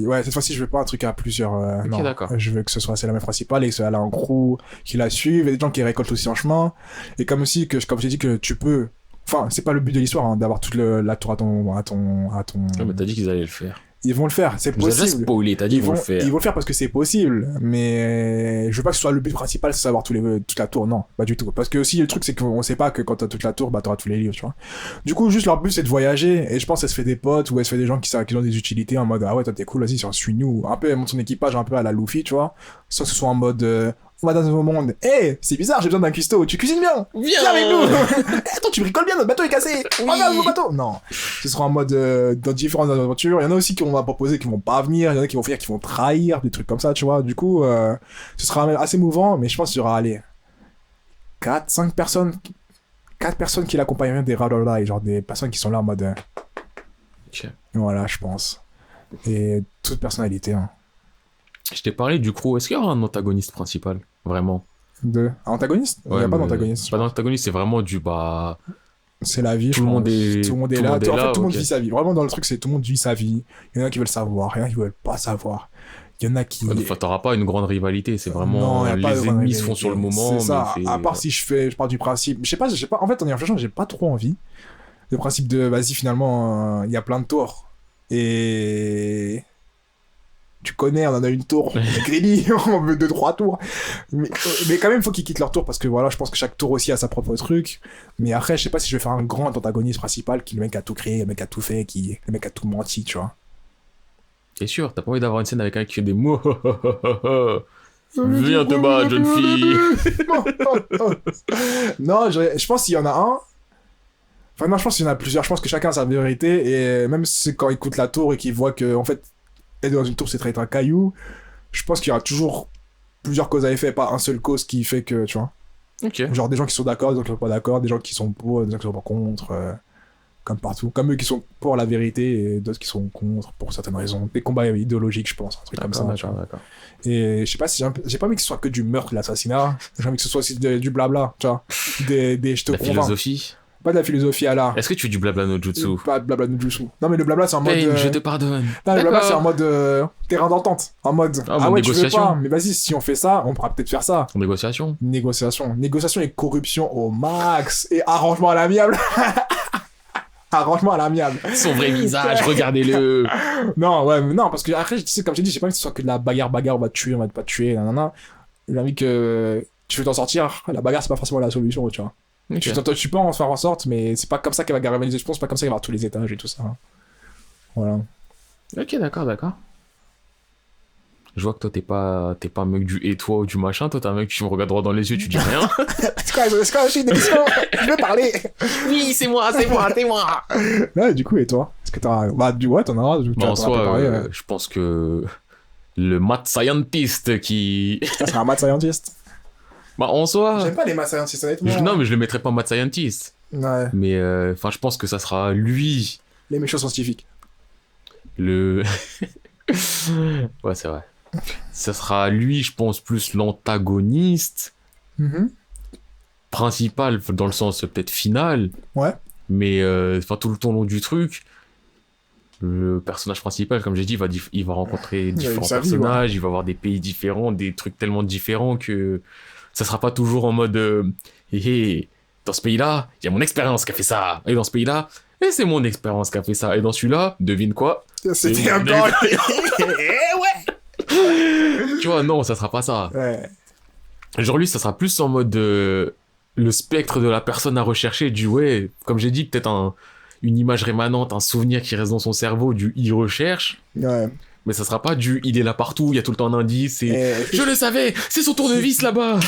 Ouais, cette fois-ci, je veux pas un truc à plusieurs... Ok, non, d'accord. je veux que ce soit c'est la meuf principale et qu'elle a un crew qui la suivent, et des gens qui récoltent aussi en chemin. Et comme aussi, comme j'ai dit, que tu peux... Enfin, c'est pas le but de l'histoire, hein, d'avoir toute la tour à ton... Ouais, mais t'as dit qu'ils allaient le faire. Ils vont le faire, c'est possible. Vous avez déjà spoilé, t'as dit qu'ils vont le faire. Ils vont le faire parce que c'est possible, mais je veux pas que ce soit le but principal, c'est savoir toute la tour, non, pas du tout. Parce que aussi, le truc, c'est qu'on sait pas que quand t'as toute la tour, bah t'auras tous les livres, tu vois. Du coup, juste leur but, c'est de voyager, et je pense qu'elle se fait des potes, ou elle se fait des gens qui ont des utilités en mode, ah ouais, toi t'es cool, vas-y, suis-nous. Un peu, elle monte son équipage un peu à la Luffy, tu vois. Soit que ce soit en mode, on va dans un nouveau monde. C'est bizarre, j'ai besoin d'un cuistot. Tu cuisines bien. Viens avec nous. Attends, tu bricoles bien, notre bateau est cassé. On va un nouveau bateau. Non. Ce sera en mode dans différentes aventures. Il y en a aussi qui on va proposer qui vont pas venir. Il y en a qui vont faire qui vont trahir, des trucs comme ça, tu vois. Du coup, ce sera assez mouvant, mais je pense qu'il y aura, 4 personnes qui l'accompagneraient des Radolai, genre des personnes qui sont là en mode. Voilà, je pense. Et toute personnalité, hein. Je t'ai parlé du crew. Est-ce qu'il y aura un antagoniste principal? Vraiment? Un antagoniste? Il n'y a pas d'antagoniste. Pas d'antagoniste, c'est vraiment du c'est la vie, tout le monde est là. En fait, tout le monde vit sa vie. Vraiment, dans le truc, c'est tout le monde vit sa vie. Il y en a qui veulent savoir, il y en a qui veulent pas savoir. Il y en a qui... Enfin, t'auras pas une grande rivalité, c'est vraiment... Non, les ennemis se font sur le moment. C'est ça, à part si je pars du principe... Je sais pas, en fait, en y réfléchissant, j'ai pas trop envie. Le principe de, vas-y, finalement, il y a plein de tours. Et Tu connais, on en a une tour, on est greedy, on veut 2-3 tours. Mais quand même, il faut qu'ils quittent leur tour parce que voilà, je pense que chaque tour aussi a sa propre truc. Mais après, je sais pas si je vais faire un grand antagoniste principal qui le mec a tout créé, le mec a tout fait, le mec a tout menti, tu vois. T'es sûr, t'as pas envie d'avoir une scène avec un qui fait des mots. Viens te battre, jeune fille. Non, je pense qu'il y en a un. Enfin, non, je pense qu'il y en a plusieurs. Je pense que chacun a sa vérité. Et même si c'est quand il écoute la tour et qu'il voit que, en fait, être dans une tour, c'est traiter un caillou, je pense qu'il y aura toujours plusieurs causes à effet, pas un seul cause qui fait que, tu vois. Ok. Genre des gens qui sont d'accord, des gens qui sont pas d'accord, des gens qui sont pour, des gens qui sont pas contre, comme partout. Comme eux qui sont pour la vérité et d'autres qui sont contre pour certaines raisons. Des combats idéologiques, je pense, un truc comme ça. Tu vois. D'accord. Et je sais pas si j'ai pas envie que ce soit que du meurtre, de l'assassinat. J'ai envie que ce soit aussi du blabla, tu vois. Je te La convainc. philosophie. Pas de la philosophie à l'art. Est-ce que tu fais du blabla no jutsu? Pas de blabla no jutsu. Non, mais le blabla, c'est en mode. Pain, je te pardonne. Non, le blabla, D'accord. c'est en mode terrain d'entente. En mode. Ah, Ouais, tu veux négociation. pas. Mais vas-y, si on fait ça, on pourra peut-être faire ça. En négociation. Négociation. Négociation et corruption au max. Et arrangement à l'amiable. Arrangement à l'amiable. Son vrai visage, regardez-le. Non, ouais, mais non, parce que après, tu sais, comme je t'ai dit, j'ai pas envie que ce soit que de la bagarre, on va te tuer, on va pas te tuer, nanana. J'ai envie que tu veux t'en sortir. La bagarre, c'est pas forcément la solution, tu vois. Ok. Tu peux en faire en sorte, mais c'est pas comme ça qu'elle va galvaniser. Je pense, c'est pas comme ça qu'elle va avoir tous les étages et tout ça. Voilà. Ok, d'accord. Je vois que toi, t'es pas un mec du et toi ou du machin. Toi, t'es un mec, tu me regardes droit dans les yeux, tu dis rien. C'est quoi, j'ai une émission. Je veux parler. Oui, c'est moi. Ouais, du coup, et toi? Est-ce que t'as. Bah, ouais, t'en as. Tu En as soi, préparé, ouais. je pense que le math scientist qui. Ça sera un math scientist. Bah, en soi. J'aime pas les math scientists, honnêtement. Non, mais je le mettrais pas math scientist. Ouais. Mais enfin, je pense que ça sera lui. Les méchants scientifiques. Le. Ouais, c'est vrai. Ça sera lui, je pense, plus l'antagoniste principal, dans le sens peut-être final. Ouais. Mais enfin, tout le long du truc, le personnage principal, comme j'ai dit, il va rencontrer différents sa vie, personnages, il va avoir des pays différents, des trucs tellement différents que ça sera pas toujours en mode hé hé, dans ce pays-là, il y a mon expérience qui a fait ça. Et dans ce pays-là, et c'est mon expérience qui a fait ça. Et dans celui-là, devine quoi? C'était un gars. Tu vois, non, ça sera pas ça. Ouais. Genre lui, ça sera plus en mode le spectre de la personne à rechercher, du ouais, comme j'ai dit, peut-être une image rémanente, un souvenir qui reste dans son cerveau, du il recherche, Ouais. mais ça sera pas du il est là partout, il y a tout le temps un indice, et je le savais, c'est son tournevis là-bas,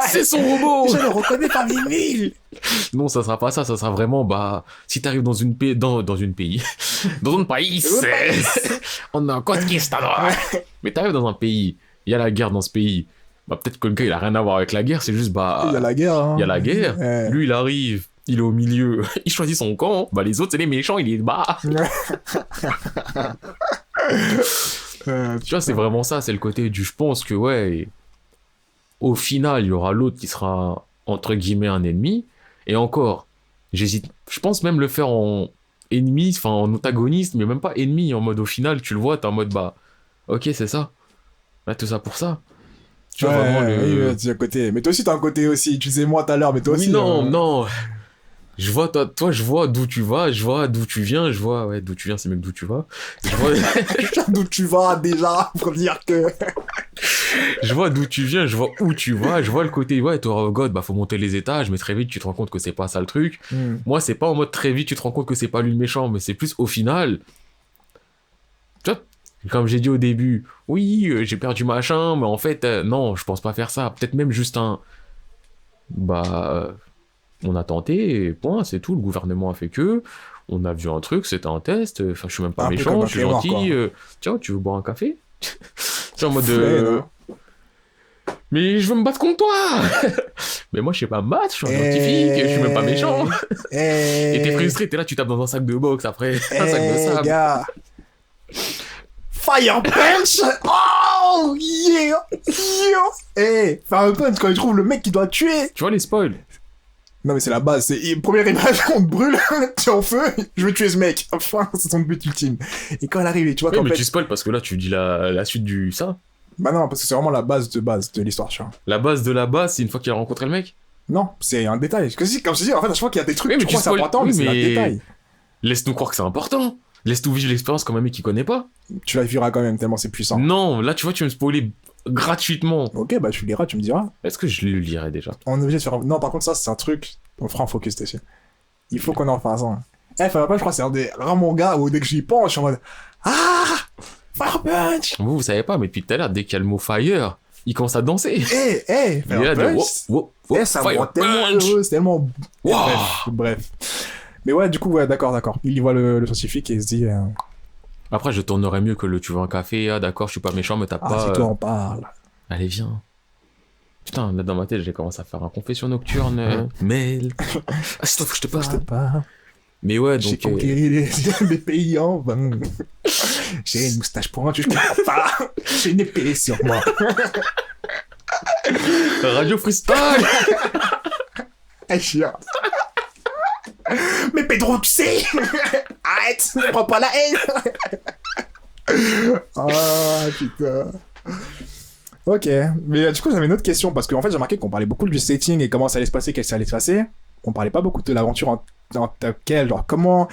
c'est son robot. Je le reconnais parmi mille. Non, ça sera pas ça, ça sera vraiment, bah, si t'arrives dans une pays, dans un pays, on a un conquistador. Mais t'arrives dans un pays, il y a la guerre dans ce pays, bah peut-être que le gars il a rien à voir avec la guerre, c'est juste bah Il y a la guerre. Hein. il y a la guerre. Ouais. Lui il arrive, il est au milieu, il choisit son camp, bah les autres c'est les méchants, il est bah. Tu vois, c'est vraiment ça, c'est le côté du je pense que ouais, au final il y aura l'autre qui sera entre guillemets un ennemi, et encore, j'hésite, je pense même le faire en ennemi, enfin en antagoniste, mais même pas ennemi, en mode au final tu le vois, t'es en mode bah ok c'est ça, là tout ça pour ça. Tu vois vraiment le... Oui, tu es à côté. Mais toi aussi, t'as un côté aussi. Tu disais moi tout à l'heure, mais toi Oui, aussi. non. Je vois, toi, je vois d'où tu vas, je vois d'où tu viens, je vois, ouais, d'où tu viens, c'est mec d'où tu vas. Je vois, D'où tu vas déjà pour dire que. je vois d'où tu viens, je vois où tu vas, je vois le côté, ouais, toi, oh God, bah, faut monter les étages, mais très vite, tu te rends compte que c'est pas ça le truc. Moi, c'est pas en mode très vite, tu te rends compte que c'est pas lui le méchant, mais c'est plus au final. Tu vois, comme j'ai dit au début, oui, j'ai perdu machin, mais en fait, non, je pense pas faire ça. Peut-être même juste un. Bah. On a tenté, et point, c'est tout. Le gouvernement a fait que. On a vu un truc, c'était un test. Enfin, je suis même pas Un peu méchant, comme un je suis flemmard, gentil. Tiens, tu veux boire un café? C'est en mode. Mais je veux me battre contre toi! Mais moi, je sais pas me battre, je suis un scientifique, je suis même pas méchant. Et t'es frustré, t'es là, tu tapes dans un sac de boxe après, un sac de sable. Gars. Fire Punch! Oh yeah! Fire Punch, quand il trouve le mec qui doit tuer! Tu vois les spoils? Non, mais c'est la base. Première image, on te brûle, tu es en feu, je veux tuer ce mec. Enfin, c'est son but ultime. Et quand elle arrive, tu vois Oui, qu'en mais fait. tu spoil parce que là, tu dis la suite du ça. Bah non, parce que c'est vraiment la base de l'histoire, tu vois. La base de la base, c'est une fois qu'il a rencontré le mec? Non, c'est un détail. Parce que comme je dis, en fait, à chaque fois qu'il y a des trucs, Oui, mais tu crois que c'est important, oui, mais c'est un mais détail. laisse-nous croire que c'est important. Laisse-toi vivre l'expérience comme un mec qui connaît pas. Tu la vivras quand même, tellement c'est puissant. Non, là, tu vois, tu me spoiler gratuitement. Ok, bah tu liras, tu me diras. Est-ce que je le lirai déjà? On est obligé de faire. Non, par contre, ça, c'est un truc. On fera un focus dessus. Il faut qu'on en fasse un. Fire Punch, je crois que c'est un des rares mangas où dès que j'y pense, je suis en mode. Ah! Fire Punch! Vous savez pas, mais depuis tout à l'heure, dès qu'il y a le mot fire, il commence à danser. Fire Il est là de Punch! Ça me fire rend tellement punch. heureux, c'est tellement. Wow. Bref. Mais ouais, du coup, ouais, d'accord. Il y voit le scientifique et il se dit. Après, je tournerais mieux que le tu veux un café, ah d'accord, je suis pas méchant, mais t'as Ah, pas. si toi en parles. Allez, viens. Putain, là dans ma tête, j'ai commencé à faire un confession nocturne. Mail. Ah, c'est toi, faut que je te Je te parle. parle. Mais ouais, J'ai donc. conquéri les pays en vain. J'ai une moustache pointue, je comprends pas. J'ai une épée sur moi. Radio Freestyle. Eh, chiant. Mais Pedro, tu sais. Arrête, ne prends pas la haine. Ah, putain. Ok, mais du coup j'avais une autre question parce qu'en fait j'ai remarqué qu'on parlait beaucoup du setting et comment ça allait se passer, qu'est-ce que ça allait se passer. On parlait pas beaucoup de l'aventure en tant que telle, genre comment,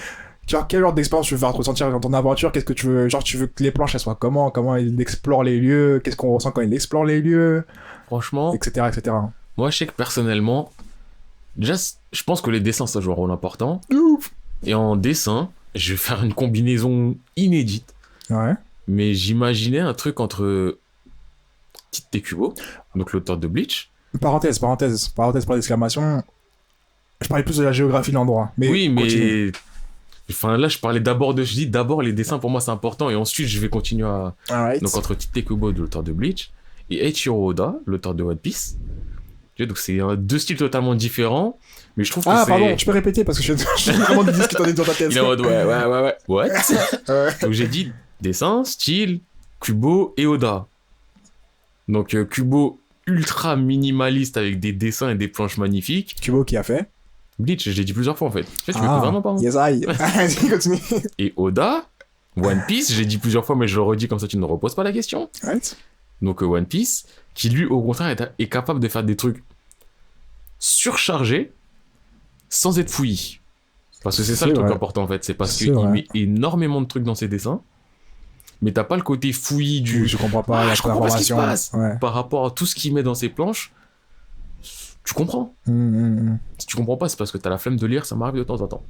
genre quel genre d'expérience tu veux faire ressentir dans ton aventure, qu'est-ce que tu veux, genre tu veux que les planches elles soient comment ils explorent les lieux, qu'est-ce qu'on ressent quand ils explorent les lieux, Franchement, etc. moi je sais que personnellement, déjà, je pense que les dessins ça joue un rôle important. Ouf. Et en dessin, je vais faire une combinaison inédite. Ouais. Mais j'imaginais un truc entre Tite Kubo, donc l'auteur de Bleach. Parenthèse par l'exclamation. Je parlais plus de la géographie de l'endroit. Mais Oui, continue. mais enfin là je parlais d'abord je dis d'abord les dessins pour moi c'est important et ensuite je vais continuer à Alright. donc entre Tite Kubo, l'auteur de Bleach, et Eiichiro Oda, l'auteur de One Piece. Tu vois, donc c'est deux styles totalement différents, mais je trouve que c'est Pardon, tu peux répéter parce que je suis vraiment de dire ce que t'en es dans ta tête. il est en mode ouais. What? Ouais. Donc j'ai dit dessin, style, Kubo et Oda. Donc Kubo ultra minimaliste avec des dessins et des planches magnifiques. Kubo qui a fait. Bleach, je l'ai dit plusieurs fois en fait. En fait, tu m'écoutes vraiment pas. Hein. Yes, I. Vas-y, continue. Et Oda, One Piece, j'ai dit plusieurs fois mais je le redis comme ça tu ne reposes pas la question. Right. Donc One Piece, qui lui au contraire est capable de faire des trucs surchargés sans être fouillis. Parce que c'est ça le truc important en fait, c'est parce qu'il met énormément de trucs dans ses dessins. Mais t'as pas le côté fouillis du. Oui, je comprends pas la je comprends pas ce qui se information. passe. Ouais. Par rapport à tout ce qu'il met dans ses planches, tu comprends. Si tu comprends pas, c'est parce que t'as la flemme de lire, ça m'arrive de temps en temps.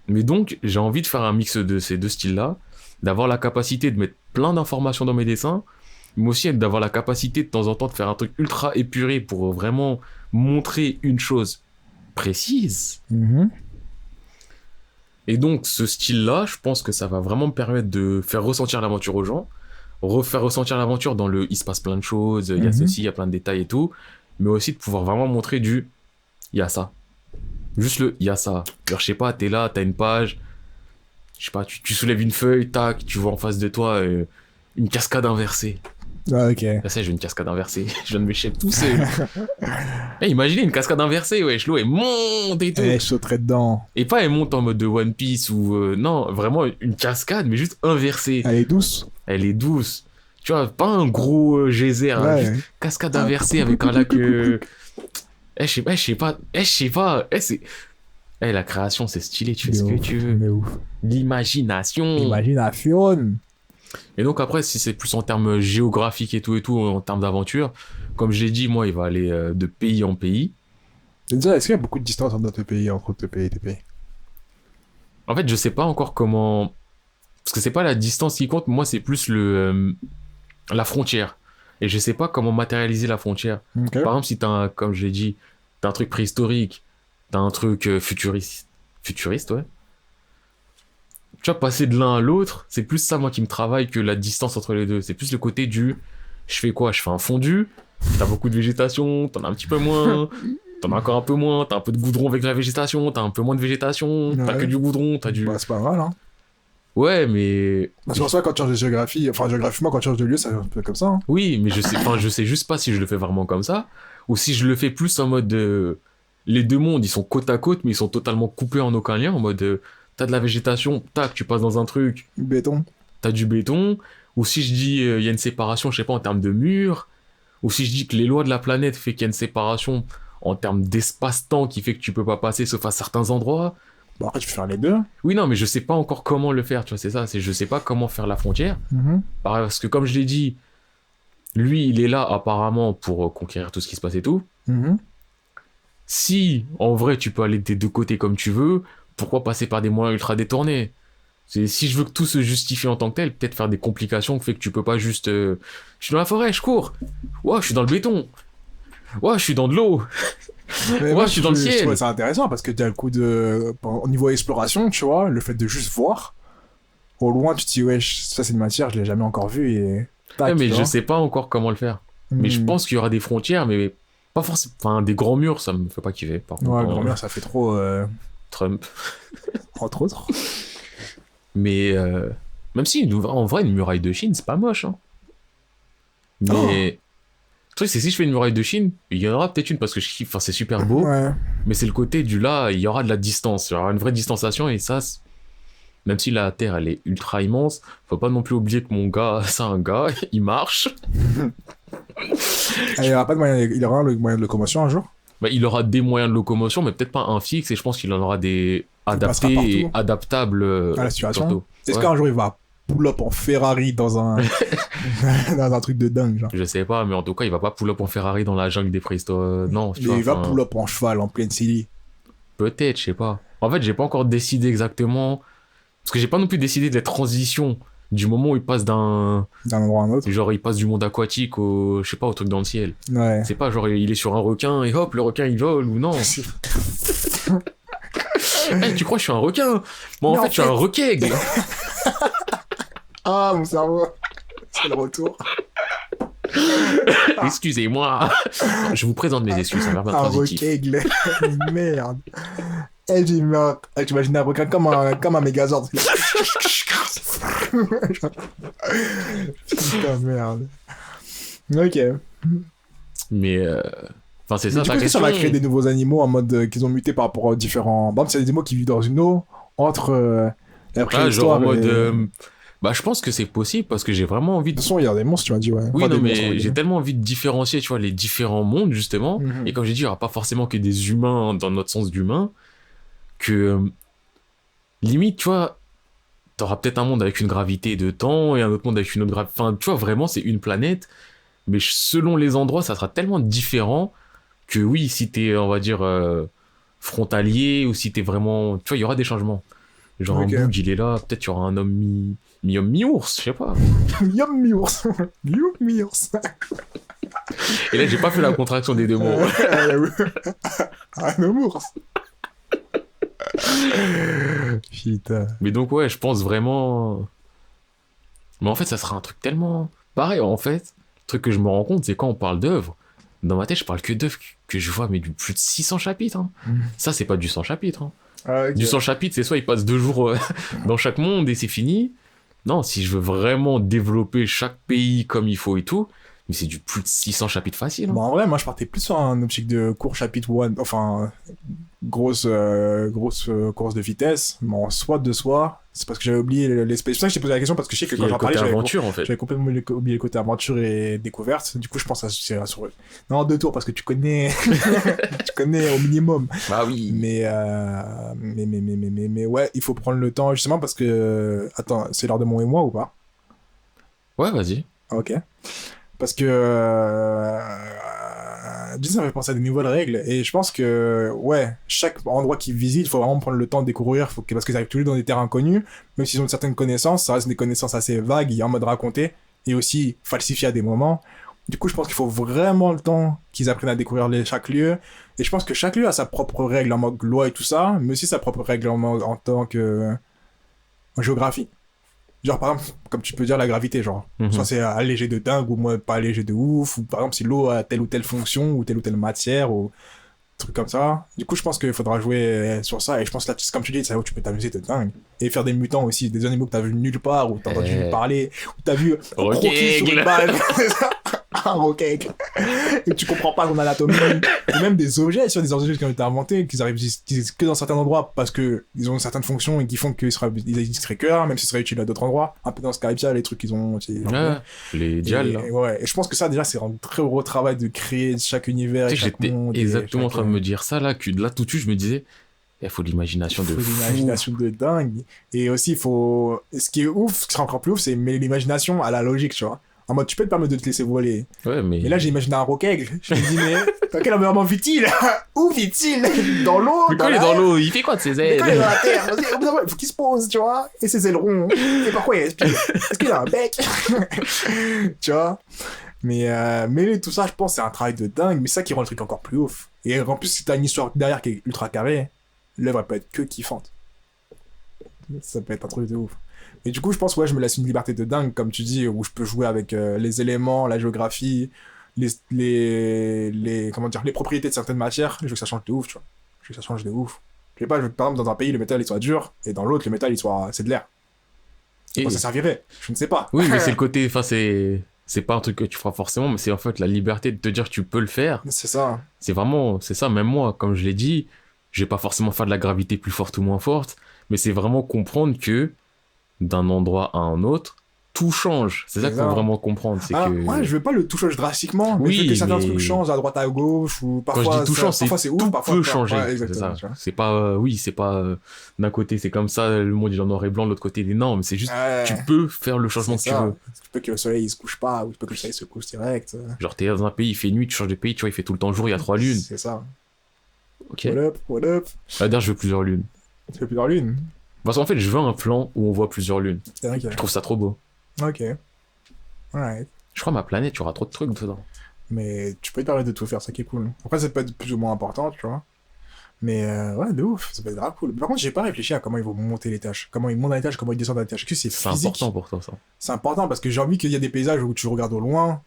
Mais donc, j'ai envie de faire un mix de ces deux styles-là, d'avoir la capacité de mettre plein d'informations dans mes dessins, mais aussi d'avoir la capacité de temps en temps de faire un truc ultra épuré pour vraiment montrer une chose précise. Et donc, ce style-là, je pense que ça va vraiment me permettre de faire ressentir l'aventure aux gens, refaire ressentir l'aventure dans le il se passe plein de choses, il y a ceci, il y a plein de détails et tout, mais aussi de pouvoir vraiment montrer du il y a ça. Juste le il y a ça. Genre, je sais pas, t'es là, t'as une page, je sais pas, tu soulèves une feuille, tac, tu vois en face de toi une cascade inversée. Ah, ok. Là, c'est, j'ai une cascade inversée. Je viens de m'échapper tout seul. Imaginez une cascade inversée, wesh, l'eau elle monte et tout. Je sauterais dedans. Et pas elle monte en mode de One Piece ou non, vraiment une cascade, mais juste inversée. Elle est douce. Elle est douce. Tu vois, pas un gros geyser, hein, juste cascade inversée avec un lac. Je sais pas. C'est. La création, c'est stylé, tu fais ce que tu veux. Mais ouf. L'imagination. Imagination. Et donc après, si c'est plus en termes géographiques et tout, en termes d'aventure, comme je l'ai dit, moi, il va aller de pays en pays. Déjà, est-ce qu'il y a beaucoup de distance entre tes pays, entre tes pays et tes pays? En fait, je sais pas encore comment... Parce que c'est pas la distance qui compte, moi, c'est plus la frontière. Et je sais pas comment matérialiser la frontière. Okay. Par exemple, si t'as, comme je l'ai dit, t'as un truc préhistorique, t'as un truc futuriste, ouais. Tu vois, passer de l'un à l'autre, c'est plus ça, moi, qui me travaille que la distance entre les deux. C'est plus le côté du... Je fais quoi? Je fais un fondu, t'as beaucoup de végétation, t'en as un petit peu moins, t'en as encore un peu moins, t'as un peu de goudron avec de la végétation, t'as un peu moins de végétation, t'as que du goudron, t'as du... Bah, c'est pas mal, hein. Ouais, mais... Parce qu'en soi, quand tu changes de géographie, enfin, géographiquement, quand tu changes de lieu, ça un peu comme ça, hein. Oui, mais je sais juste pas si je le fais vraiment comme ça, ou si je le fais plus en mode... Les deux mondes, ils sont côte à côte, mais ils sont totalement coupés en aucun lien, en mode... T'as de la végétation, tac, tu passes dans un truc. Béton. T'as du béton. Ou si je dis il y a une séparation, je sais pas, en termes de murs. Ou si je dis que les lois de la planète fait qu'il y a une séparation en termes d'espace-temps qui fait que tu peux pas passer sauf à certains endroits. Bon, après, tu peux faire les deux. Oui, non, mais je sais pas encore comment le faire, tu vois, c'est ça. C'est je sais pas comment faire la frontière. Mhm. Parce que, comme je l'ai dit, lui, il est là apparemment pour conquérir tout ce qui se passe et tout. Mhm. Si, en vrai, tu peux aller des deux côtés comme tu veux, pourquoi passer par des moyens ultra détournés? Si je veux que tout se justifie en tant que tel, peut-être faire des complications qui fait que tu peux pas juste... Je suis dans la forêt, je cours. Ouais, je suis dans le béton. Ouais, je suis dans de l'eau. Mais Ouais, je suis dans le je ciel. trouvais ça intéressant parce que t'as le coup de. Au niveau exploration, tu vois, le fait de juste voir. Au loin, tu te dis, ouais, ça c'est une matière, je l'ai jamais encore vue et. Tac, Ouais, mais tu je vois. sais pas encore comment le faire. Mais je Hmm. pense qu'il y aura des frontières, mais pas forcément... Enfin, des grands murs, ça me fait pas kiffer. Par contre, Ouais, grand-mère, ça fait trop. Trump. Entre autres. Mais même si, en vrai, une muraille de Chine, c'est pas moche. Hein. Mais le truc, c'est si je fais une muraille de Chine, il y en aura peut-être une parce que je kiffe, enfin, c'est super beau. Ouais. Mais c'est le côté du là, il y aura de la distance. Il y aura une vraie distanciation et ça, même si la Terre, elle est ultra immense, faut pas non plus oublier que mon gars, c'est un gars, il marche. Il y aura pas de moyen, il y aura le moyen de locomotion un jour. Bah, il aura des moyens de locomotion, mais peut-être pas un fixe et je pense qu'il en aura des passera adaptés partout. et adaptables À la situation. surtout. Est-ce Ouais. qu'un jour il va pull up en Ferrari dans un. dans un truc de dingue, genre. Je sais pas, mais en tout cas, il va pas pull up en Ferrari dans la jungle des préhistoires. Non, tu Mais vois, il va enfin, pull up en cheval en pleine city. peut-être, je sais pas. En fait, j'ai pas encore décidé exactement. Parce que j'ai pas non plus décidé de la transition du moment où il passe d'un. D'un endroit à un autre. Genre, il passe du monde aquatique au. Je sais pas, au truc dans le ciel. Ouais. C'est pas genre, il est sur un requin et hop, le requin il vole ou non. Eh, tu crois que je suis un requin? Moi, Mais en fait, je suis un requègue. Ah, mon cerveau. C'est le retour. Excusez-moi. Je vous présente mes excuses, un verbe Un intransitif. requin, merde. Eh, j'ai merde. Eh, tu imagines un requin comme un mégazord. Putain, merde. Ok. Mais. Enfin, c'est Mais ça du ta coup, est-ce que ça va question. créer des nouveaux animaux en mode qu'ils ont muté par rapport aux différents. Bon, c'est des animaux qui vivent dans une eau entre la Ah, genre préhistoire en mode. et... Bah, je pense que c'est possible parce que j'ai vraiment envie De de. toute façon, il y a des monstres, tu m'as dit, ouais. Oui, Pas non, des monstres, mais ouais. j'ai tellement envie de différencier, tu vois, les différents mondes, justement. Mhm. Et comme j'ai dit, il n'y aura pas forcément que des humains dans notre sens d'humain. Que. Limite, tu vois, t'auras peut-être un monde avec une gravité de temps et un autre monde avec une autre gravité. Enfin, tu vois, vraiment, c'est une planète. Mais selon les endroits, ça sera tellement différent que oui, si t'es, on va dire, frontalier ou si t'es vraiment. Tu vois, il y aura des changements. Genre, Ok. un Boog, il est là, peut-être il y aura un homme mi-homme, mi-ours, je sais pas. Yum mi-ours. Yum mi-ours. Et là, j'ai pas fait la contraction des deux mots. Un ours. Putain. Mais donc, ouais, je pense vraiment. Mais en fait, ça sera un truc tellement. Pareil, en fait, le truc que je me rends compte, c'est quand on parle d'œuvres, dans ma tête, je parle que d'œuvres que je vois, mais du plus de 600 chapitres. Hein. Ça, c'est pas du 100 chapitres. Hein. Ah, ok. Du 100 chapitres, c'est soit il passe 2 jours dans chaque monde et c'est fini. Non, si je veux vraiment développer chaque pays comme il faut et tout, mais c'est du plus de 600 chapitres facile. Hein. Bon, en vrai, moi, je partais plus sur un optique de court chapitre one, enfin, grosse course de vitesse, mais en soi de soi. C'est parce que j'avais oublié l'espèce. C'est pour ça que je t'ai posé la question, parce que je sais que Il y quand a j'en le côté parlais, aventure, en fait. j'avais complètement oublié le côté aventure et découverte. Du coup, je pense à c'est sur non, 2 tours, parce que tu connais, tu connais au minimum. Ah oui. Mais ouais, il faut prendre le temps, justement, parce que, attends, c'est l'heure de mon émoi ou pas? Ouais, vas-y. Ok. Parce que Disney ça fait penser à des nouvelles règles et je pense que ouais, chaque endroit qu'ils visitent, il faut vraiment prendre le temps de découvrir parce qu'ils arrivent toujours dans des terrains inconnus, même s'ils ont certaines connaissances, ça reste des connaissances assez vagues, il y a en mode raconté et aussi falsifié à des moments. Du coup, je pense qu'il faut vraiment le temps qu'ils apprennent à découvrir chaque lieu et je pense que chaque lieu a sa propre règle en mode loi et tout ça, mais aussi sa propre règle en tant que en géographie. Genre, par exemple, comme tu peux dire, la gravité, genre. Soit c'est allégé de dingue, ou moins pas allégé de ouf, ou par exemple, si l'eau a telle ou telle fonction, ou telle matière, ou truc comme ça. Du coup, je pense qu'il faudra jouer sur ça, et je pense que là, comme tu dis, c'est là où tu peux t'amuser de dingue. Et faire des mutants aussi, des animaux que t'as vu nulle part, ou t'as entendu parler, ou t'as vu croquer sur une balle. Un roquet. Et tu comprends pas son anatomie. Et même des objets, sur des objets qui ont été inventés, qu'ils arrivent que dans certains endroits parce que ils ont certaines fonctions et qui font qu'ils existeraient que là, même s'ils seraient utiles à d'autres endroits. Un peu dans Skype, les trucs qu'ils ont. Ouais, les dials, là. Ouais, et je pense que ça, déjà, c'est un très gros travail de créer chaque univers. Tu sais que j'étais exactement en train de me dire ça, là, que là, tout de suite, je me disais, Il faut de l'imagination de Faut de fou. l'imagination de dingue. Et aussi, il faut. Ce qui est ouf, ce qui sera encore plus ouf, c'est mêler l'imagination à la logique, tu vois. En mode, tu peux te permettre de te laisser voler. Ouais, mais. Mais là, j'ai imaginé un roquaigle. Je me dis, mais dans quel environnement vit-il? Où vit-il? Dans l'eau? Mais quand il est dans l'eau, il fait quoi de ses Mais ailes? quand il est dans la terre, au bout d'un moment, il faut qu'il se pose, tu vois. Et ses ailerons. Et pourquoi il respire? Est-ce qu'il a un bec? Tu vois. Mais mêler tout ça, je pense, c'est un travail de dingue. Mais c'est ça qui rend le truc encore plus ouf. Et en plus, si t'as une histoire derrière qui est ultra carrée, l'œuvre elle peut être que kiffante. Ça peut être un truc de ouf. Et du coup, je pense, ouais, je me laisse une liberté de dingue, comme tu dis, où je peux jouer avec les éléments, la géographie, comment dire, les propriétés de certaines matières. Je veux que ça change de ouf, tu vois. Je veux que ça change de ouf. Je sais pas, je veux que, par exemple, dans un pays, le métal il soit dur, et dans l'autre, le métal c'est de l'air. Et- Quoi ça servirait? Je ne sais pas. Oui, mais c'est le côté. Enfin, c'est pas un truc que tu feras forcément, mais c'est en fait la liberté de te dire que tu peux le faire. C'est ça. C'est vraiment. C'est ça, même moi, comme je l'ai dit, je vais pas forcément faire de la gravité plus forte ou moins forte, mais c'est vraiment comprendre que d'un endroit à un autre, tout change. C'est ça qu'il faut ça. vraiment comprendre. C'est Ah, que. ouais, je veux pas le tout change drastiquement, mais Oui, je veux que certains mais- trucs changent à droite à gauche, ou Quand parfois, je dis tout change, parfois c'est ouf, tout parfois peut pas. changer. Ouais, C'est exactement, ça. tu vois. C'est pas, oui, c'est pas d'un côté c'est comme ça, le monde il est en noir et blanc, de l'autre côté il est non, mais c'est juste, Ouais, tu peux faire le changement que c'est tu ça. veux. Tu peux que le soleil il se couche pas, ou tu peux que le soleil se couche direct. Genre t'es dans un pays, il fait nuit, tu changes de pays, tu vois, il fait tout le temps jour, il y a 3 lunes. C'est ça. Ok. What up, what up? D'ailleurs, je veux plusieurs lunes. Tu fais plusieurs lunes. Parce qu'en fait, je veux un plan où on voit plusieurs lunes. C'est vrai que... Je trouve ça trop beau. Ok. Ouais. Je crois ma planète, il y aura trop de trucs dedans. Mais tu peux te permettre de tout faire, ça qui est cool. Après, ça peut être plus ou moins important, tu vois. Mais ouais, de ouf, ça peut être grave cool. Par contre, j'ai pas réfléchi à comment ils vont monter les tâches. Comment ils montent les tâches, comment ils descendent les tâches. Est-ce que c'est C'est physique? important pour toi, ça. C'est important parce que j'ai envie qu'il y ait des paysages où tu regardes au loin.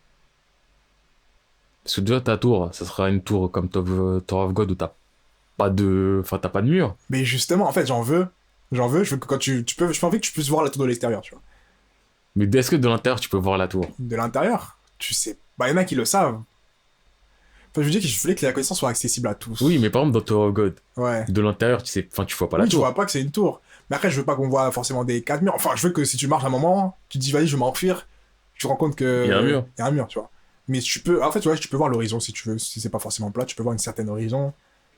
Parce que déjà, ta tour, ça sera une tour comme Tower of God où t'as pas de... Enfin, t'as pas de mur. Mais justement, en fait, j'en veux. Je veux que quand tu peux, j'ai envie que tu puisses voir la tour de l'extérieur, tu vois. Mais est-ce que de l'intérieur, tu peux voir la tour? De l'intérieur, tu sais. Bah, il y en a qui le savent. Enfin, je veux dire que je voulais que la connaissance soit accessible à tous. Oui, mais par exemple, dans Tower of God, Ouais. de l'intérieur, tu sais... Enfin, tu vois pas la Oui, tu tour. vois pas que c'est une tour. Mais après, je veux pas qu'on voit forcément des 4 murs. Enfin, je veux que si tu marches à un moment, tu te dis, vas-y, je vais m'enfuir. Tu te rends compte que. Il y a un mur. Il y a un mur, tu vois. Mais tu peux. En fait, tu vois, tu peux voir l'horizon si tu veux. Si c'est pas forcément plat, tu peux voir une certaine horizon.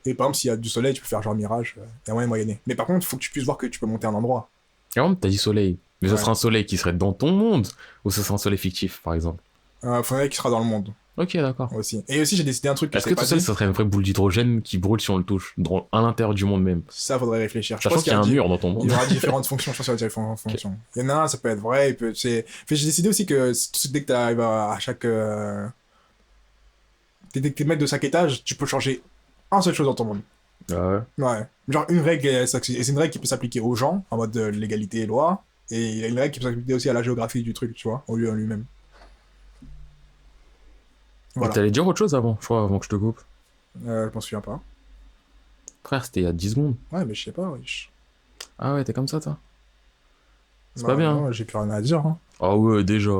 Et par exemple, s'il y a du soleil, tu peux faire genre mirage. Il y a moyen de moyenner. Mais par contre, il faut que tu puisses voir que tu peux monter un endroit. Par exemple, t'as dit soleil. Mais Ouais. ça sera un soleil qui serait dans ton monde ou ça sera un soleil fictif, par exemple? Faudrait qu'il sera dans le monde Ok, d'accord. aussi. Et aussi, j'ai décidé un truc que Est-ce je que t'ai pas tout seul, dit. ça serait une vraie boule d'hydrogène qui brûle si on le touche, à l'intérieur du monde même? Ça, faudrait réfléchir. Je Sachant pense qu'il y a un di- mur dans ton Il monde. y aura différentes fonctions. Je pense qu'il y aura différentes fonctions. Il y en a un, ça peut être vrai. J'ai décidé aussi que dès que tu arrives à chaque. Dès que tu es maître de chaque étage, tu peux changer un seule chose dans ton monde. Ah ouais. Ouais. Genre une règle, et c'est une règle qui peut s'appliquer aux gens, en mode légalité et loi. Et il y a une règle qui peut s'appliquer aussi à la géographie du truc, tu vois, au lieu en lui-même. Voilà. T'allais dire autre chose avant, je crois, avant que je te coupe. Je m'en souviens pas. Frère, c'était il y a 10 secondes. Ouais, mais je sais pas, wesh. Ah ouais, t'es comme ça, toi? C'est Bah, pas bien. non, j'ai plus rien à dire. Hein. Ah ouais, déjà.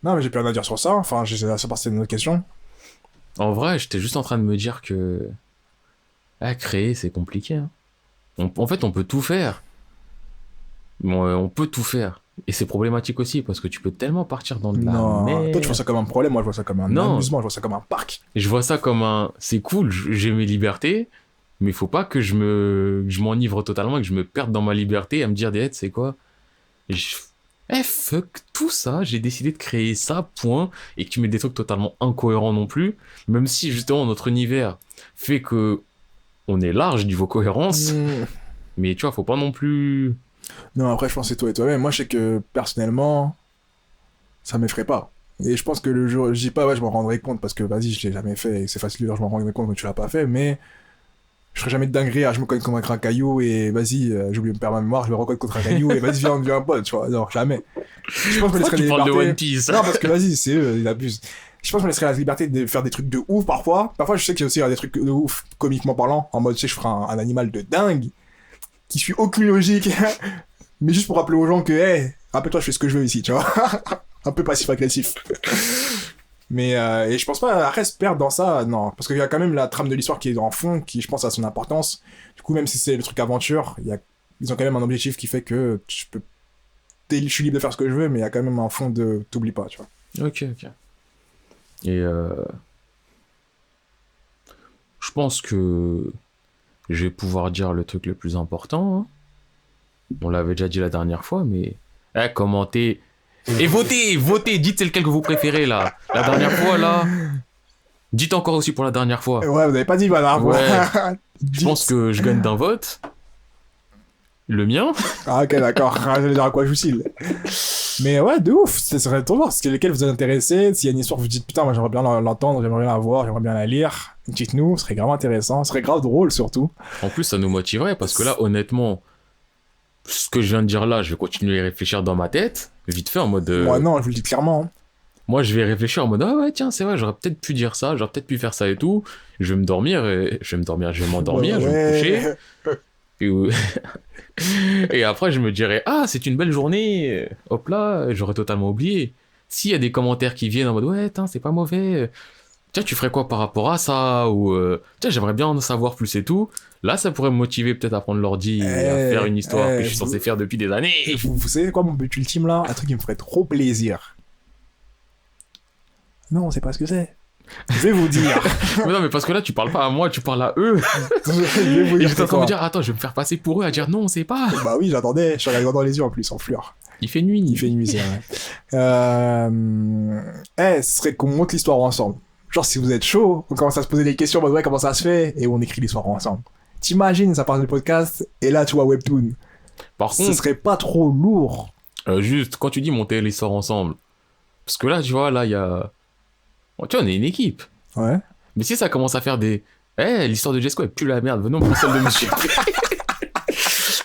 Non, mais j'ai plus rien à dire sur ça. Enfin, ça passer une autre question. En vrai, j'étais juste en train de me dire que... Ah, créer, c'est compliqué. Hein. En fait, on peut tout faire. Bon, on peut tout faire. Et c'est problématique aussi, parce que tu peux tellement partir dans de la Non, merde. toi tu vois ça comme un problème, moi je vois ça comme un Non. amusement, je vois ça comme un parc. Et je vois ça comme un... C'est cool, j'ai mes libertés, mais faut pas que je m'enivre totalement et que je me perde dans ma liberté à me dire, tu sais quoi? Fuck tout ça, j'ai décidé de créer ça, point, et que tu mets des trucs totalement incohérents non plus, même si justement notre univers fait que on est large niveau cohérence, mais tu vois, faut pas non plus... Non, après je pense que c'est toi et toi-même. Moi je sais que personnellement, ça m'effraie pas. Et je pense que le jour, je dis pas ouais je m'en rendrai compte parce que vas-y je l'ai jamais fait et c'est facile de dire je m'en rendrai compte quand tu l'as pas fait, mais je ferai jamais de dinguerie à je me cogne contre un caillou et vas-y j'ai oublié de me perdre ma mémoire, je me recogne contre un caillou et vas-y viens un pote, tu vois. Non, jamais. Je pense que je me laisserai Tu des parles de libertés. One Piece. Non, parce que vas-y, c'est eux, ils abusent. Je pense que je me laisserai la liberté de faire des trucs de ouf parfois. Parfois, je sais qu'il y a aussi des trucs de ouf, comiquement parlant, en mode, tu sais, je ferai un animal de dingue, qui suit aucune logique, mais juste pour rappeler aux gens que, hey, rappelle-toi, je fais ce que je veux ici, tu vois. Un peu passif-agressif. Mais, et je pense pas, après, se perdre dans ça, non. Parce qu'il y a quand même la trame de l'histoire qui est en fond, qui, je pense, a son importance. Du coup, même si c'est le truc aventure, ils ont quand même un objectif qui fait que je suis libre de faire ce que je veux, mais il y a quand même un fond de t'oublies pas, tu vois. Ok. Et je pense que je vais pouvoir dire le truc le plus important. Hein. On l'avait déjà dit la dernière fois, mais commentez et votez, dites c'est lequel que vous préférez là. La dernière fois là, dites encore aussi pour la dernière fois. Ouais, vous avez pas dit la dernière fois. Ouais. Je pense que je gagne d'un vote. Le mien. Ah, ok, d'accord. J'allais dire à quoi joue-t-il. Mais ouais, de ouf. Ce serait trop voir. C'est lequel vous êtes intéressé. S'il y a une histoire, vous dites putain, moi j'aimerais bien l'entendre, j'aimerais bien la voir, j'aimerais bien la lire. Dites-nous, ce serait grave intéressant. Ce serait grave drôle surtout. En plus, ça nous motiverait parce que là, honnêtement, ce que je viens de dire là, je vais continuer à y réfléchir dans ma tête, vite fait en mode. Moi, non, je vous le dis clairement. Moi, je vais réfléchir en mode ah ouais, tiens, c'est vrai, j'aurais peut-être pu dire ça, j'aurais peut-être pu faire ça et tout. Je vais me dormir, je vais m'endormir, je vais me coucher. Et après, je me dirais, ah, c'est une belle journée. Hop là, j'aurais totalement oublié. S'il y a des commentaires qui viennent en mode, ouais, c'est pas mauvais. Tiens, tu ferais quoi par rapport à ça? Ou, tiens, j'aimerais bien en savoir plus et tout. Là, ça pourrait me motiver peut-être à prendre l'ordi et à faire une histoire que je suis censé faire depuis des années. Vous savez quoi, mon but ultime là? Un truc qui me ferait trop plaisir. Non, c'est pas ce que c'est. Je vais vous dire. Mais non, mais parce que là, tu parles pas à moi, tu parles à eux. Je vais vous Et dire. j'étais en train de me dire, attends, je vais me faire passer pour eux à dire non, c'est pas. Bah oui, j'attendais. Je suis regardé dans les yeux en plus, en fleurs. Il fait nuit. Il fait nuit, c'est vrai. Ce serait qu'on monte l'histoire ensemble. Genre, si vous êtes chaud, on commence à se poser des questions, bah ouais, comment ça se fait, et on écrit l'histoire ensemble. T'imagines, ça part du podcast, et là, tu vois Webtoon. Par contre, ce serait pas trop lourd. Juste, quand tu dis monter l'histoire ensemble, parce que là, tu vois, là, il y a. Bon, tu vois, on est une équipe. Ouais. Mais si ça commence à faire des. L'histoire de Jesco, elle pue la merde, venez, on prend celle de monsieur.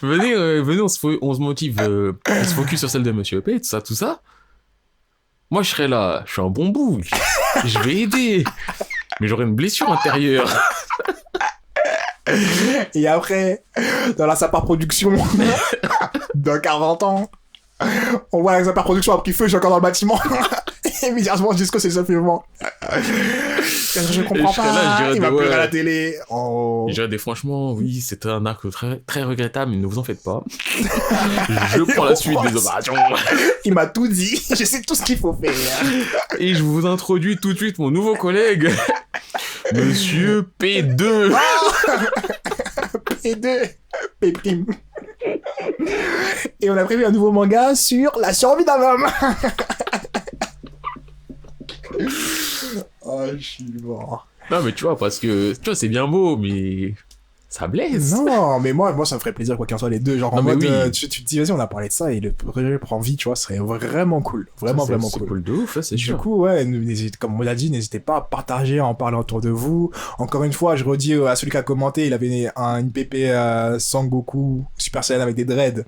venez, on se motive, on se focus sur celle de monsieur EP, tout ça. Moi, je serais là, je suis un bon bout, je vais aider. Mais j'aurais une blessure intérieure. Et après, dans la Sapar Production, dans 40 ans, on voit la Sapar Production a pris feu, je suis encore dans le bâtiment. Immédiatement, Jesco, c'est le seul mouvement. Je comprends pas, là, il va pleurer à la télé. Je dirais franchement, oui, c'était un acte très, très regrettable, mais ne vous en faites pas. Je prends la suite des opérations. Il m'a tout dit, je sais tout ce qu'il faut faire. Et je vous introduis tout de suite mon nouveau collègue, Monsieur P2. P2, P'. Et on a prévu un nouveau manga sur la survie d'un homme. Oh, je suis mort. Non, mais tu vois, parce que, tu vois, c'est bien beau, mais ça blesse. Non, mais moi, ça me ferait plaisir, quoi qu'il en soit, les deux. Genre, non, en mode, oui. tu te dis, vas-y, on a parlé de ça, et le projet prend vie, tu vois, ce serait vraiment cool. Vraiment cool. C'est cool de ouf, c'est sûr. Du coup, ouais, comme on l'a dit, n'hésitez pas à partager, à en parler autour de vous. Encore une fois, je redis à celui qui a commenté, il avait une PP Sangoku Super Saiyan avec des dreads.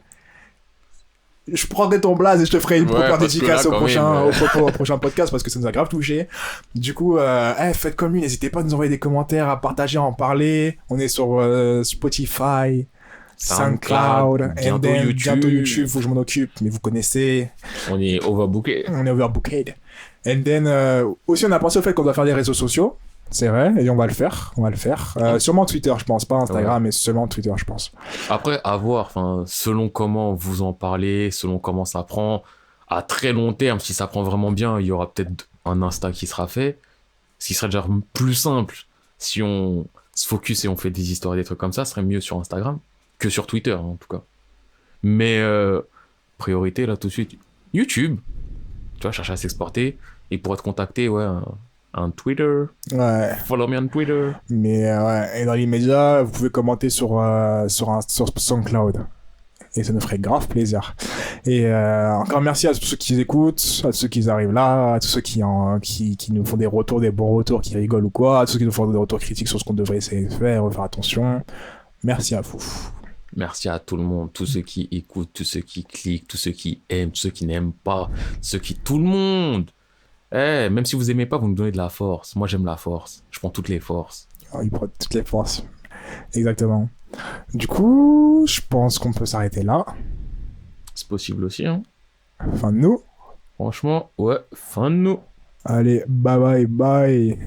Je prendrai ton blaze et je te ferai une proper dédicace au prochain podcast parce que ça nous a grave touché. Du coup, faites comme lui, n'hésitez pas à nous envoyer des commentaires, à partager, à en parler. On est sur Spotify, SoundCloud, bientôt YouTube, faut que je m'en occupe, mais vous connaissez. On est overbooked. And then, aussi on a pensé au fait qu'on doit faire des réseaux sociaux. C'est vrai, et on va le faire. Sûrement Twitter, je pense, pas Instagram, mais seulement Twitter, je pense. Après, à voir, selon comment vous en parlez, selon comment ça prend, à très long terme, si ça prend vraiment bien, il y aura peut-être un Insta qui sera fait, ce qui serait déjà plus simple. Si on se focus et on fait des histoires et des trucs comme ça, ce serait mieux sur Instagram que sur Twitter, hein, en tout cas. Mais priorité, là, tout de suite, YouTube. Tu vois, chercher à s'exporter, et pour être contacté, ouais... un Twitter. Ouais. Follow me on Twitter. Mais ouais, et dans l'immédiat, vous pouvez commenter sur SoundCloud. Et ça nous ferait grave plaisir. Et encore merci à tous ceux qui écoutent, à tous ceux qui arrivent là, à tous ceux qui nous font des retours, des bons retours, qui rigolent ou quoi, à tous ceux qui nous font des retours critiques sur ce qu'on devrait essayer de faire attention. Merci à vous. Merci à tout le monde, tous ceux qui écoutent, tous ceux qui cliquent, tous ceux qui aiment, tous ceux qui n'aiment pas, tout le monde. Même si vous aimez pas, vous nous donnez de la force. Moi, j'aime la force. Je prends toutes les forces. Oh, il prend toutes les forces. Exactement. Du coup, je pense qu'on peut s'arrêter là. C'est possible aussi, hein. Fin de nous. Franchement, ouais, fin de nous. Allez, bye bye bye.